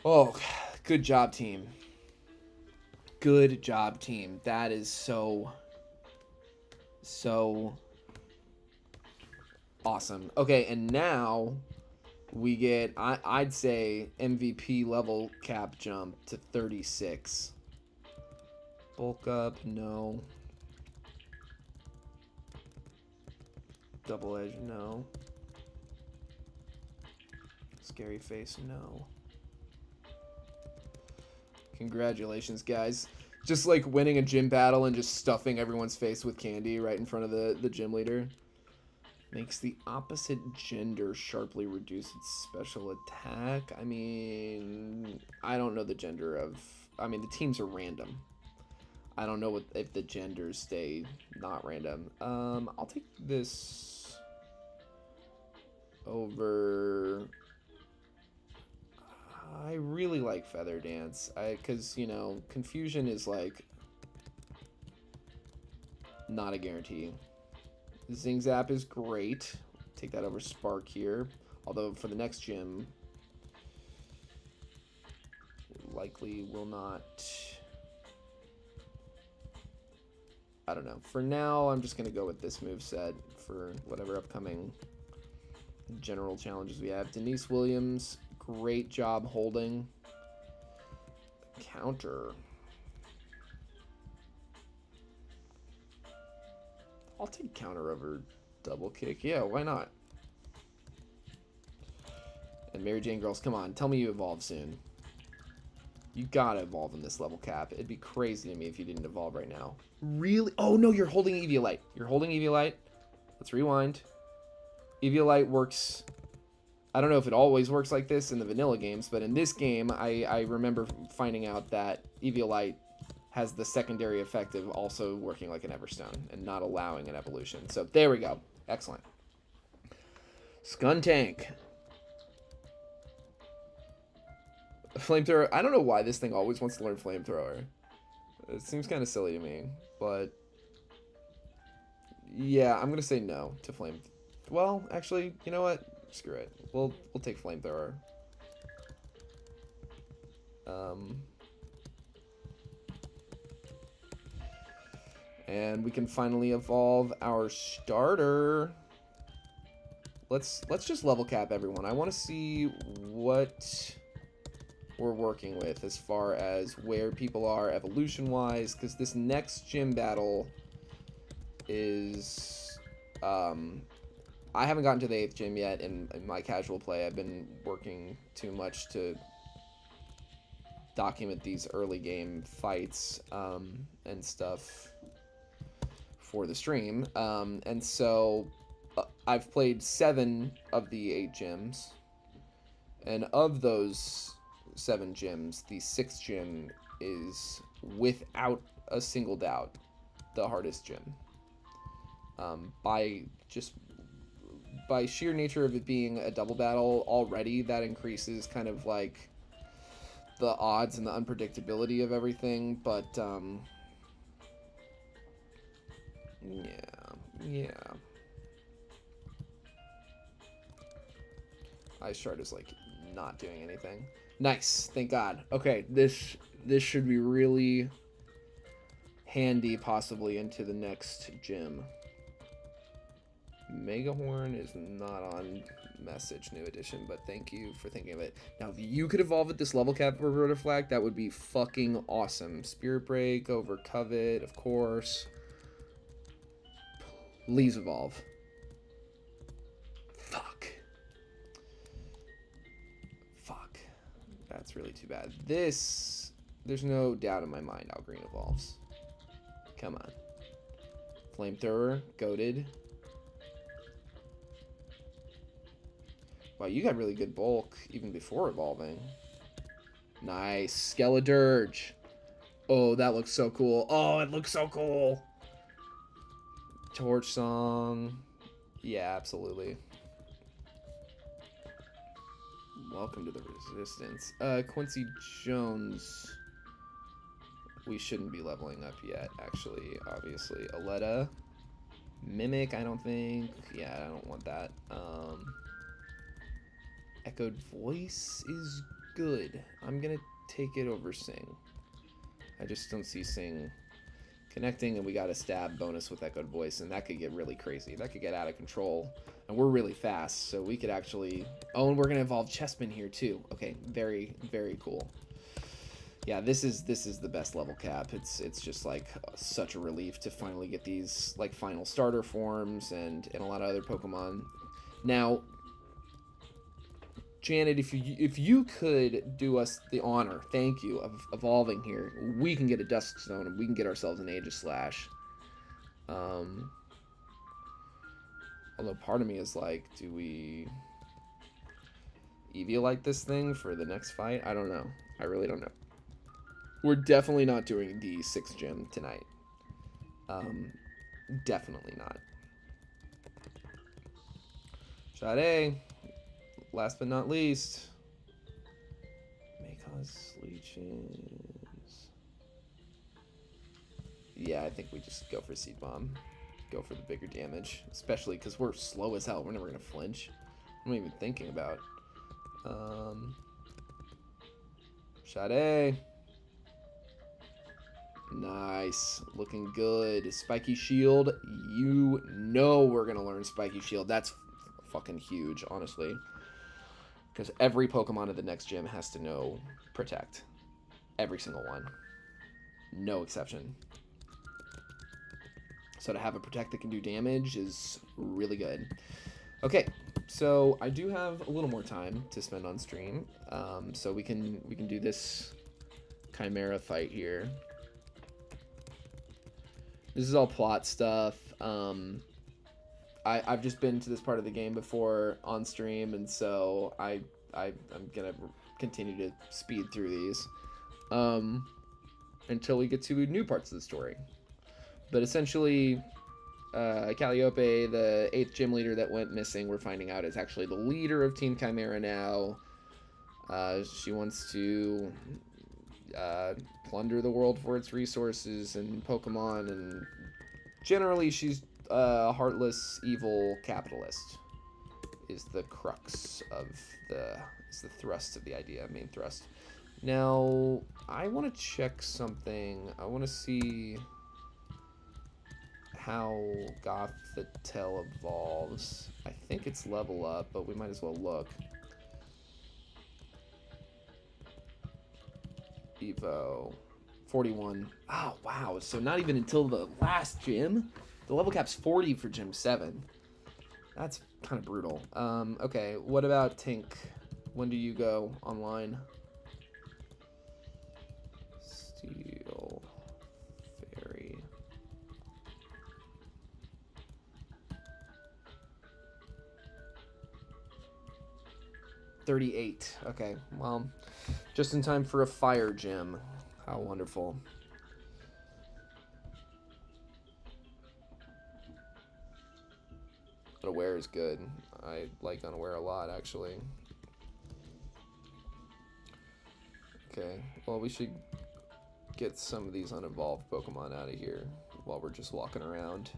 oh, good job, team. Good job, team. That is so awesome. Okay, and now we get, I'd say, MVP level cap jump to 36. Bulk up, no. Double edge, no. Scary face, no. Congratulations, guys. Just like winning a gym battle and just stuffing everyone's face with candy right in front of the gym leader. Makes the opposite gender sharply reduce its special attack. I mean, I don't know the gender of... I mean, the teams are random. I don't know if the genders stay not random. I'll take this over... I really like Feather Dance. Because, you know, Confusion is, like, not a guarantee. Zing Zap is great. Take that over Spark here. Although, for the next gym, likely will not... I don't know. For now, I'm just going to go with this moveset for whatever upcoming general challenges we have. Denise Williams, great job holding. Counter. I'll take counter over double kick. Yeah, why not? And Mary Jane Girls, come on, tell me you evolve soon. You gotta evolve in this level cap. It'd be crazy to me if you didn't evolve right now. Really? Oh no, you're holding Eviolite. You're holding Eviolite. Let's rewind. Eviolite works. I don't know if it always works like this in the vanilla games, but in this game, I remember finding out that Eviolite has the secondary effect of also working like an Everstone and not allowing an evolution. So there we go. Excellent. Skuntank. Flamethrower. I don't know why this thing always wants to learn Flamethrower. It seems kind of silly to me, but yeah, I'm gonna say no to Flame. Well, actually, you know what? Screw it. We'll take Flamethrower. And we can finally evolve our starter. Let's just level cap everyone. I want to see what we're working with as far as where people are evolution wise, because this next gym battle is I haven't gotten to the 8th gym yet in my casual play. I've been working too much to document these early game fights and stuff for the stream, and so I've played 7 of the 8 gyms, and of those 7 gyms, the 6th gym is without a single doubt the hardest gym. By sheer nature of it being a double battle already, that increases kind of like the odds and the unpredictability of everything, but yeah. Ice Shard is like not doing anything. Nice, thank God. Okay, this should be really handy, possibly into the next gym. Megahorn is not on message new edition, but thank you for thinking of it. Now, if you could evolve at this level cap for Rotaflag, that would be fucking awesome. Spirit Break over Covet, of course. Please evolve. Fuck. That's really too bad. There's no doubt in my mind how green evolves. Come on. Flamethrower, goated. Wow, you got really good bulk even before evolving. Nice. Skeledirge. Oh, that looks so cool. Oh, it looks so cool. Torch Song. Yeah, absolutely. Welcome to the Resistance. Quincy Jones. We shouldn't be leveling up yet, actually, obviously. Aletta. Mimic, I don't think. Yeah, I don't want that. Echoed Voice is good. I'm gonna take it over Sing. I just don't see Sing connecting, and we got a stab bonus with Echoed Voice, and that could get really crazy. That could get out of control. And we're really fast, so we could actually... Oh, and we're going to evolve Chessman here, too. Okay, very, very cool. Yeah, this is the best level cap. It's just, like, such a relief to finally get these, like, final starter forms and a lot of other Pokemon. Now, Janet, if you could do us the honor, thank you, of evolving here, we can get a Duskstone, and we can get ourselves an Aegis Slash. Although part of me is like, do we Eviolite this thing for the next fight? I don't know. I really don't know. We're definitely not doing the 6th gym tonight. Definitely not. Sade. Last but not least. May cause leeches. Yeah, I think we just go for Seed Bomb. Go for the bigger damage, especially because we're slow as hell. We're never gonna flinch. I'm not even thinking about. Sade. Nice, looking good. Spiky Shield. You know we're gonna learn Spiky Shield. That's fucking huge, honestly, because every Pokemon at the next gym has to know Protect. Every single one, no exception. So to have a protect that can do damage is really good. Okay, so I do have a little more time to spend on stream, so we can do this Chimera fight here. This is all plot stuff. I've just been to this part of the game before on stream, and so I'm gonna continue to speed through these until we get to new parts of the story. But essentially, Calliope, the 8th gym leader that went missing, we're finding out is actually the leader of Team Chimera now. She wants to plunder the world for its resources and Pokemon, and generally she's a heartless, evil capitalist is the crux of the thrust of the idea, main thrust. Now, I want to check something. I want to see how Gothitelle evolves. I think it's level up, but we might as well look. Evo 41. Oh wow, so not even until the last gym? The level cap's 40 for gym 7. That's kind of brutal. Okay, what about Tink? When do you go online? Steel Fairy. $38. Okay, well, just in time for a fire gym. How wonderful. Unaware is good. I like Unaware a lot, actually. Okay, well, we should get some of these unevolved Pokemon out of here while we're just walking around.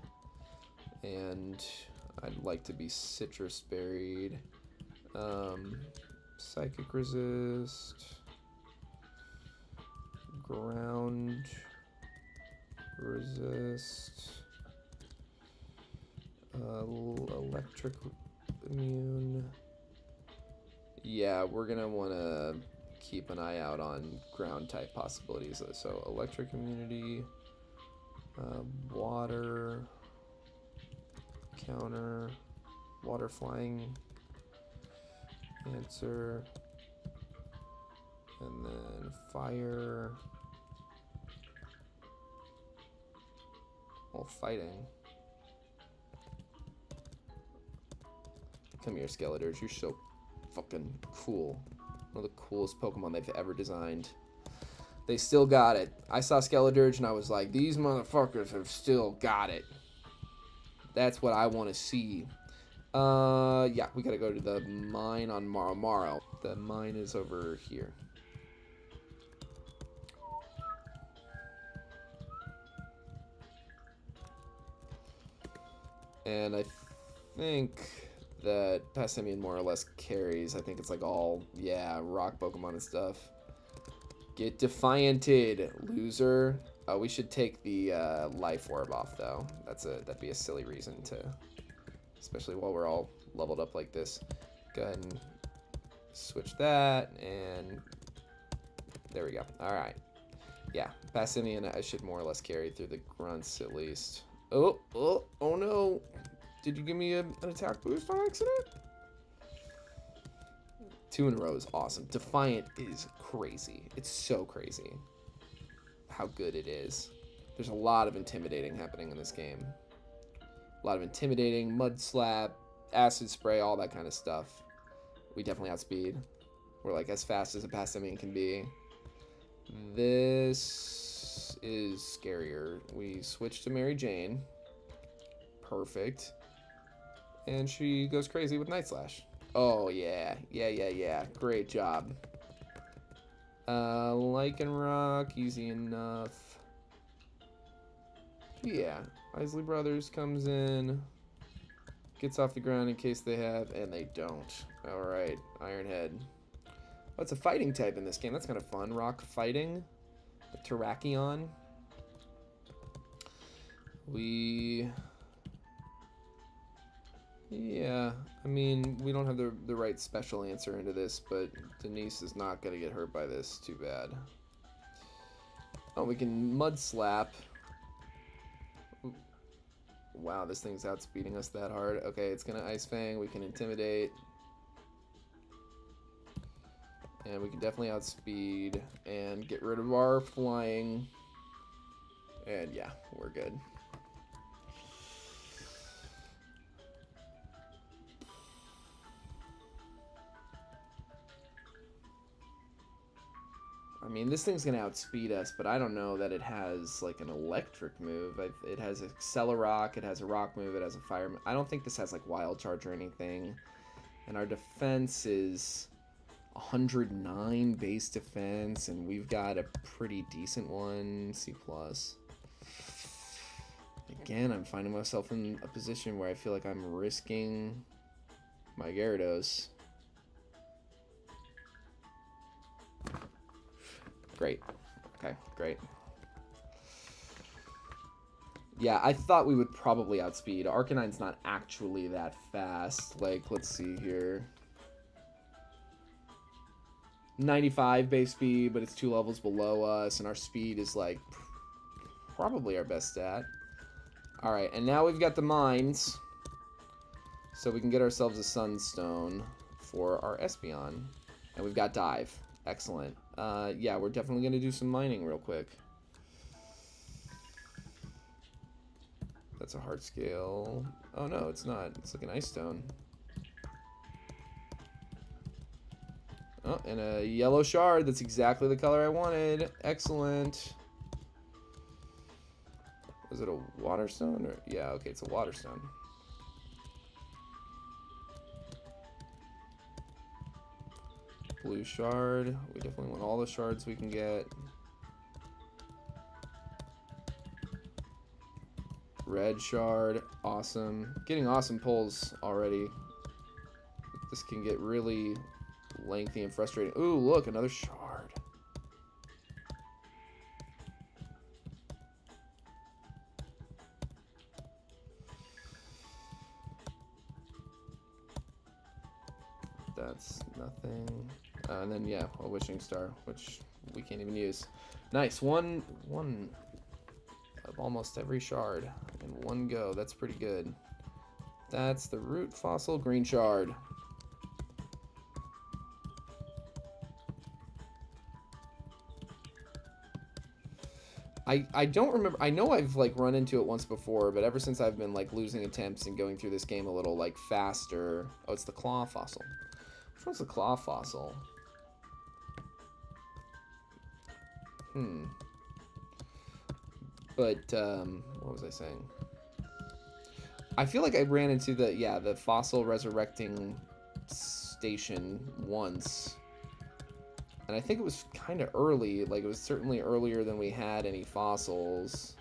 And I'd like to be Citrus Berried. Psychic Resist. Ground Resist. Electric Immune. Yeah, we're gonna want to keep an eye out on ground type possibilities. So electric immunity, water counter, water flying answer, and then fire. All fighting. Come here, Skeledirge. You're so fucking cool. One of the coolest Pokemon they've ever designed. They still got it. I saw Skeledirge and I was like, these motherfuckers have still got it. That's what I want to see. Yeah, we gotta go to the mine on Maro. The mine is over here. And I think that Passimian more or less carries. I think it's like all, yeah, rock Pokemon and stuff. Get Defianted, loser. We should take the Life Orb off, though. That'd be a silly reason to, especially while we're all leveled up like this. Go ahead and switch that, and there we go. All right. Yeah, Passimian I should more or less carry through the grunts at least. Oh no. Did you give me an attack boost on accident? 2 in a row is awesome. Defiant is crazy. It's so crazy how good it is. There's a lot of intimidating happening in this game. A lot of intimidating, mud slap, acid spray, all that kind of stuff. We definitely outspeed. We're like as fast as a Passimian can be. This is scarier. We switch to Mary Jane. Perfect. And she goes crazy with Night Slash. Oh, yeah. Yeah. Great job. Lycanroc, easy enough. Yeah. Isley Brothers comes in. Gets off the ground in case they have, and they don't. Alright, Ironhead. Oh, it's a fighting type in this game. That's kind of fun. Rock fighting. The Terrakion. Yeah, I mean, we don't have the right special answer into this, but Denise is not going to get hurt by this. Too bad. Oh, we can Mud Slap. Wow, this thing's outspeeding us that hard. Okay, it's gonna Ice Fang. We can Intimidate. And we can definitely outspeed and get rid of our flying. And yeah, we're good. I mean, this thing's gonna outspeed us, but I don't know that it has like an electric move. It has Accelerock, it has a rock move, it has a fire move. I don't think this has like Wild Charge or anything. And our defense is 109 base defense, and we've got a pretty decent one, C+. Again, I'm finding myself in a position where I feel like I'm risking my Gyarados. Great. Okay, great. Yeah, I thought we would probably outspeed. Arcanine's not actually that fast. Like, let's see here. 95 base speed, but it's 2 levels below us, and our speed is, like, probably our best stat. Alright, and now we've got the mines, so we can get ourselves a Sunstone for our Espeon. And we've got Dive. Excellent. Yeah, we're definitely going to do some mining real quick. That's a hard scale. Oh, no, it's not. It's like an Ice Stone. Oh, and a yellow shard. That's exactly the color I wanted. Excellent. Was it a water stone? Or yeah, okay, it's a water stone. Blue shard. We definitely want all the shards we can get. Red shard. Awesome. Getting awesome pulls already. This can get really lengthy and frustrating. Ooh, look, another shard. That's nothing. And then, yeah, a Wishing Star, which we can't even use. Nice. One of almost every shard in one go. That's pretty good. That's the Root Fossil Green Shard. I don't remember. I know I've like run into it once before, but ever since I've been like losing attempts and going through this game a little like faster. Oh, it's the Claw Fossil. Which one's the Claw Fossil? But what was I saying? I feel like I ran into the fossil resurrecting station once. And I think it was kind of early. Like, it was certainly earlier than we had any fossils.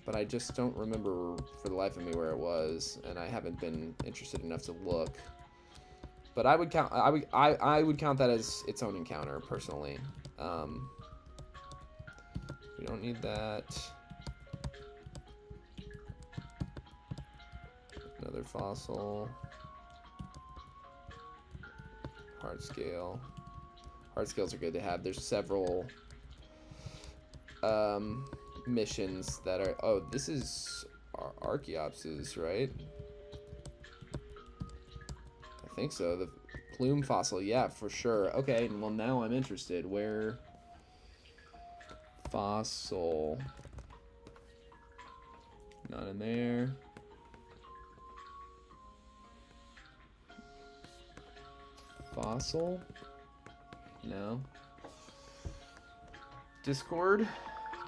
But I just don't remember for the life of me where it was. And I haven't been interested enough to look. But I would count I would count that as its own encounter, personally. We don't need that. Another fossil. Hard scale. Hard scales are good to have. There's several missions that are... Oh, this is Archeops's, right? I think so. The plume fossil, yeah, for sure. Okay, well, now I'm interested. Where... Fossil. Not in there. Fossil? No. Discord?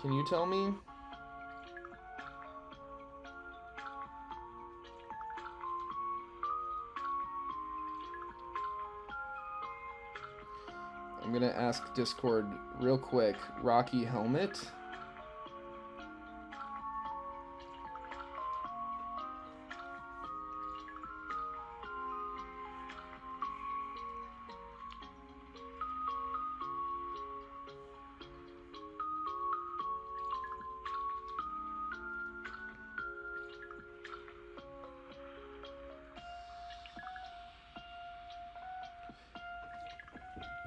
Can you tell me? I'm gonna ask Discord real quick. Rocky Helmet?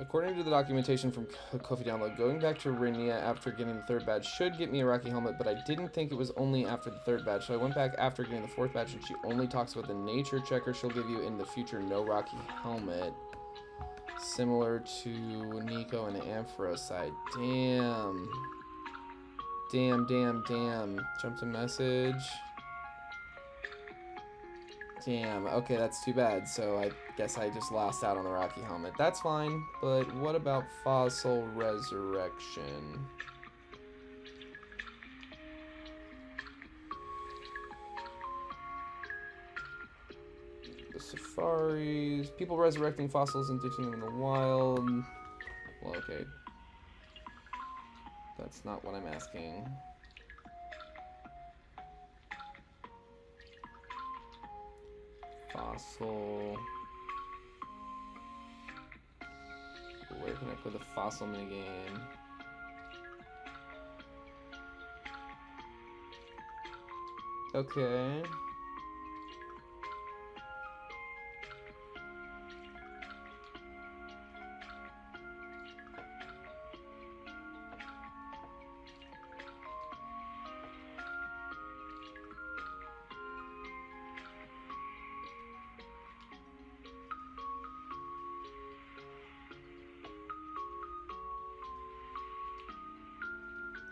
According to the documentation from Kofi Download, going back to Rinia after getting the 3rd badge should get me a Rocky helmet, but I didn't think it was only after the 3rd badge, so I went back after getting the 4th badge, and she only talks about the nature checker she'll give you in the future no Rocky helmet. Similar to Nico and the Ampharos. Damn. Damn. Jump to message. Damn, okay, that's too bad. So I guess I just lost out on the Rocky helmet. That's fine, but what about Fossil Resurrection? The safaris, people resurrecting fossils and ditching them in the wild. Well, okay. That's not what I'm asking. Fossil. Where can I play the fossil minigame? Okay.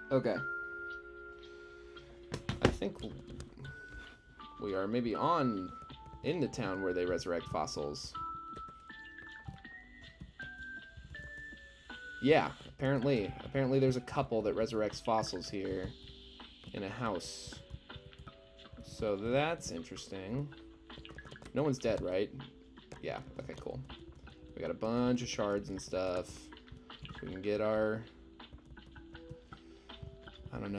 Okay. I think we are maybe in the town where they resurrect fossils. Yeah, apparently there's a couple that resurrects fossils here in a house. So that's interesting. No one's dead, right? Yeah, okay, cool. We got a bunch of shards and stuff. We can get our... I don't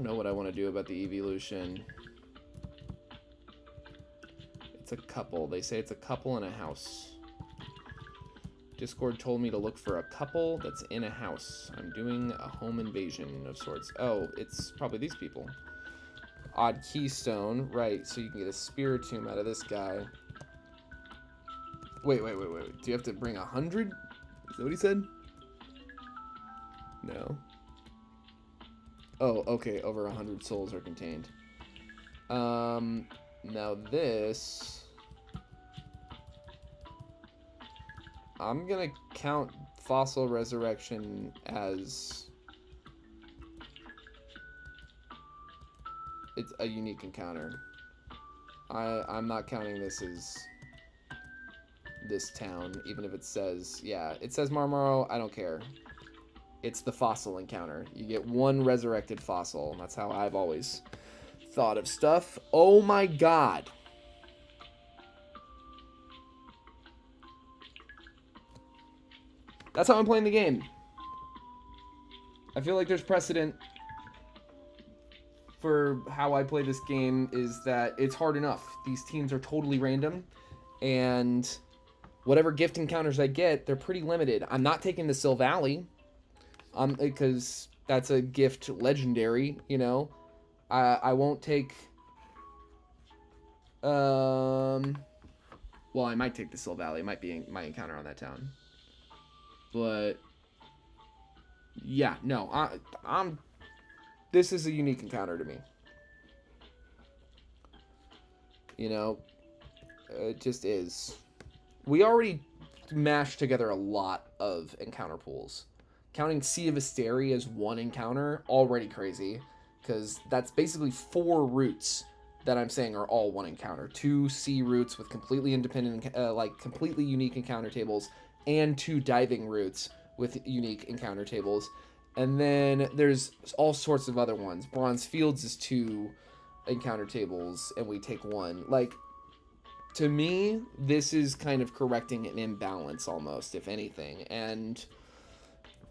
know what I want to do about the evolution. It's a couple. They say it's a couple in a house. Discord told me to look for a couple that's in a house. I'm doing a home invasion of sorts. Oh, it's probably these people. Odd keystone. Right, so you can get a spiritomb out of this guy. Wait. Do you have to bring 100? Is that what he said? No. Oh, okay, over 100 souls are contained. Now this... I'm gonna count Fossil Resurrection as... it's a unique encounter. I'm not counting this as this town, even if it says... yeah, it says Marmaro, I don't care. It's the fossil encounter. You get one resurrected fossil, and that's how I've always thought of stuff. Oh my god. That's how I'm playing the game. I feel like there's precedent for how I play this game is that it's hard enough. These teams are totally random, and whatever gift encounters I get, they're pretty limited. I'm not taking the Sylvally. Because that's a gift legendary, you know. I won't take... well, I might take the Sylvally. It might be my encounter on that town. But... yeah, no. This is a unique encounter to me. You know? It just is. We already mashed together a lot of encounter pools. Counting Sea of Asteri as one encounter, already crazy, because that's basically 4 routes that I'm saying are all one encounter. 2 sea routes with completely independent, completely unique encounter tables, and 2 diving routes with unique encounter tables. And then there's all sorts of other ones. Bronze Fields is 2 encounter tables, and we take 1. Like, to me, this is kind of correcting an imbalance almost, if anything, and...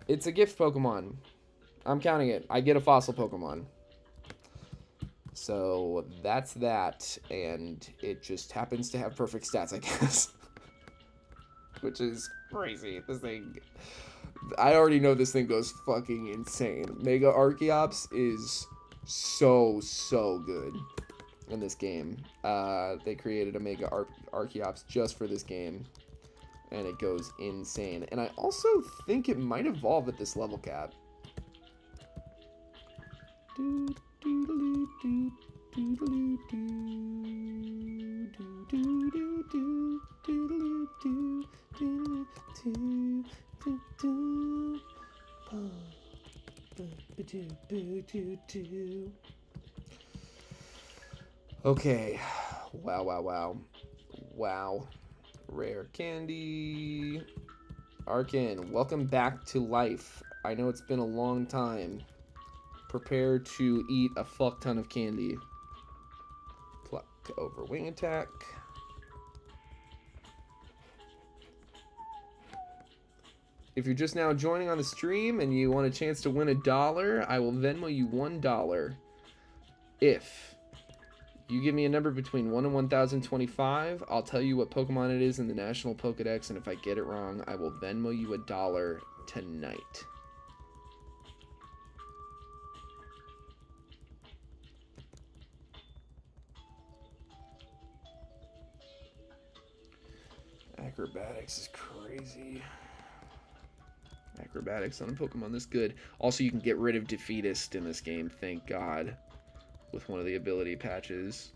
it's a gift Pokemon. I'm counting it. I get a fossil Pokemon. So that's that. And it just happens to have perfect stats, I guess. Which is crazy. This thing... I already know this thing goes fucking insane. Mega Archeops is so good in this game. They created a Mega Archeops just for this game. And it goes insane. And I also think it might evolve at this level cap. Okay. Wow, wow, wow. Wow. Rare candy. Arkin, welcome back to life. I know it's been a long time. Prepare to eat a fuck ton of candy. Pluck over wing attack. If you're just now joining on the stream and you want a chance to win $1, I will Venmo you $1. If you give me a number between 1 and 1025, I'll tell you what Pokemon it is in the National Pokedex, and if I get it wrong, I will Venmo you $1 tonight. Acrobatics is crazy. Acrobatics on a Pokemon this good. Also, you can get rid of Defeatist in this game, thank God, with one of the ability patches.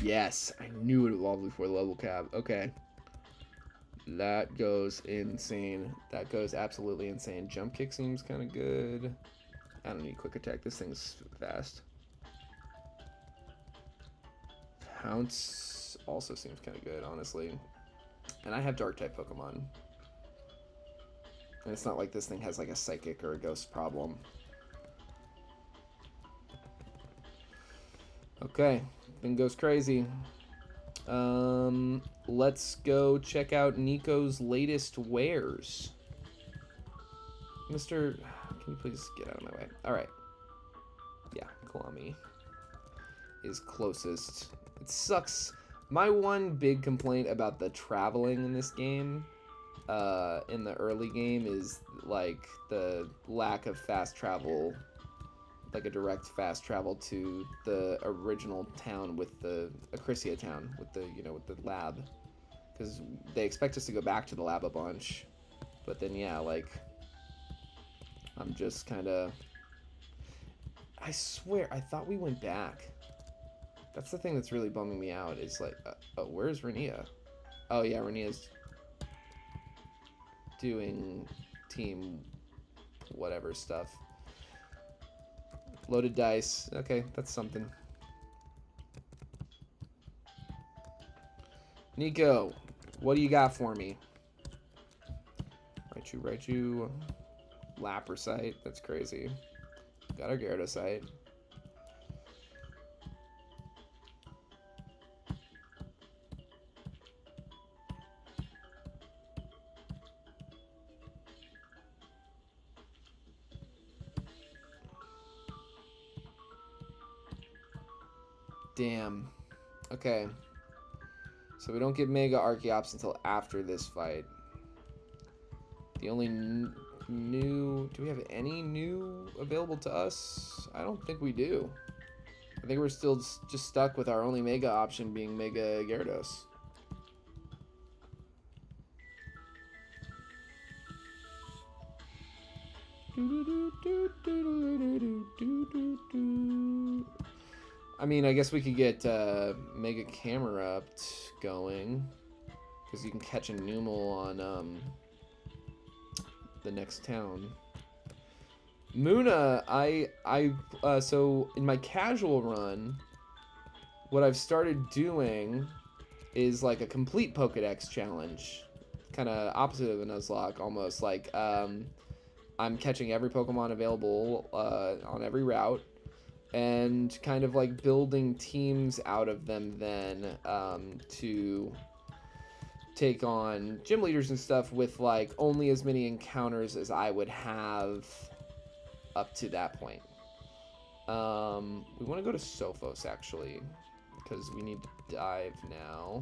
Yes, I knew it evolved before the level cap. Okay. That goes insane. That goes absolutely insane. Jump kick seems kind of good. I don't need quick attack. This thing's fast. Pounce also seems kind of good, honestly. And I have dark type Pokemon. And it's not like this thing has like a psychic or a ghost problem. Okay, thing goes crazy. Let's go check out Nico's latest wares. Mr. Can you please get out of my way? Alright. Yeah, Kalami is closest. It sucks. My one big complaint about the traveling in this game, in the early game, is like the lack of fast travel, like a direct fast travel to the original town with the Acrisia town with the, you know, with the lab, because they expect us to go back to the lab a bunch, but then yeah, like I'm just kind of, I swear I thought we went back. That's the thing that's really bumming me out, is like, oh, where's Renia? Oh yeah, Renia's doing team whatever stuff. Loaded dice. Okay, that's something. Nico, what do you got for me? Raichu. Laprosite. That's crazy. Got our Gyarados. Damn. Okay. So we don't get Mega Archeops until after this fight. The only new... Do we have any new available to us? I don't think we do. I think we're still just stuck with our only Mega option being Mega Gyarados. I mean, I guess we could get Mega Camerupt going, because you can catch a Numel on the next town. Muna, so in my casual run, what I've started doing is like a complete Pokedex challenge, kind of opposite of a Nuzlocke, almost like I'm catching every Pokemon available on every route, and kind of like building teams out of them then to take on gym leaders and stuff with like only as many encounters as I would have up to that point. We want to go to Sophos actually, because we need to dive now.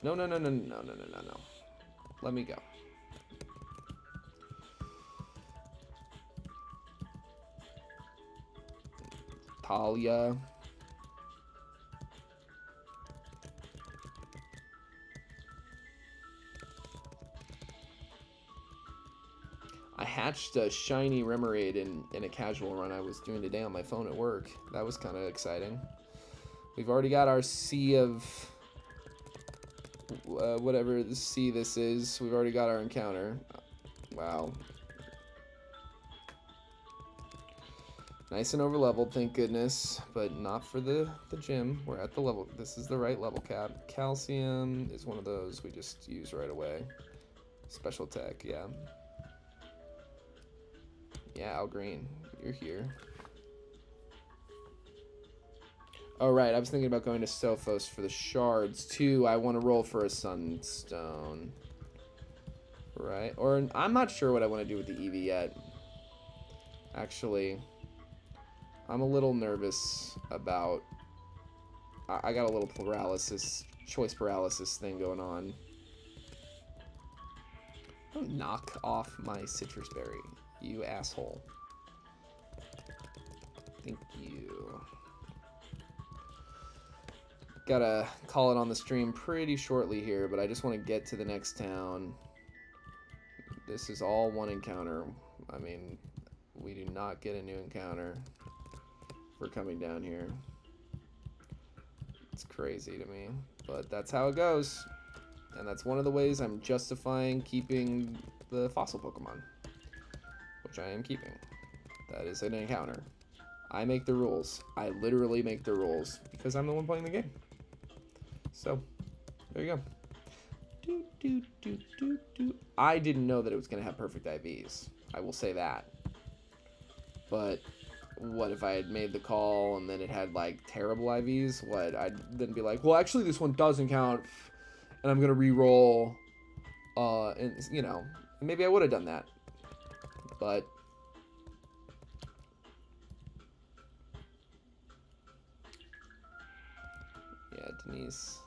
No. Let me go. Talia. hatched a shiny Remoraid in a casual run I was doing today on my phone at work. That was kind of exciting. We've already got our sea of whatever the sea this is. We've already got our encounter. Wow. Nice and over leveled, thank goodness, but not for the gym. We're at the level. This is the right level cap. Calcium is one of those we just use right away. Special tech, yeah. Yeah, Al Green, you're here. Oh, right, I was thinking about going to Sophos for the shards, too. I want to roll for a sunstone. Right, or I'm not sure what I want to do with the Eevee yet. Actually, I'm a little nervous about... I got a little choice paralysis thing going on. Don't knock off my citrus berry, you asshole. Thank you. Gotta call it on the stream pretty shortly here, but I just want to get to the next town. This is all one encounter. I mean, we do not get a new encounter for coming down here. It's crazy to me, but that's how it goes. And that's one of the ways I'm justifying keeping the fossil Pokemon, which I am keeping. That is an encounter. I make the rules. I literally make the rules because I'm the one playing the game. So, there you go. I didn't know that it was going to have perfect IVs. I will say that. But what if I had made the call and then it had, like, terrible IVs? What? I'd then be like, well, actually, this one doesn't count, and I'm going to re-roll. And, you know, maybe I would have done that. But... yeah, Denise...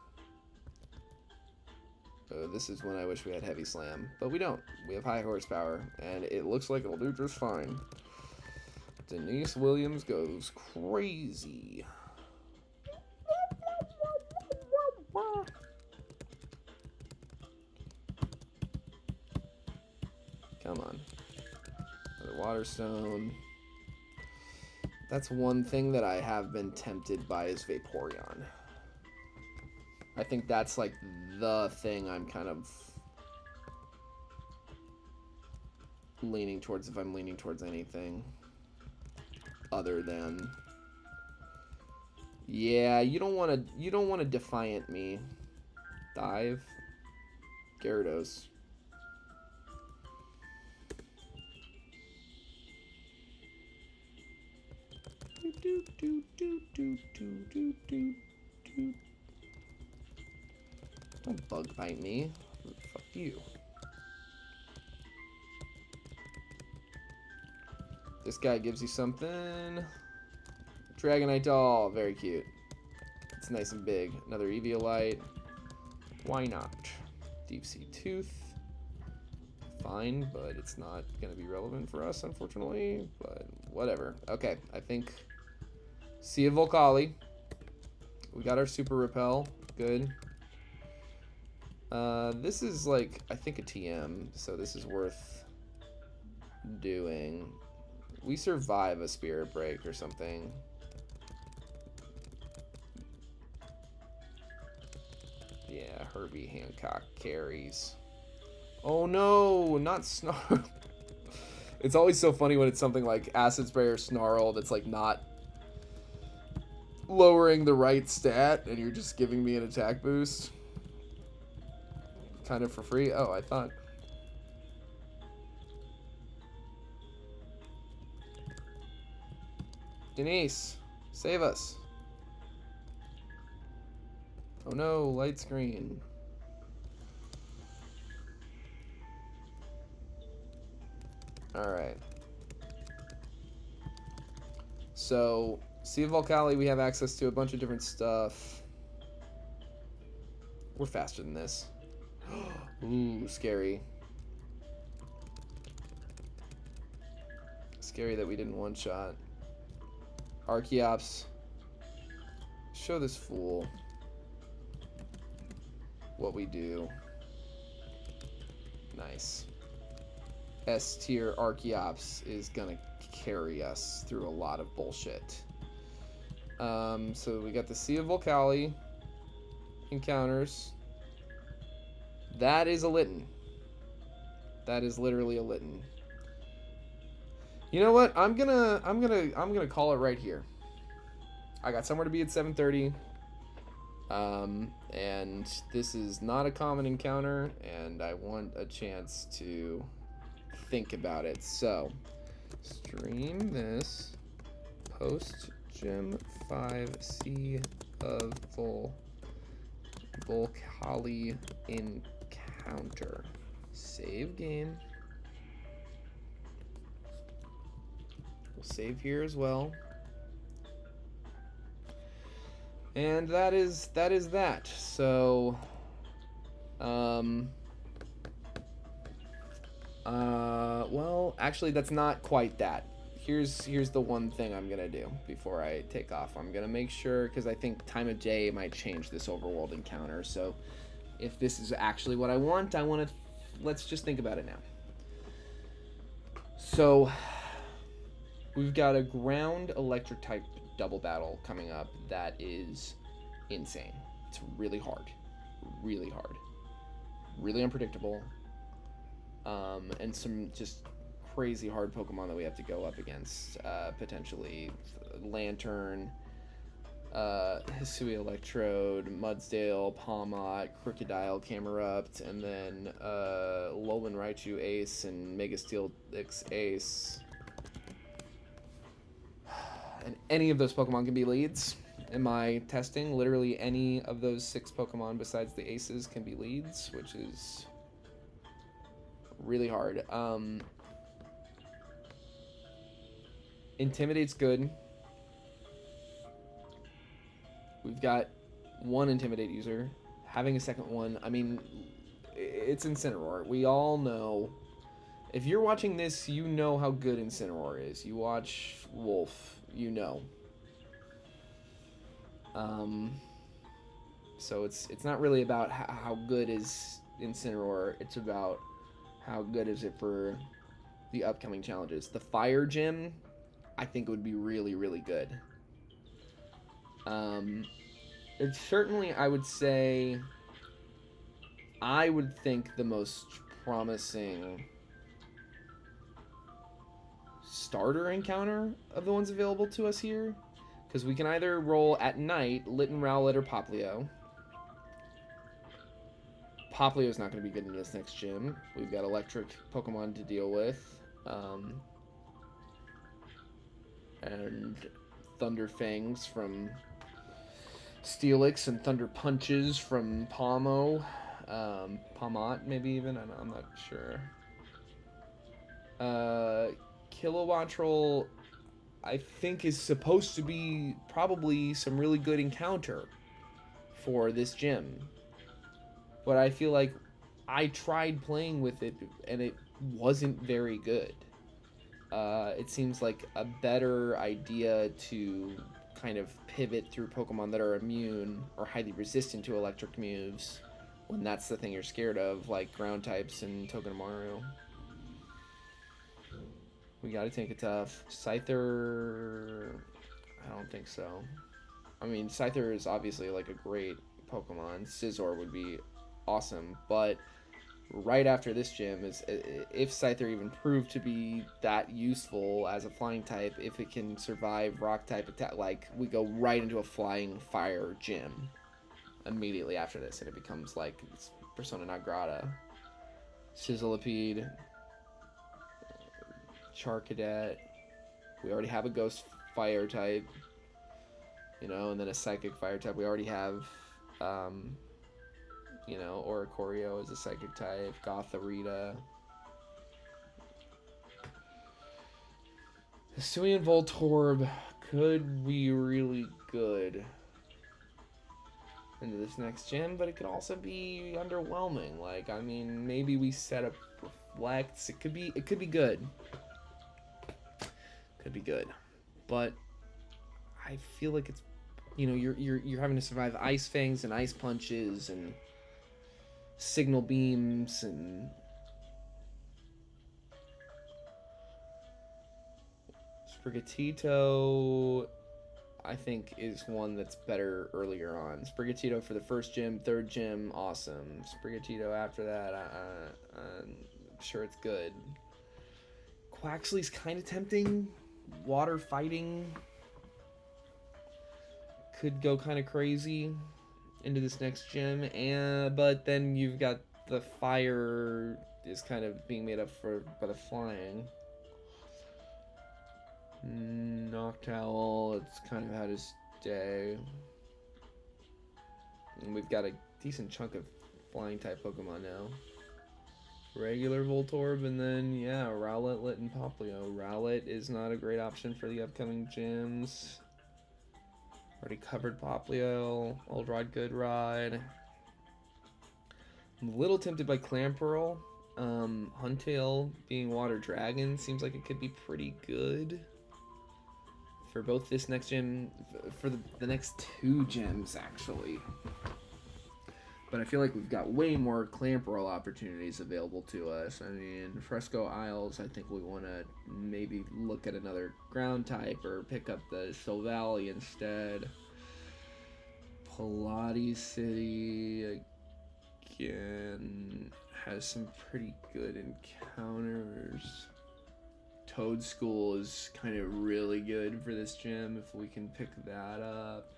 oh, this is when I wish we had Heavy Slam, but we don't. We have high horsepower, and it looks like it'll do just fine. Denise Williams goes crazy. Come on. Another Water Stone. That's one thing that I have been tempted by is Vaporeon. I think that's like the thing I'm kind of leaning towards, if I'm leaning towards anything other than, yeah, you don't want to Defiant me. Dive. Gyarados. Don't bug bite me. Fuck you. This guy gives you something. Dragonite doll. Very cute. It's nice and big. Another Eviolite. Why not? Deep Sea Tooth. Fine, but it's not going to be relevant for us, unfortunately. But whatever. Okay, I think... Sea of Volcali. We got our Super Repel. Good. This is like, I think a TM, so this is worth doing. We survive a Spirit Break or something. Yeah, Herbie Hancock carries. Oh no, not Snarl. It's always so funny when it's something like Acid Spray or Snarl that's like not lowering the right stat and you're just giving me an attack boost. Kind of for free. Oh, I thought. Denise, save us. Oh no, light screen. Alright. So, Sea of Volcali, we have access to a bunch of different stuff. We're faster than this. Ooh, scary. Scary that we didn't one-shot. Archeops. Show this fool what we do. Nice. S tier Archeops is gonna carry us through a lot of bullshit. So we got the Sea of Volcali encounters. That is a Litten. That is literally a Litten. You know what? I'm gonna call it right here. I got somewhere to be at 7:30. And this is not a common encounter, and I want a chance to think about it. So, stream this post Gym 5C of Volcali encounter. Save game. We'll save here as well. And that is that. So, well, actually, that's not quite that. Here's the one thing I'm gonna do before I take off. I'm gonna make sure, because I think time of day might change this overworld encounter. So, if this is actually what I want to. Let's just think about it now. So, we've got a ground electric type double battle coming up that is insane. It's really hard, really unpredictable, and some just crazy hard Pokemon that we have to go up against. Potentially Lantern, Hisui Electrode, Mudsdale, Palmot, Crocodile, Camerupt, and then Alolan Raichu Ace and Mega Steel X Ace. And any of those Pokemon can be leads. In my testing, literally any of those 6 Pokemon besides the Aces can be leads, which is really hard. Intimidate's good. We've got one Intimidate user. Having a second one, I mean, it's Incineroar. We all know. If you're watching this, you know how good Incineroar is. You watch Wolf, you know. So it's not really about how good is Incineroar. It's about how good is it for the upcoming challenges. The Fire Gym, I think would be really, really good. It's certainly, I would say, I would think the most promising starter encounter of the ones available to us here, because we can either roll at night Litten, Rowlet, or Poplio. Poplio's not going to be good in this next gym. We've got electric Pokemon to deal with, and Thunder Fangs from Steelix and Thunder Punches from Palmo, Palmot maybe even, I'm not sure. Kilowattrel, I think, is supposed to be probably some really good encounter for this gym. But I feel like I tried playing with it and it wasn't very good. It seems like a better idea to kind of pivot through Pokemon that are immune or highly resistant to electric moves when that's the thing you're scared of, like ground types and Togedemaru. We gotta take it tough. Scyther, I don't think so. I mean, Scyther is obviously like a great Pokemon. Scizor would be awesome, but right after this gym is if Scyther even proved to be that useful as a flying type, if it can survive rock type attack, like we go right into a flying fire gym immediately after this, and it becomes like persona non grata. Sizzlipede, Charcadet, we already have a ghost fire type, you know, and then a psychic fire type. We already have you know, Oricorio is a psychic type, Gothorita. Hisuian Voltorb could be really good into this next gen, but it could also be underwhelming. Like, I mean, maybe we set up Reflects. It could be good. Could be good. But I feel like it's, you know, you're having to survive Ice Fangs and Ice Punches and Signal Beams and Sprigatito, I think, is one that's better earlier on. Sprigatito for the first gym, third gym, awesome. Sprigatito after that, I'm sure it's good. Quaxly's kind of tempting. Water fighting could go kind of crazy into this next gym, but then you've got the fire is kind of being made up for by the flying. Noctowl, it's kind of had his day. And we've got a decent chunk of flying type Pokemon now. Regular Voltorb, and then, yeah, Rowlet, Lit, and Popplio. Rowlet is not a great option for the upcoming gyms. Already covered Popplio. Old Rod, Good Rod. I'm a little tempted by Clamperl. Huntail being Water Dragon seems like it could be pretty good for both this next gym, for the next two gyms, actually. But I feel like we've got way more Clamperl opportunities available to us. I mean, Fresco Isles, I think we want to maybe look at another ground type or pick up the Silvally instead. Pilates City, again, has some pretty good encounters. Toad School is kind of really good for this gym if we can pick that up.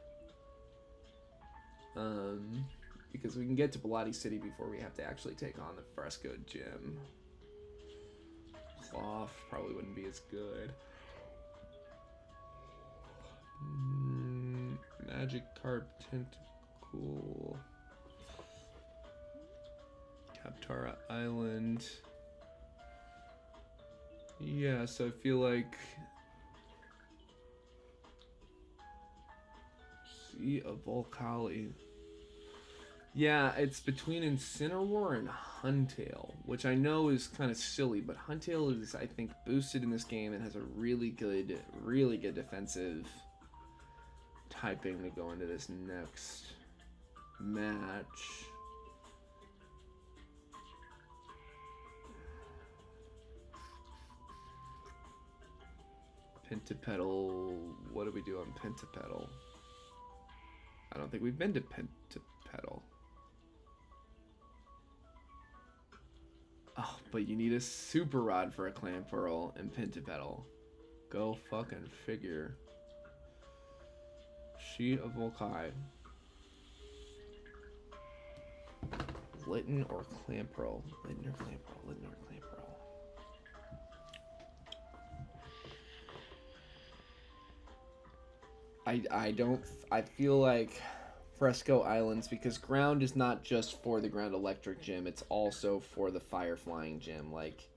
Because we can get to Pilates City before we have to actually take on the Fresco gym. Cloth probably wouldn't be as good. Magikarp, Tentacool, Kaptara Island. Yeah, so I feel like Sea of Volcali. Yeah, it's between Incineroar and Huntail, which I know is kind of silly, but Huntail is, I think, boosted in this game and has a really good defensive typing to go into this next match. Pentapedal, what do we do on Pentapedal? I don't think we've been to Pentapedal. Oh, but you need a Super Rod for a Clamperl and Pentapedal. Go fucking figure. Sheet of Volkai. Litten or Clamperl? Litten or Clamperl? Litten or Clamperl? I feel like Fresco Islands, because ground is not just for the ground electric gym, it's also for the fire flying gym. Like,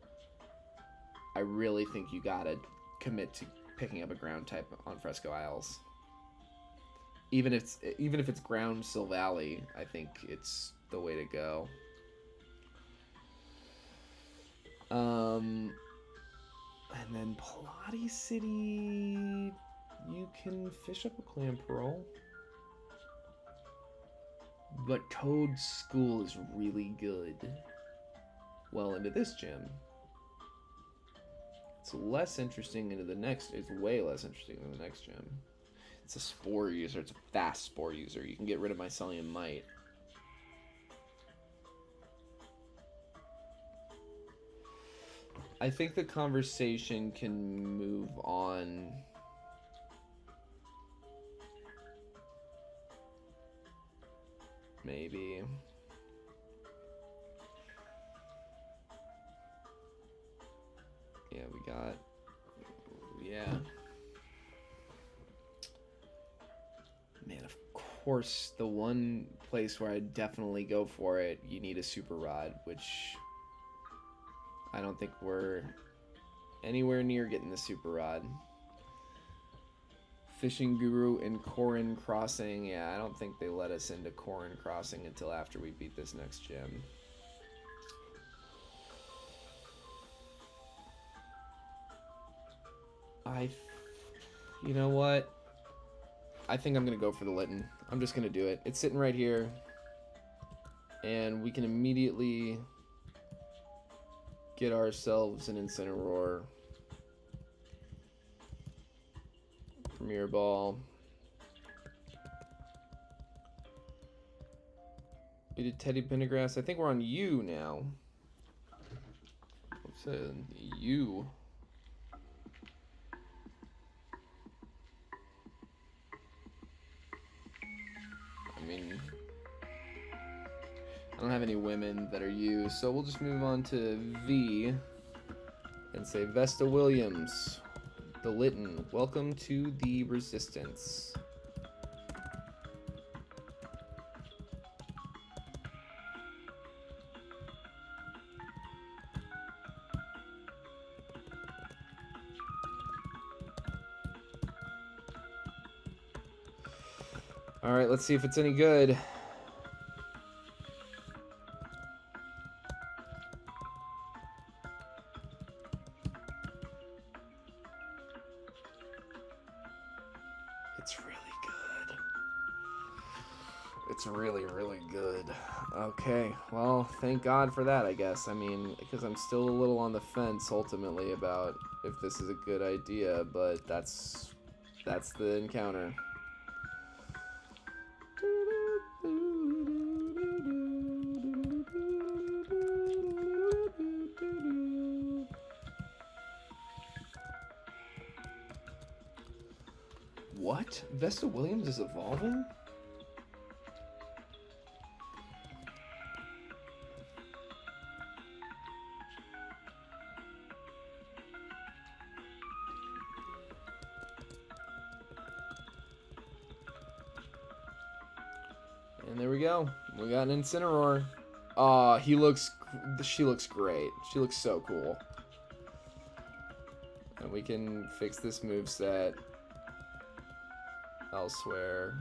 I really think you gotta commit to picking up a ground type on Fresco Isles. Even if it's ground Silvally, I think it's the way to go. And then Pilates City, you can fish up a Clamperl. But Toad School is really good. Well, into this gym. It's less interesting into the next. It's way less interesting than the next gym. It's a spore user. It's a fast spore user. You can get rid of Mycelium Might. I think the conversation can move on. Maybe. Yeah, we got... Yeah. Man, of course, the one place where I'd definitely go for it, you need a Super Rod, which I don't think we're anywhere near getting the Super Rod. Fishing Guru and Corrin Crossing. Yeah, I don't think they let us into Corrin Crossing until after we beat this next gym. You know what? I think I'm going to go for the Litten. I'm just going to do it. It's sitting right here. And we can immediately get ourselves an Incineroar. Premier Ball. We did Teddy Pendergrass. I think we're on U now. What's it? U. I mean, I don't have any women that are U, so we'll just move on to V and say Vesta Williams, the Litten. Welcome to the Resistance. All right, let's see if it's any good. It's really good. It's really, really good. Okay, well, thank God for that, I guess. I mean, because I'm still a little on the fence ultimately about if this is a good idea, but that's the encounter. What? Vesta Williams is evolving? And there we go. We got an Incineroar. Aw, she looks great. She looks so cool. And we can fix this moveset elsewhere.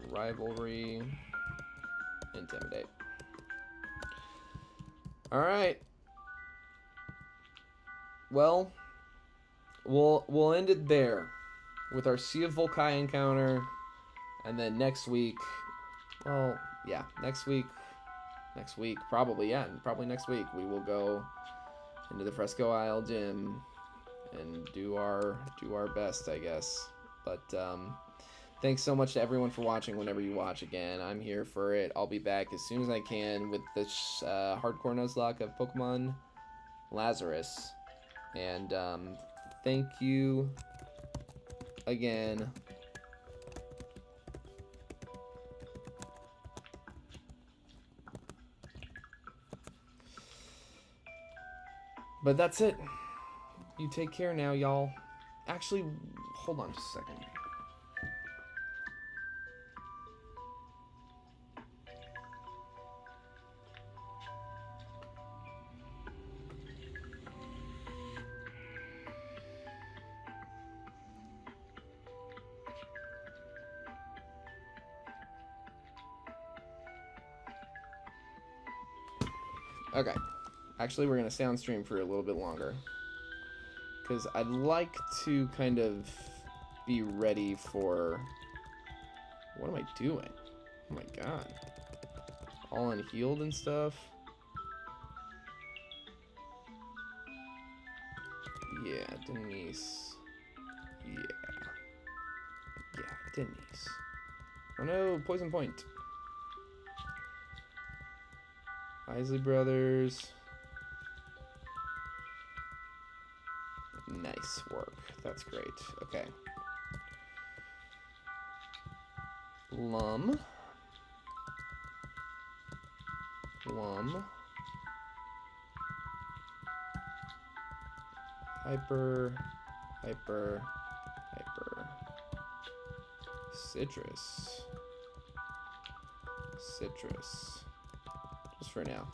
Rivalry. Intimidate. Alright. Well, we'll end it there with our Sea of Volkai encounter, and then next week, well, yeah, next week, probably next week, we will go into the Fresco Isle gym and do our best, I guess. But thanks so much to everyone for watching. Whenever you watch again, I'm here for it. I'll be back as soon as I can with this Hardcore Nuzlocke of Pokemon Lazarus. And thank you again. But that's it. You take care now, y'all. Actually, hold on just a second. Okay. Actually, we're going to stay on stream for a little bit longer, because I'd like to kind of be ready for... What am I doing? Oh my god. All unhealed and stuff. Yeah, Denise. Yeah. Yeah, Denise. Oh no, Poison Point. Isley Brothers. Nice work. That's great. Okay. Lum. Hyper. Citrus. Just for now.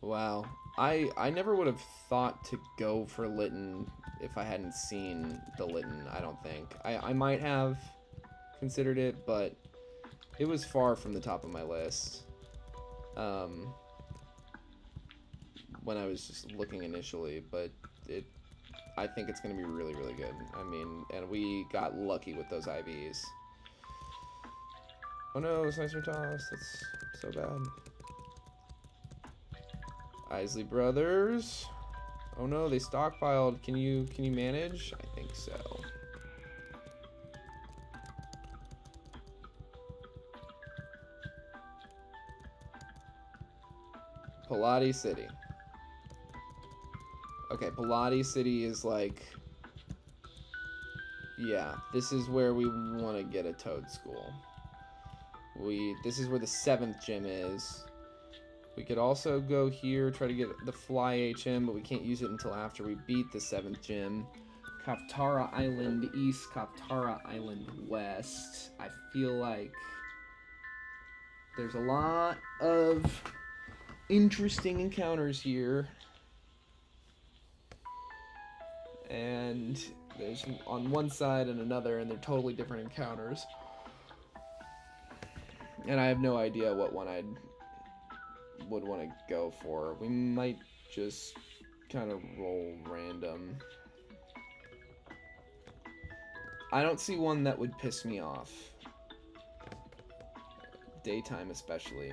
Wow. I never would have thought to go for Litten if I hadn't seen the Litten, I don't think. I might have considered it, but it was far from the top of my list. When I was just looking initially, but I think it's going to be really, really good. I mean, and we got lucky with those IVs. Oh no, Sniper Toss. That's so bad. Isley Brothers. Oh no, they stockpiled. Can you manage? I think so. Pilati City. Okay, Pilati City is like... Yeah, this is where we want to get a Toad School. This is where the 7th gym is. We could also go here, try to get the Fly HM, but we can't use it until after we beat the 7th gym. Kaptara Island East, Kaptara Island West. I feel like there's a lot of interesting encounters here. And there's on one side and another, and they're totally different encounters. And I have no idea what one I would want to go for. We might just kind of roll random. I don't see one that would piss me off. Daytime especially.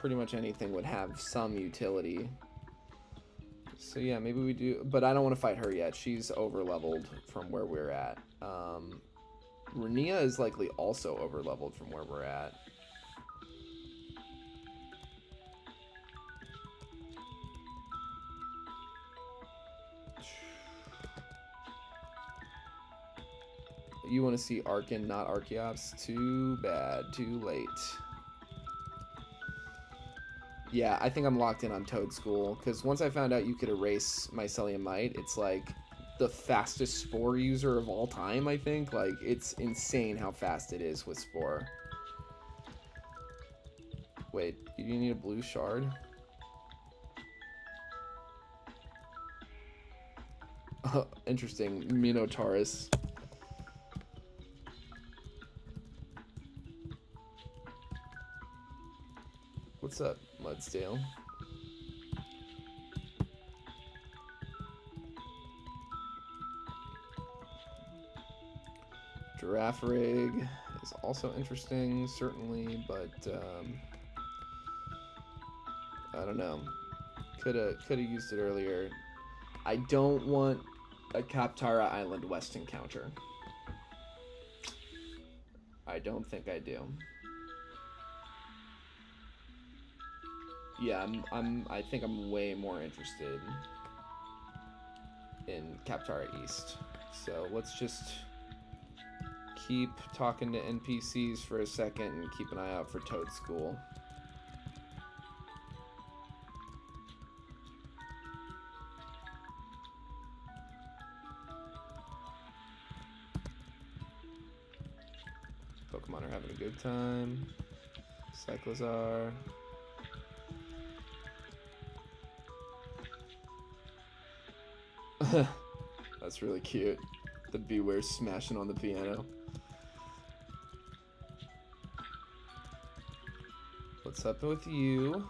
Pretty much anything would have some utility. So yeah, maybe we do, but I don't want to fight her yet. She's over leveled from where we're at. Renia is likely also over leveled from where we're at. You want to see Arkin, not Archeops? Too bad, too late. Yeah, I think I'm locked in on Toad School, because once I found out you could erase Mycelium Mite, it's like the fastest Spore user of all time, I think. Like, it's insane how fast it is with Spore. Wait, you need a blue shard? Oh, interesting. Minotaurus. What's up, Mudsdale? Giraffe Rig is also interesting, certainly, but I don't know. Coulda used it earlier. I don't want a Kaptara Island West encounter. I don't think I do. Yeah, I think I'm way more interested in Kaptara East. So let's just keep talking to NPCs for a second and keep an eye out for Toad School. Pokemon are having a good time. Cyclizar. That's really cute. The Beware smashing on the piano. What's up with you?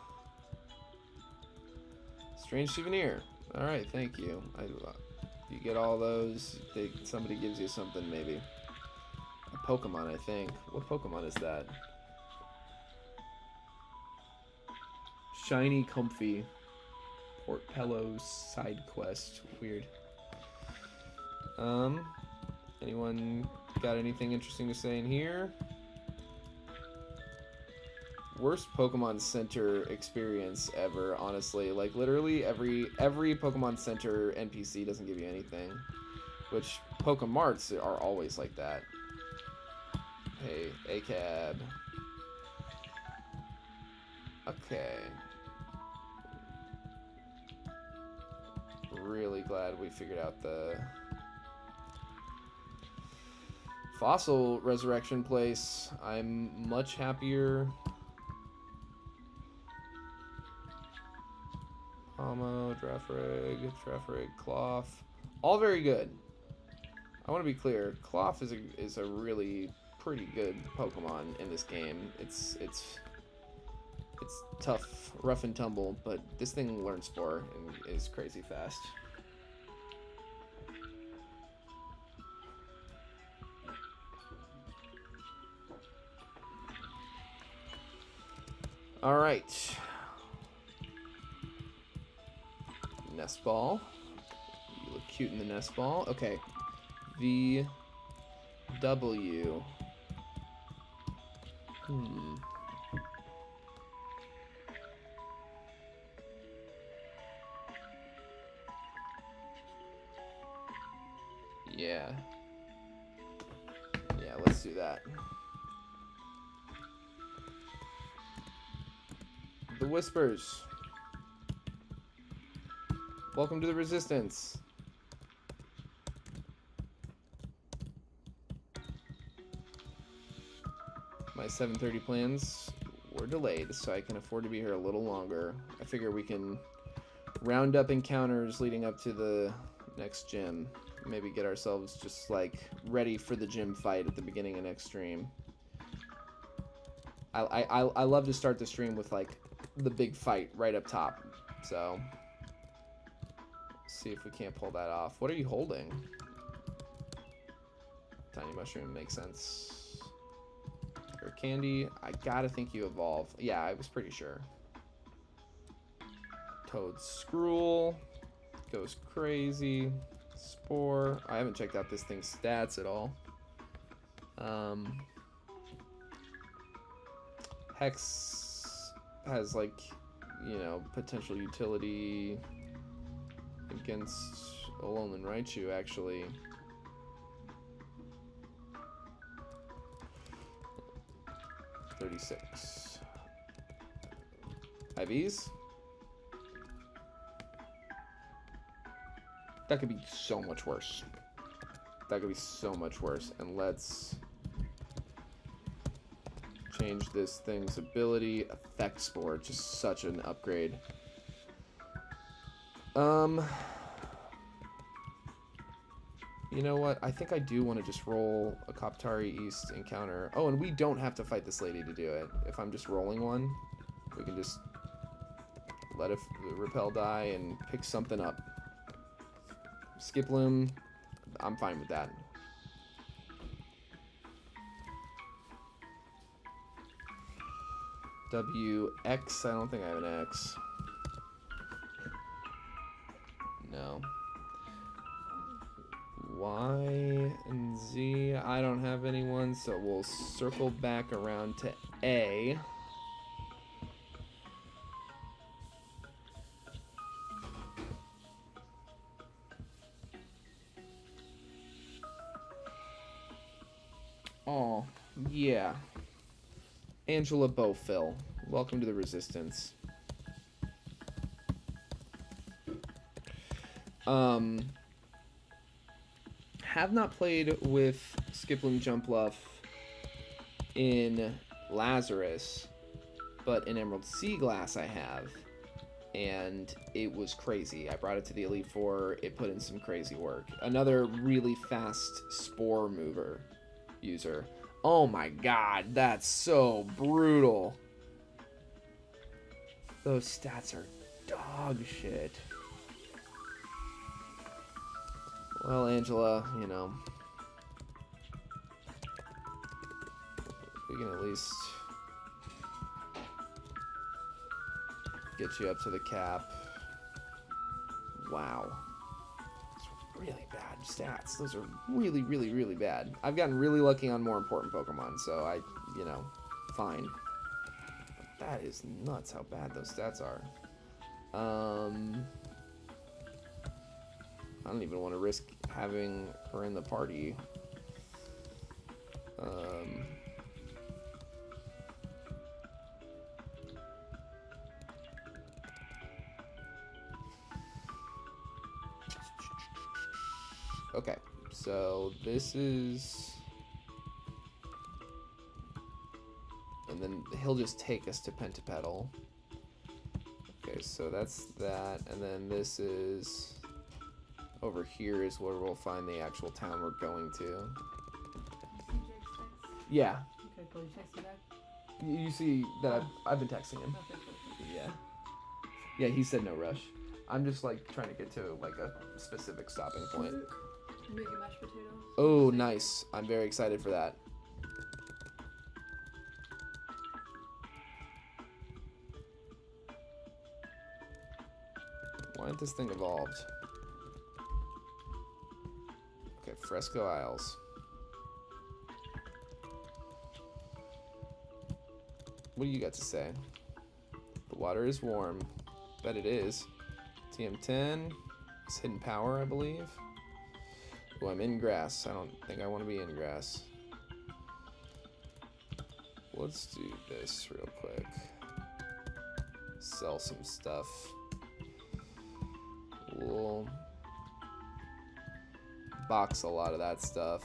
Strange souvenir. Alright, thank you. You get all those. Somebody gives you something, maybe. A Pokemon, I think. What Pokemon is that? Shiny Comfy. Port Pello's side quest. Weird. Anyone got anything interesting to say in here? Worst Pokemon Center experience ever, honestly. Like, literally every Pokemon Center NPC doesn't give you anything. Which, Pokemarts are always like that. Hey, ACAB. Okay. Really glad we figured out the fossil resurrection place. I'm much happier. Homo, Drafrig, Cloth. All very good. I want to be clear. Cloth is a really pretty good Pokemon in this game. It's tough, rough and tumble, but this thing learns Spore and is crazy fast. All right. Nest ball. You look cute in the nest ball. Okay. V W. Yeah. Yeah, let's do that. The Whispers. Welcome to the Resistance. My 7:30 plans were delayed, so I can afford to be here a little longer. I figure we can round up encounters leading up to the next gym. Maybe get ourselves just like ready for the gym fight at the beginning of next stream. I love to start the stream with like the big fight right up top. So see if we can't pull that off. What are you holding? Tiny mushroom makes sense. Or candy. I gotta think you evolve. Yeah, I was pretty sure. Toad Scrool goes crazy. Spore. I haven't checked out this thing's stats at all. Hex has like, you know, potential utility against Alolan Raichu, actually. $36. IVs? That could be so much worse. That could be so much worse. And let's change this thing's ability. Effect Spore, just such an upgrade. You know what? I think I do want to just roll a Koptari East encounter. Oh, and we don't have to fight this lady to do it. If I'm just rolling one, we can just let a repel die and pick something up. Skiploom, I'm fine with that. WX, I don't think I have an X. No. Y and Z, I don't have anyone, so we'll circle back around to A. Oh, yeah. Angela Bowfill, welcome to the Resistance. Have not played with Skiploom Jumpluff in Lazarus, but in Emerald Seaglass I have, and it was crazy. I brought it to the Elite Four, it put in some crazy work. Another really fast Spore mover user. Oh my god, that's so brutal. Those stats are dog shit. Well, Angela, you know, we can at least get you up to the cap. Wow. Those are really bad stats. Those are really, really, really bad. I've gotten really lucky on more important Pokemon, so I, you know, fine. But that is nuts how bad those stats are. I don't even want to risk having her in the party. Okay, so this is... And then he'll just take us to Pentapedal. Okay, so that's that, and then this is... Over here is where we'll find the actual town we're going to. Yeah. Okay, cool. You texted back? You see that I've been texting him. Okay, cool. Yeah. Yeah, he said no rush. I'm just like trying to get to like a specific stopping point. You making mashed potatoes? Oh, nice. I'm very excited for that. Why isn't this thing evolved? Okay, Fresco Isles. What do you got to say? The water is warm. Bet it is. TM10. It's hidden power, I believe. Oh, I'm in grass. I don't think I want to be in grass. Let's do this real quick. Sell some stuff. We'll box a lot of that stuff.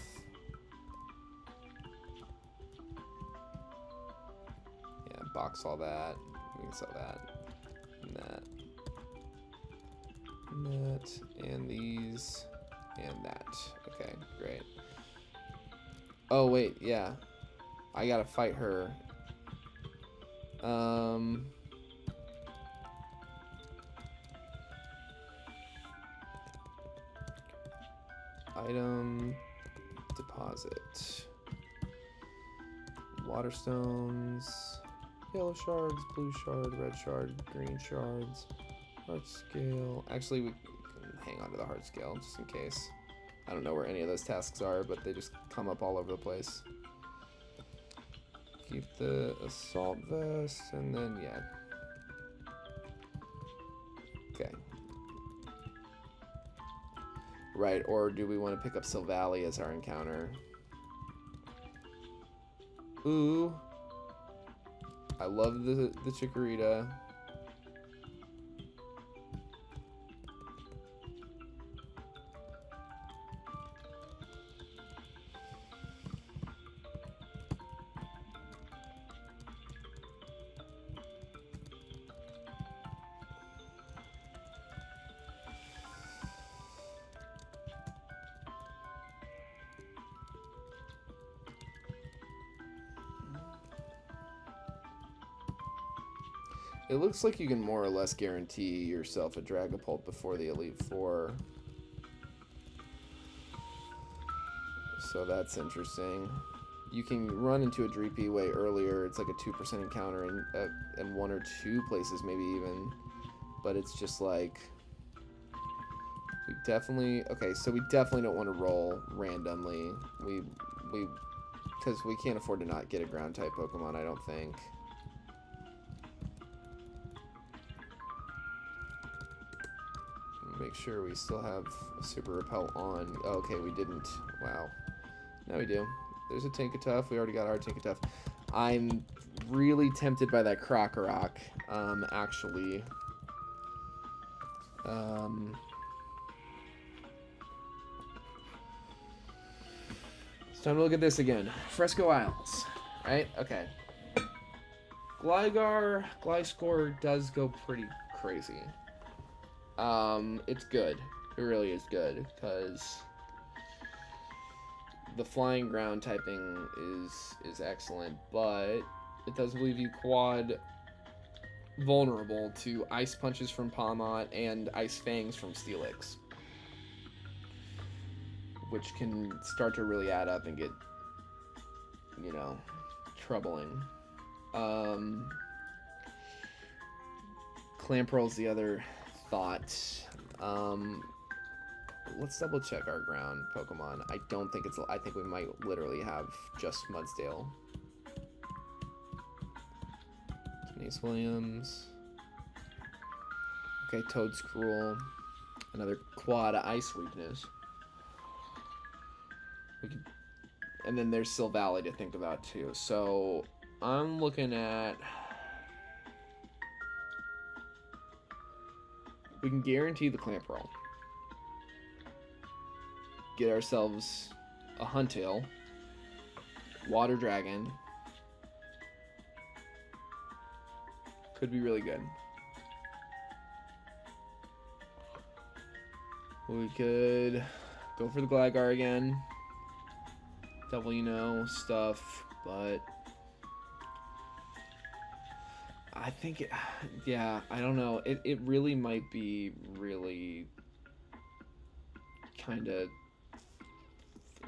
Yeah, box all that. We can sell that. And that. And that. And these. And that. Okay, great. Oh, wait, yeah. I gotta fight her. Item deposit. Water stones. Yellow shards, blue shard, red shard, green shards. Heart scale. Actually, we can hang on to the heart scale just in case. I don't know where any of those tasks are, but they just come up all over the place. Keep the assault vest, and then, yeah. Okay. Right, or do we want to pick up Silvally as our encounter? Ooh. I love the Chikorita. It looks like you can more or less guarantee yourself a Dragapult before the Elite Four. So that's interesting. You can run into a Dreepy way earlier. It's like a 2% encounter in one or two places, maybe even. But it's just like... We definitely... Okay, so we definitely don't want to roll randomly. Because we can't afford to not get a Ground-type Pokemon, I don't think. Make sure we still have Super Repel on. Oh, okay, we didn't. Wow. Now we do. There's a Tinkatuff. We already got our Tinkatuff. I'm really tempted by that Krokorok, actually. It's time to look at this again. Fresco Isles, right? Okay. Gliscor does go pretty crazy. It's good. It really is good, because the flying ground typing is excellent, but it does leave you quad vulnerable to Ice Punches from Palmot and Ice Fangs from Steelix, which can start to really add up and get, you know, troubling. Clamperl's the other thought. Let's double check our ground Pokemon. I don't think it's... I think we might literally have just Mudsdale. Denise Williams. Okay, Toedscruel. Another quad ice weakness. And then there's Silvally to think about too. So I'm looking at... We can guarantee the Clamperl. Get ourselves a Huntail, Water Dragon. Could be really good. We could go for the Gligar again. Devil, you know, stuff, but I think it, yeah, I don't know. It really might be really kind of,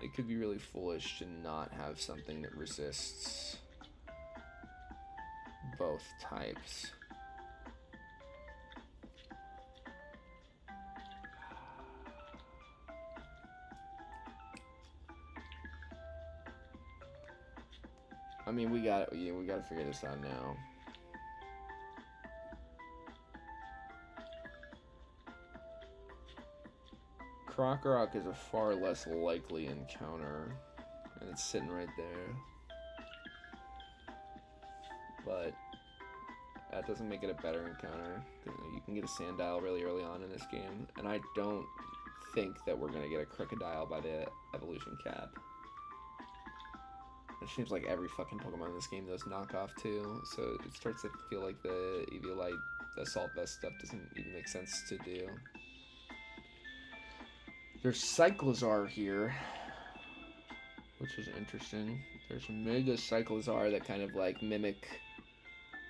it could be really foolish to not have something that resists both types. I mean, we gotta figure this out now. Krokorok is a far less likely encounter, and it's sitting right there. But that doesn't make it a better encounter. You can get a Sandile really early on in this game, and I don't think that we're gonna get a Crocodile by the evolution cap. It seems like every fucking Pokemon in this game does knockoff too, so it starts to feel like the Eviolite Assault Vest stuff doesn't even make sense to do. There's Cyclizar here, which is interesting. There's Mega Cyclizar that kind of like mimic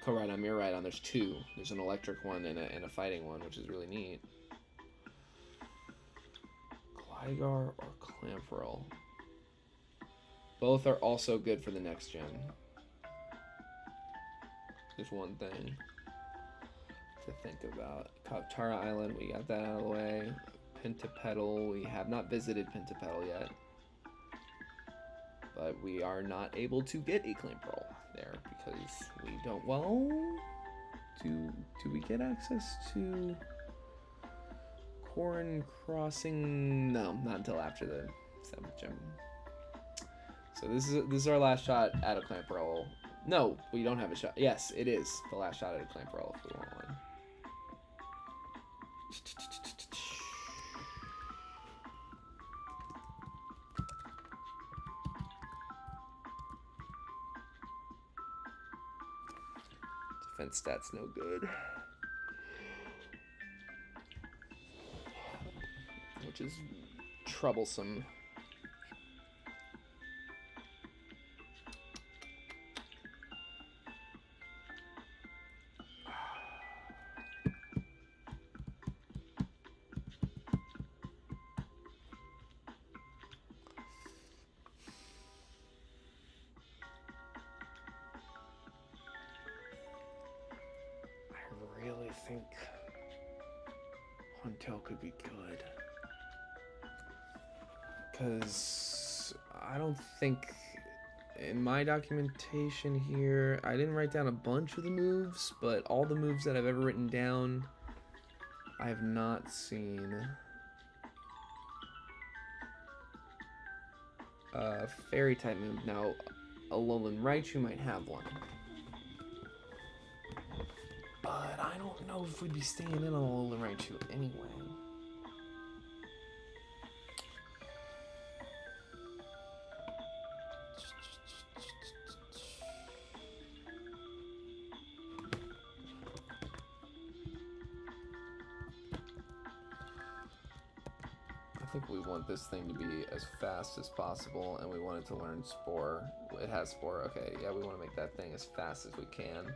Koraidon, Miraidon. There's two. There's an electric one and a fighting one, which is really neat. Gligar or Clamperl. Both are also good for the next gen. There's one thing to think about. Kaptara Island, we got that out of the way. Pentapetal, we have not visited Pentapetal yet. But we are not able to get a Clamperl there because we don't, well, do we get access to Corrin Crossing? No, not until after the 7th gym. So this is our last shot at a Clamperl. No, we don't have a shot. Yes, it is the last shot at a Clamperl if we want one. Defense stats no good. Which is troublesome. I think Hontel could be good. Because I don't think in my documentation here, I didn't write down a bunch of the moves, but all the moves that I've ever written down, I have not seen. Fairy type move. Now, Alolan Raichu might have one. But I don't know if we'd be staying in on Alolan Raichu anyway. I think we want this thing to be as fast as possible, and we want it to learn Spore. It has Spore. Okay, yeah, we want to make that thing as fast as we can.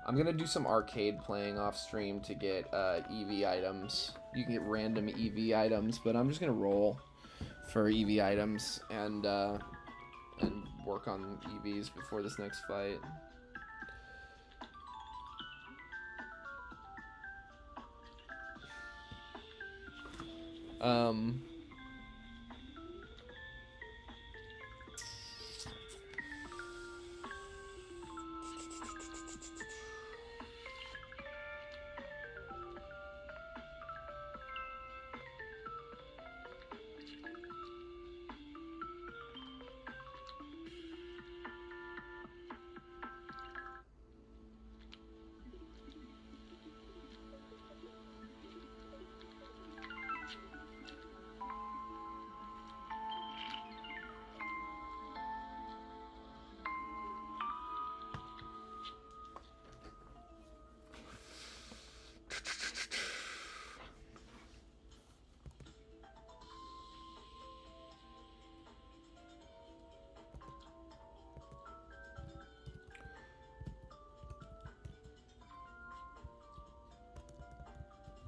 I'm gonna do some arcade playing off stream to get EV items. You can get random EV items, but I'm just gonna roll for EV items and work on EVs before this next fight.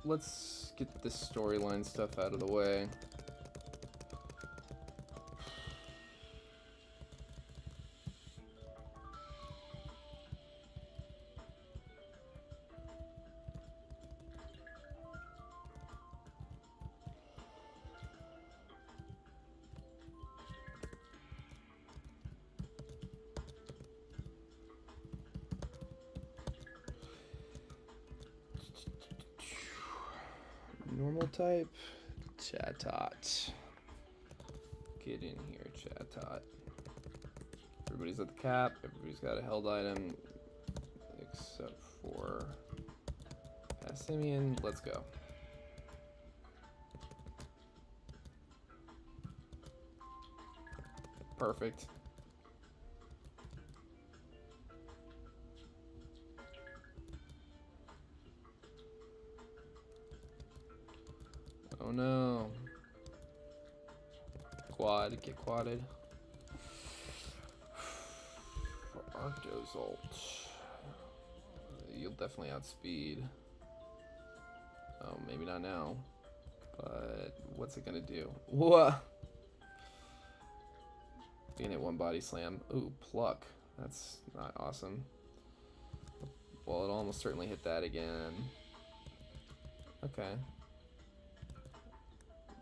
Let's get this storyline stuff out of the way. Normal type. Chatot. Get in here, Chatot. Everybody's at the cap. Everybody's got a held item. Except for Passimian. Let's go. Perfect. Oh no. Quad, get quadded. Arctozolt. You'll definitely outspeed. Oh, maybe not now. But what's it gonna do? Whoa! Being hit one body slam. Ooh, pluck. That's not awesome. Well, it almost certainly hit that again. Okay.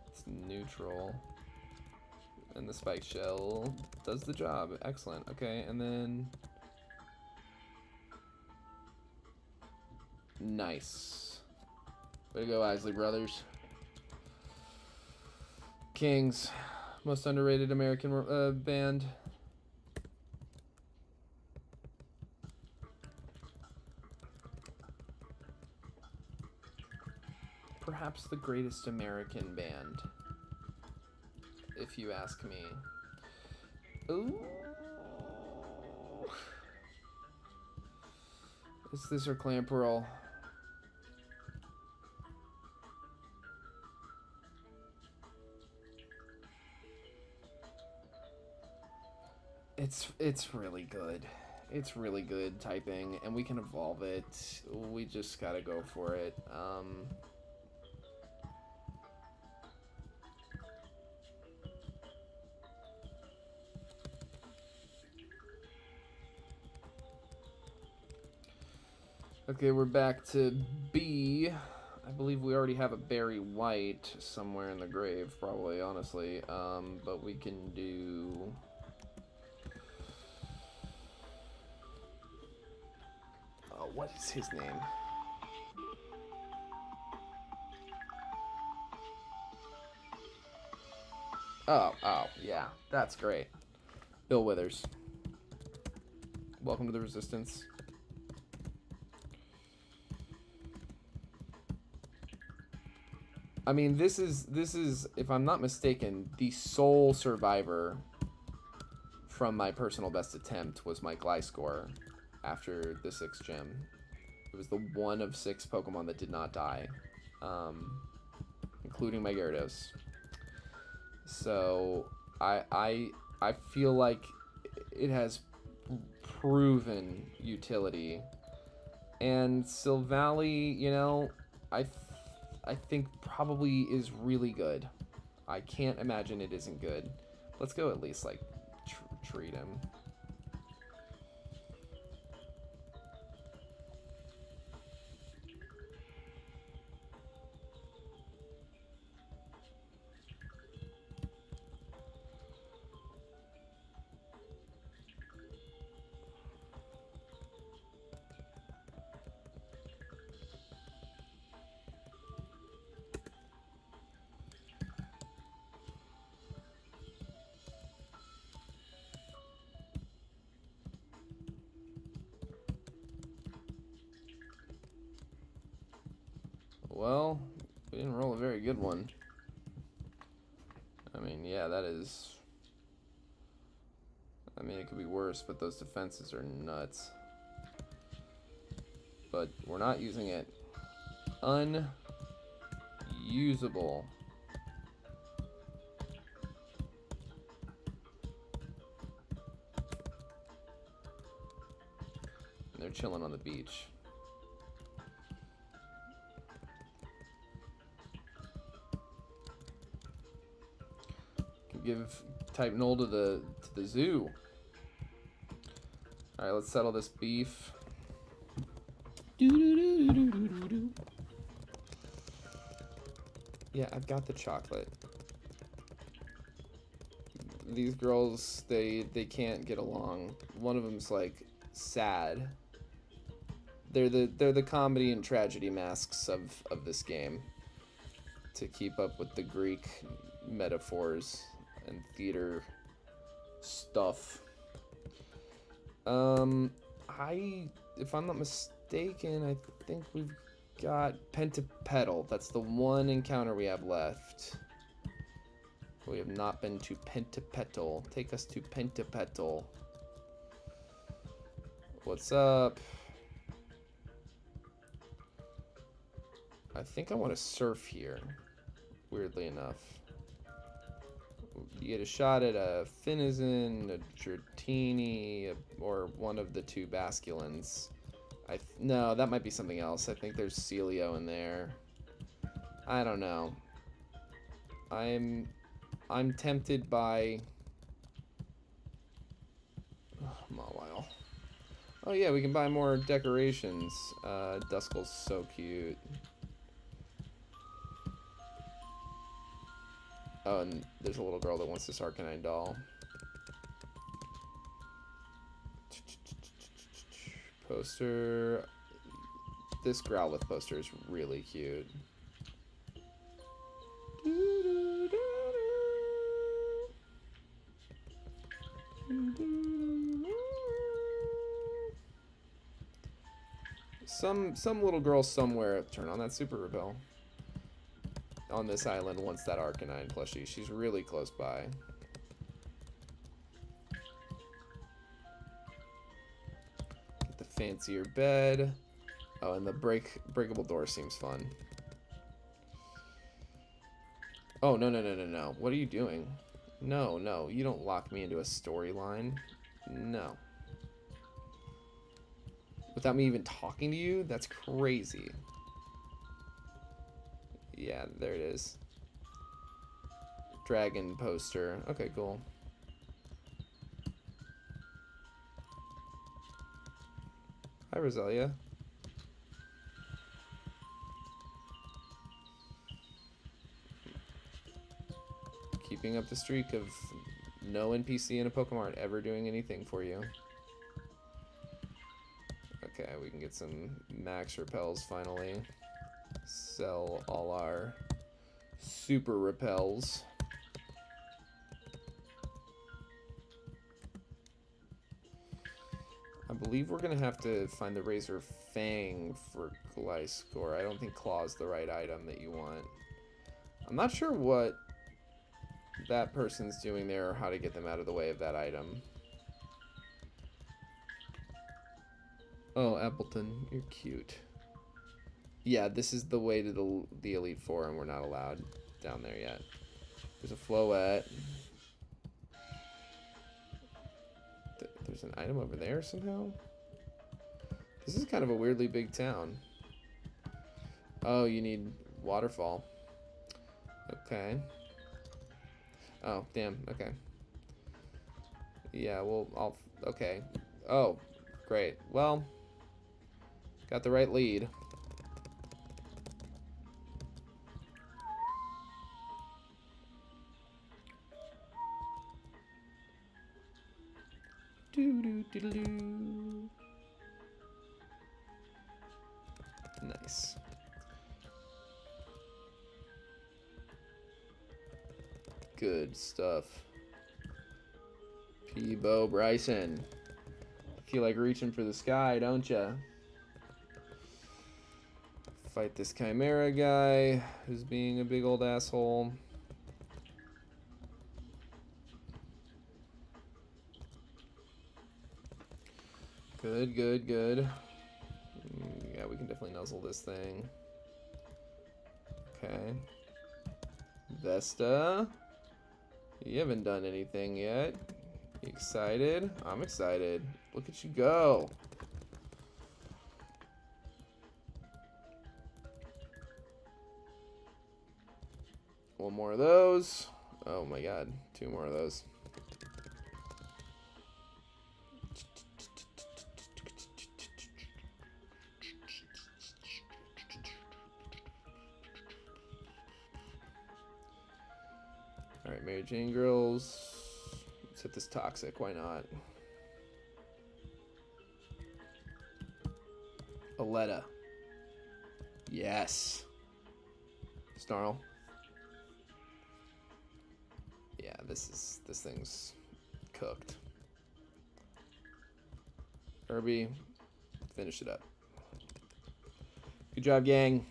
It's neutral. And the spike shell does the job. Excellent. Okay, and then... Nice. Way to go, Isley Brothers. Kings. Most underrated American band. Perhaps the greatest American band, if you ask me. Ooh. Is this or Clamperl? It's really good. It's really good typing, and we can evolve it. We just gotta go for it. Okay, we're back to B. I believe we already have a berry white somewhere in the grave, probably, honestly. But we can do... what is his name? Oh, yeah, that's great. Bill Withers. Welcome to the Resistance. I mean, this is, if I'm not mistaken, the sole survivor from my personal best attempt was my Gliscor after the 6th gym. It was the one of 6 Pokemon that did not die, including my Gyarados. So I feel like it has proven utility, and Silvally, you know, I think probably is really good. I can't imagine it isn't good. Let's go at least like treat him. Well, we didn't roll a very good one. I mean, yeah, that is... I mean, it could be worse, but those defenses are nuts. But we're not using it. Unusable. And they're chilling on the beach. Give type null to the zoo. All right, let's settle this beef. Yeah, I've got the chocolate. These girls, they can't get along. One of them's like sad. They're the comedy and tragedy masks of this game. to keep up with the Greek metaphors and theater stuff. If I'm not mistaken, I think we've got Pentapetal. That's the one encounter we have left. We have not been to Pentapetal. Take us to Pentapetal. What's up? I think I want to surf here, weirdly enough. You get a shot at a Finizen, a Dratini, or one of the two Basculins. No, that might be something else. I think there's Celio in there. I don't know. I'm tempted by Mawile. Oh yeah, we can buy more decorations. Duskull's so cute. Oh, and there's a little girl that wants this Arcanine doll. Poster. This Growlithe poster is really cute. Some little girl somewhere. Turn on that Super Repel. On this island wants that Arcanine plushie. She's really close by. Get the fancier bed. Oh, and the breakable door seems fun. Oh, no. What are you doing? No, you don't lock me into a storyline. No. Without me even talking to you? That's crazy. Yeah, there it is. Dragon poster. Okay, cool. Hi, Roselia. Keeping up the streak of no NPC in a Pokemon ever doing anything for you. Okay, we can get some max repels finally. Sell all our super repels. I believe we're gonna have to find the Razor Fang for Gliscor. I don't think Claw's the right item that you want. I'm not sure what that person's doing there or how to get them out of the way of that item. Oh, Appleton, you're cute. Yeah, this is the way to the Elite Four, and we're not allowed down there yet. There's a Floette. There's an item over there somehow? This is kind of a weirdly big town. Oh, you need Waterfall. Okay. Oh, damn, okay. Yeah, well, okay. Oh, great. Well, got the right lead. Nice. Good stuff. Peebo Bryson. Feel like reaching for the sky, don't ya? Fight this Chimera guy who's being a big old asshole. Good. Yeah, we can definitely nuzzle this thing. Okay. Vesta. You haven't done anything yet. You excited? I'm excited. Look at you go. One more of those. Oh my god, 2 more of those. Alright, Mary Jane girls. Let's hit this toxic, why not? Aletta. Yes. Snarl. Yeah, this thing's cooked. Kirby, finish it up. Good job, gang.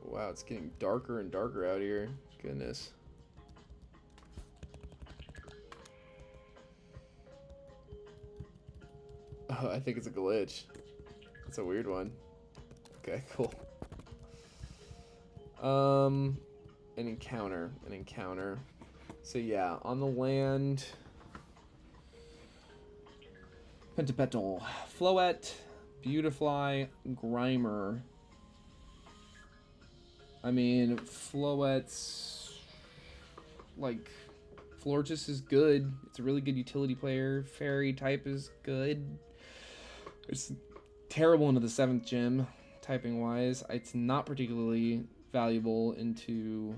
Wow, it's getting darker and darker out here. Goodness. Oh, I think it's a glitch. It's a weird one. Okay, cool. An encounter. So yeah, on the land. Pentapetal, Floette, Beautifly, Grimer. I mean, Floette's like Florges is good. It's a really good utility player. Fairy type is good. It's terrible into the 7th gym, typing wise. It's not particularly valuable into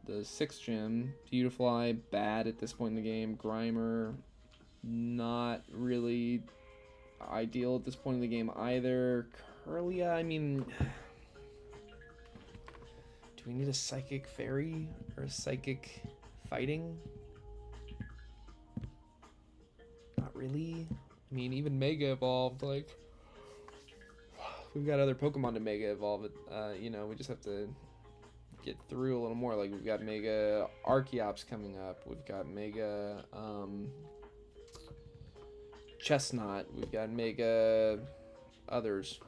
the 6th gym. Beautifly, bad at this point in the game. Grimer, not really ideal at this point in the game either. Curlia, I mean, do we need a psychic fairy or a psychic fighting? Not really. I mean, even Mega Evolved, like, we've got other Pokemon to Mega Evolve. You know, we just have to get through a little more. Like, we've got Mega Archeops coming up. We've got Mega Chestnut. We've got Mega others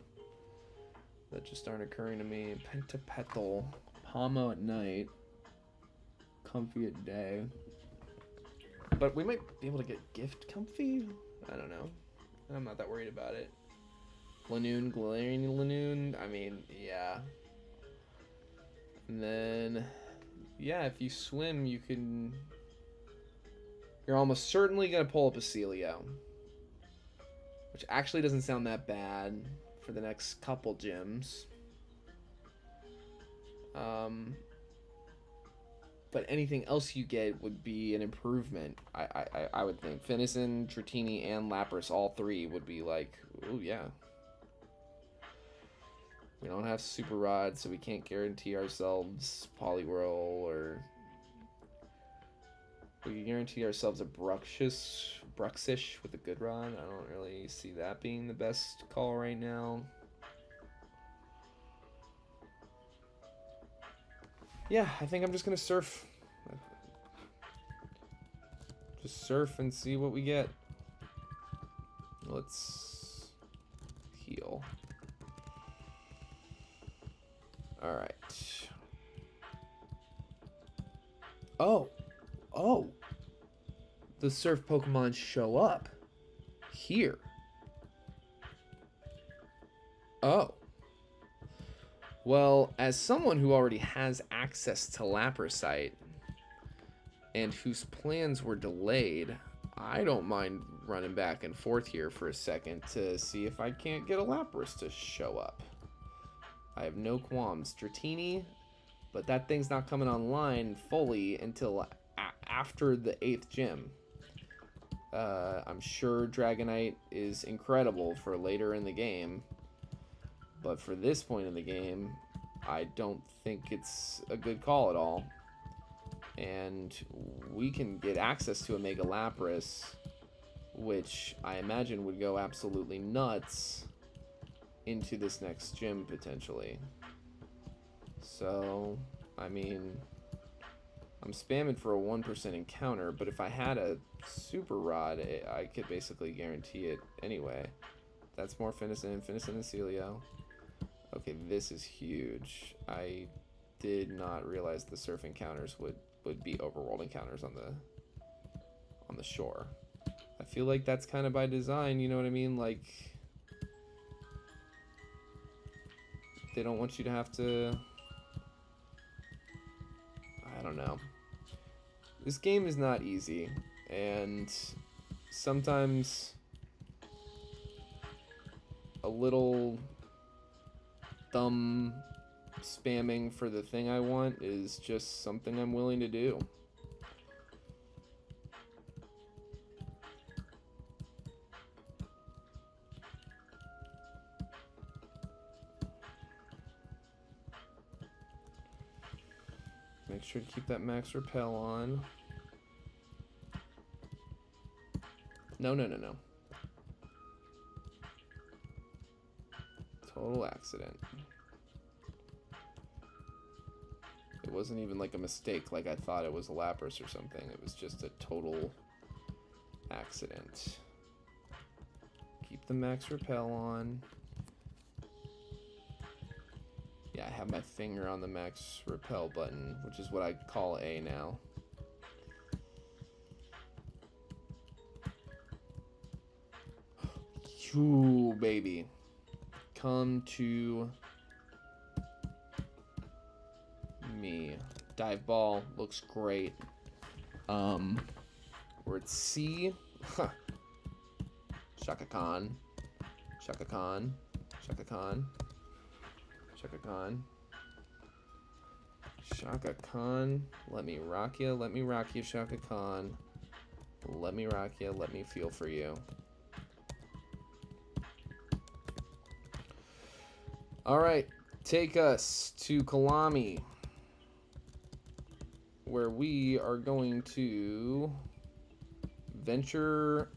that just aren't occurring to me. Pentapetal. Pomo at night. Comfy at day. But we might be able to get Gift Comfy? I don't know. I'm not that worried about it. Lanoon, Glaring Lanoon. I mean, yeah. And then, yeah, if you swim, you can... You're almost certainly going to pull up a Celio. Which actually doesn't sound that bad for the next couple gyms. But anything else you get would be an improvement, I would think. Finissen, Dratini, and Lapras, all three would be like, ooh, yeah. We don't have Super Rod, so we can't guarantee ourselves Poliwhirl, or... We can guarantee ourselves a Bruxish with a good rod. I don't really see that being the best call right now. Yeah, I think I'm just gonna surf. Just surf and see what we get. Let's heal. Alright. Oh! The surf Pokemon show up here. Oh. Well, as someone who already has access to Laprasite and whose plans were delayed, I don't mind running back and forth here for a second to see if I can't get a Lapras to show up. I have no qualms. Dratini, but that thing's not coming online fully until after the 8th gym. I'm sure Dragonite is incredible for later in the game. But for this point in the game, I don't think it's a good call at all. And we can get access to a Mega Lapras, which I imagine would go absolutely nuts into this next gym, potentially. So, I mean, I'm spamming for a 1% encounter, but if I had a Super Rod, I could basically guarantee it anyway. That's more Finissen and Celio. Okay, this is huge. I did not realize the surf encounters would be overworld encounters on the shore. I feel like that's kind of by design, you know what I mean? Like, they don't want you to have to... I don't know. This game is not easy, and sometimes a little dumb spamming for the thing I want is just something I'm willing to do. Make sure to keep that max repel on. No. Total accident. It wasn't even like a mistake, like I thought it was a Lapras or something. It was just a total accident. Keep the max repel on. Yeah, I have my finger on the max repel button, which is what I call A now. Ooh, baby. Come to me. Dive ball looks great. We're at C. Shaka Khan. Shaka Khan. Shaka Khan. Shaka Khan. Shaka Khan. Let me rock you. Let me rock you, Shaka Khan. Let me rock you. Let me feel for you. Alright, take us to Kalami, where we are going to venture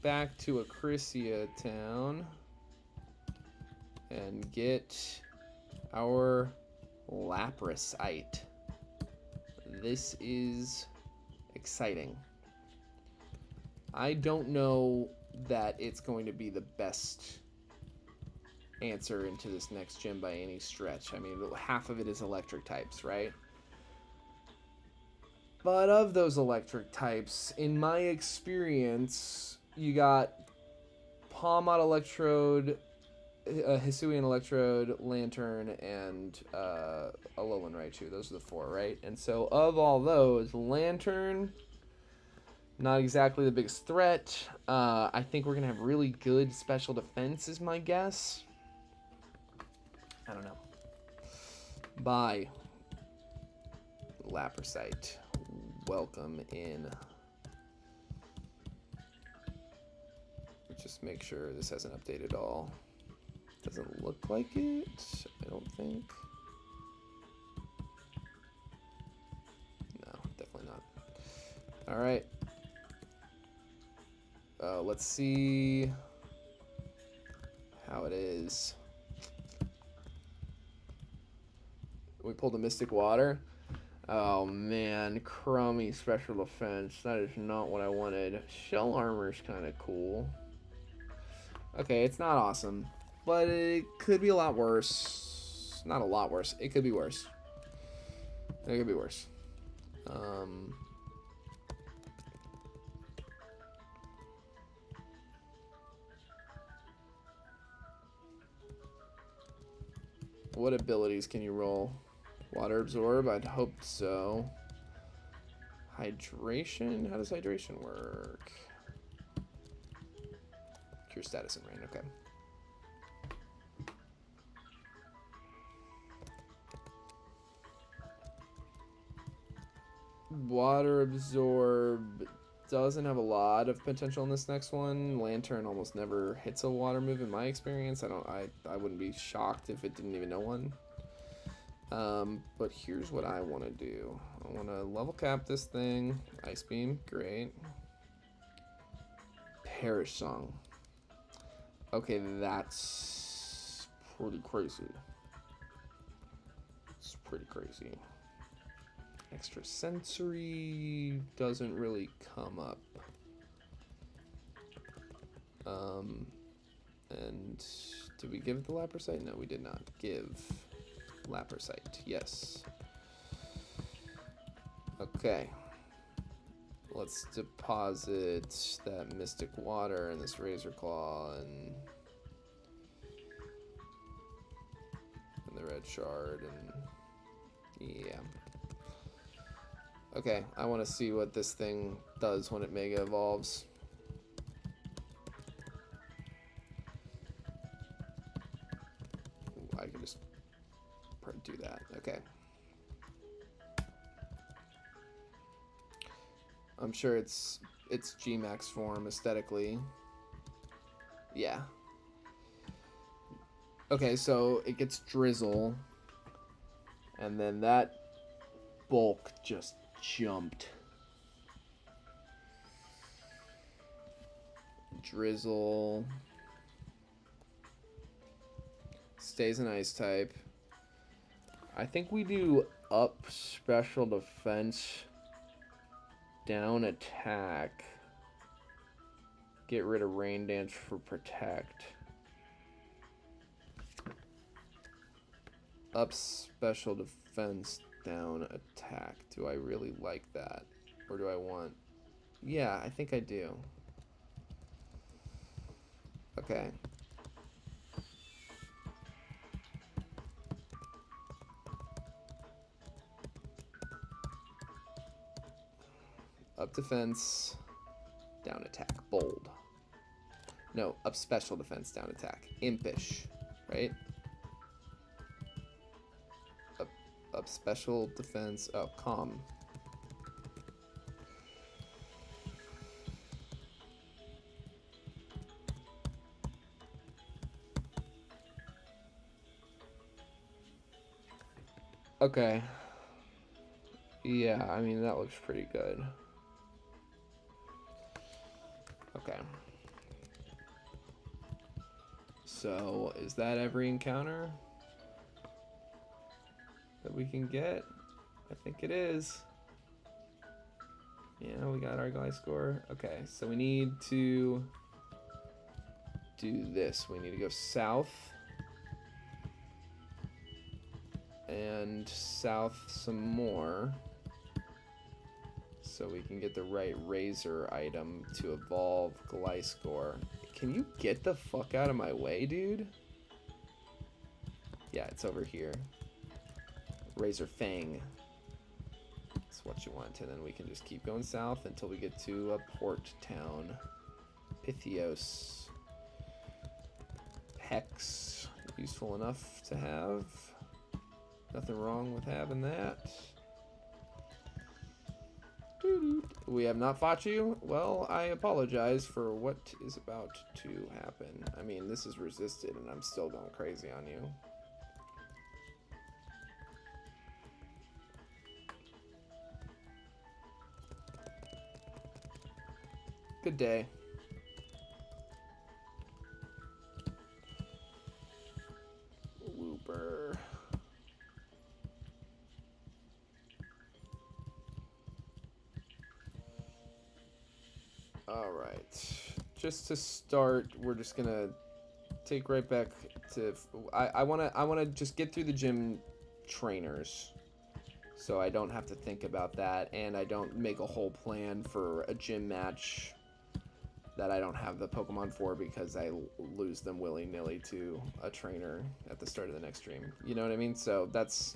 back to Acrisia Town and get our Laprasite. This is exciting. I don't know that it's going to be the best answer into this next gym by any stretch. I mean, half of it is electric types, right? But of those electric types, in my experience, you got Palmot Electrode, Hisuian Electrode, Lantern, and Alolan Raichu. Those are the four, right? And so of all those, Lantern, not exactly the biggest threat. I think we're going to have really good special defense is my guess. I don't know. Bye. Laprasite. Welcome in. Just make sure this hasn't updated at all. Doesn't look like it, I don't think. No, definitely not. Alright. Let's see how it is. We pulled a Mystic Water. Oh man, crummy special defense. That is not what I wanted. Shell armor's kind of cool. Okay, it's not awesome, but it could be a lot worse. Not a lot worse. It could be worse. It could be worse. What abilities can you roll? Water absorb? I'd hope so. Hydration? How does hydration work? Cure status and rain, okay. Water absorb doesn't have a lot of potential in this next one. Lantern almost never hits a water move in my experience. I wouldn't be shocked if it didn't even know one. But here's what I want to do. I want to level cap this thing. Ice Beam, great. Perish Song. Okay, that's pretty crazy. It's pretty crazy. Extra sensory doesn't really come up. And did we give it the Laprasite? No, we did not give Laprasite. Yes. Okay. Let's deposit that Mystic Water and this Razor Claw and the Red Shard and yeah. Okay, I want to see what this thing does when it Mega Evolves. Ooh, I can just do that. Okay. I'm sure it's Gmax form aesthetically. Yeah. Okay, so it gets Drizzle. And then that bulk just jumped. Drizzle. Stays an ice type. I think we do up special defense, down attack. Get rid of rain dance for protect. Up special defense, down attack. Do I really like that? Or do I want... Yeah, I think I do. Okay. Up defense, down attack. Bold. No, up special defense, down attack. Impish, right? Up special defense. Oh, calm. Okay. Yeah, I mean, that looks pretty good. Okay. So, is that every encounter that we can get? I think it is. Yeah, we got our guy score. Okay, so we need to do this. We need to go south. And south some more. So we can get the right razor item to evolve Gliscor. Can you get the fuck out of my way, dude? Yeah, it's over here. Razor Fang. That's what you want. And then we can just keep going south until we get to a port town. Pythios. Hex. Useful enough to have. Nothing wrong with having that. We have not fought you? Well, I apologize for what is about to happen. I mean, this is resisted and I'm still going crazy on you. Good day. Wooper. Alright, just to start, we're just gonna take right back to... I wanna just get through the gym trainers, so I don't have to think about that, and I don't make a whole plan for a gym match that I don't have the Pokemon for because I lose them willy-nilly to a trainer at the start of the next stream. You know what I mean? So that's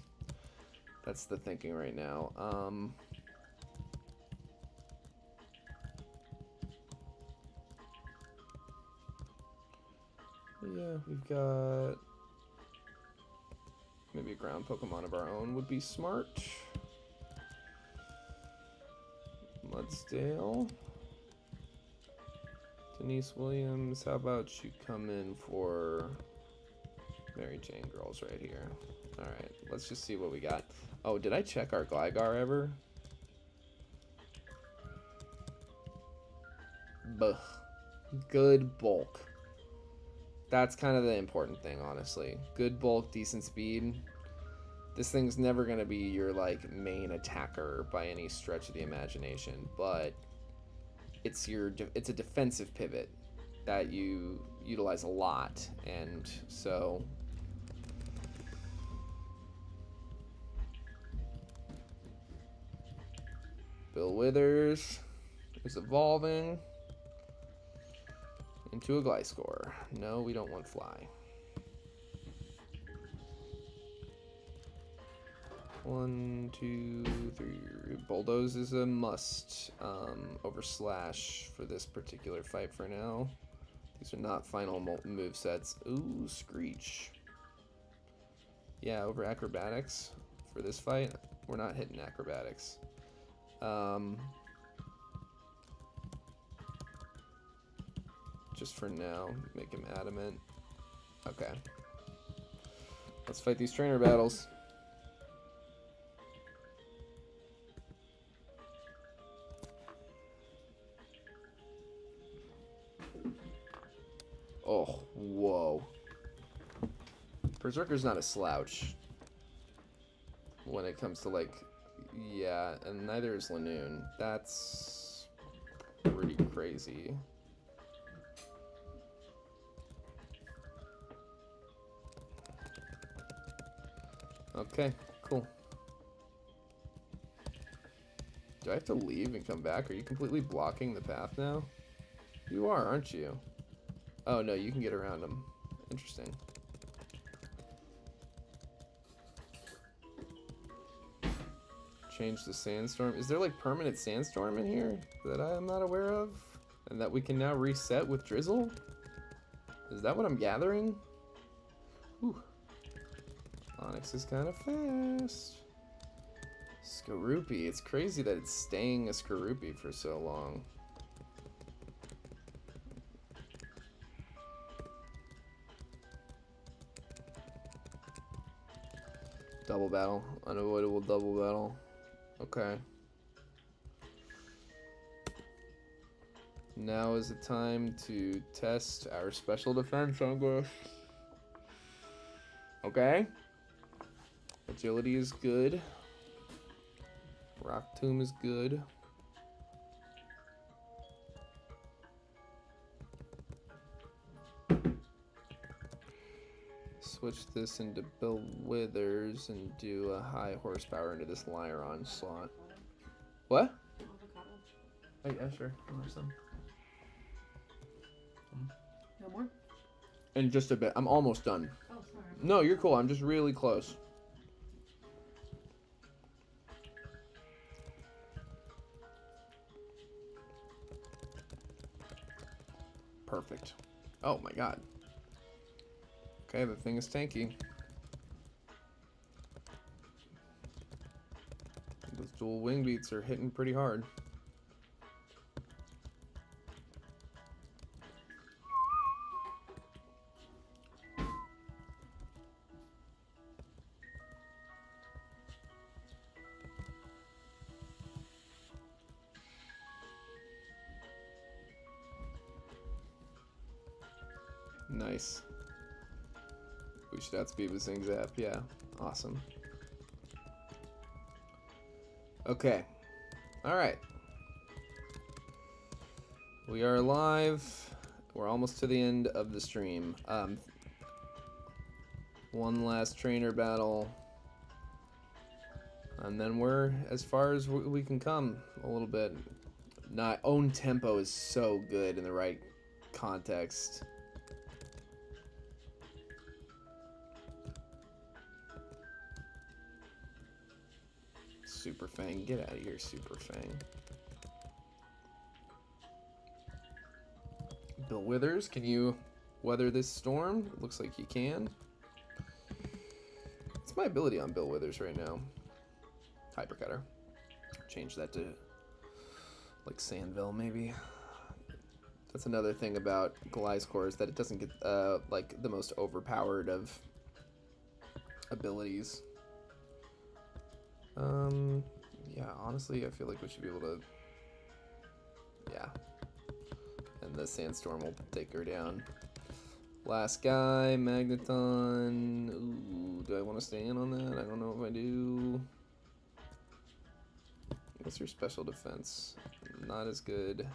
the thinking right now. Yeah, we've got... Maybe a ground Pokemon of our own would be smart. Mudsdale. Denise Williams, how about you come in for Mary Jane Girls right here. Alright, let's just see what we got. Oh, did I check our Gligar ever? Buh. Good bulk. That's kind of the important thing, honestly. Good bulk, decent speed. This thing's never going to be your, like, main attacker by any stretch of the imagination, but it's a defensive pivot that you utilize a lot, and so... Bill Withers is evolving into a Gliscor. No, we don't want Fly. 1, 2, 3. Bulldoze is a must over Slash for this particular fight for now. These are not final move sets. Ooh, Screech. Yeah, over acrobatics for this fight. We're not hitting acrobatics. Just for now, make him adamant. Okay. Let's fight these trainer battles. Oh, whoa. Berserker's not a slouch when it comes to, like, yeah, and neither is Lanoon. That's pretty crazy. Okay, cool. Do I have to leave and come back? Are you completely blocking the path now? You are, aren't you? Oh, no, you can get around them. Interesting. Change the sandstorm. Is there like permanent sandstorm in here that I am not aware of? And that we can now reset with drizzle? Is that what I'm gathering? Whew. Onyx is kind of fast. Skorupi. It's crazy that it's staying a Skorupi for so long. Double battle. Unavoidable double battle. Okay. Now is the time to test our special defense, I guess. Okay. Agility is good. Rock Tomb is good. Switch this into Bill Withers and do a high horsepower into this Lyron slot. What? Oh, yeah, sure. Some. No more? In just a bit. I'm almost done. Oh, sorry. No, you're cool. I'm just really close. Perfect. Oh my god. Okay, the thing is tanky. Those dual wing beats are hitting pretty hard. Nice. We should outspeed with Zing Zap, yeah. Awesome. Okay. Alright. We are live. We're almost to the end of the stream. One last trainer battle. And then we're as far as we can come a little bit. Own tempo is so good in the right context. Super Fang, get out of here, Super Fang. Bill Withers, can you weather this storm? It looks like you can. What's my ability on Bill Withers right now? Hypercutter. Change that to like Sandville, maybe. That's another thing about Gliscor is that it doesn't get like the most overpowered of abilities. Yeah, honestly, I feel like we should be able to, yeah, and the sandstorm will take her down. Last guy, Magneton. Ooh, do I want to stand on that? I don't know if I do. What's your special defense? Not as good,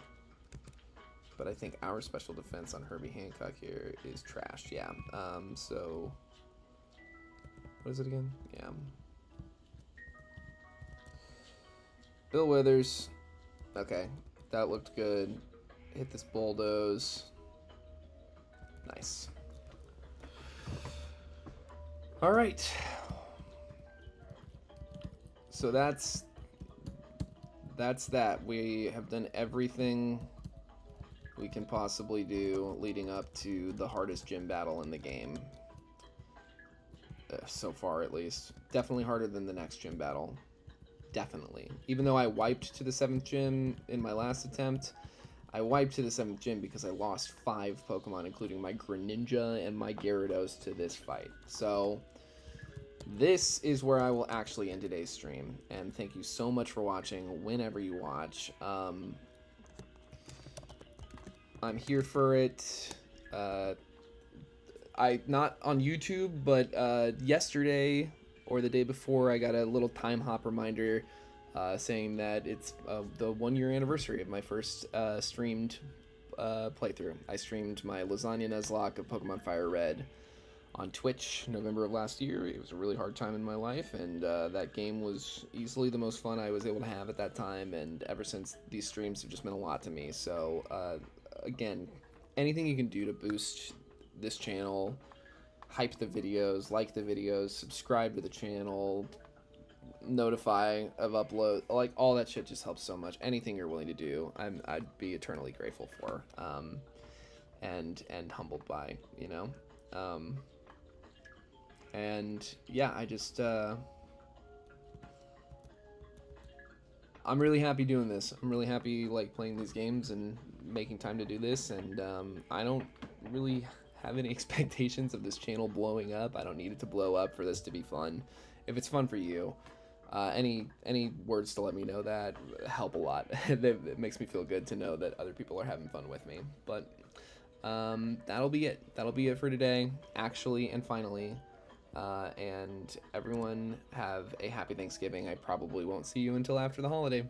but I think our special defense on Herbie Hancock here is trash. Yeah, so what is it again? Yeah. Bill Withers. Okay, that looked good. Hit this bulldoze. Nice. All right. So that's that. We have done everything we can possibly do leading up to the hardest gym battle in the game. so far at least. Definitely harder than the next gym battle. Definitely. Even though I wiped to the 7th gym in my last attempt, I wiped to the 7th gym because I lost 5 Pokemon, including my Greninja and my Gyarados, to this fight. So this is where I will actually end today's stream, and thank you so much for watching whenever you watch. I'm here for it. Not on YouTube, but yesterday or the day before, I got a little time hop reminder saying that it's the 1-year anniversary of my first streamed playthrough. I streamed my Lasagna Nuzlocke of Pokemon Fire Red on Twitch November of last year. It was a really hard time in my life, and that game was easily the most fun I was able to have at that time, and ever since, these streams have just meant a lot to me. So again, anything you can do to boost this channel, hype the videos, like the videos, subscribe to the channel, notify of upload, like all that shit just helps so much. Anything you're willing to do, I'd be eternally grateful for, and humbled by, you know. And yeah, I just I'm really happy doing this. I'm really happy like playing these games and making time to do this, and I don't really have any expectations of this channel blowing up. I don't need it to blow up for this to be fun. If it's fun for you, any words to let me know that help a lot. It makes me feel good to know that other people are having fun with me. But that'll be it. That'll be it for today, actually and finally. And everyone have a happy Thanksgiving. I probably won't see you until after the holiday.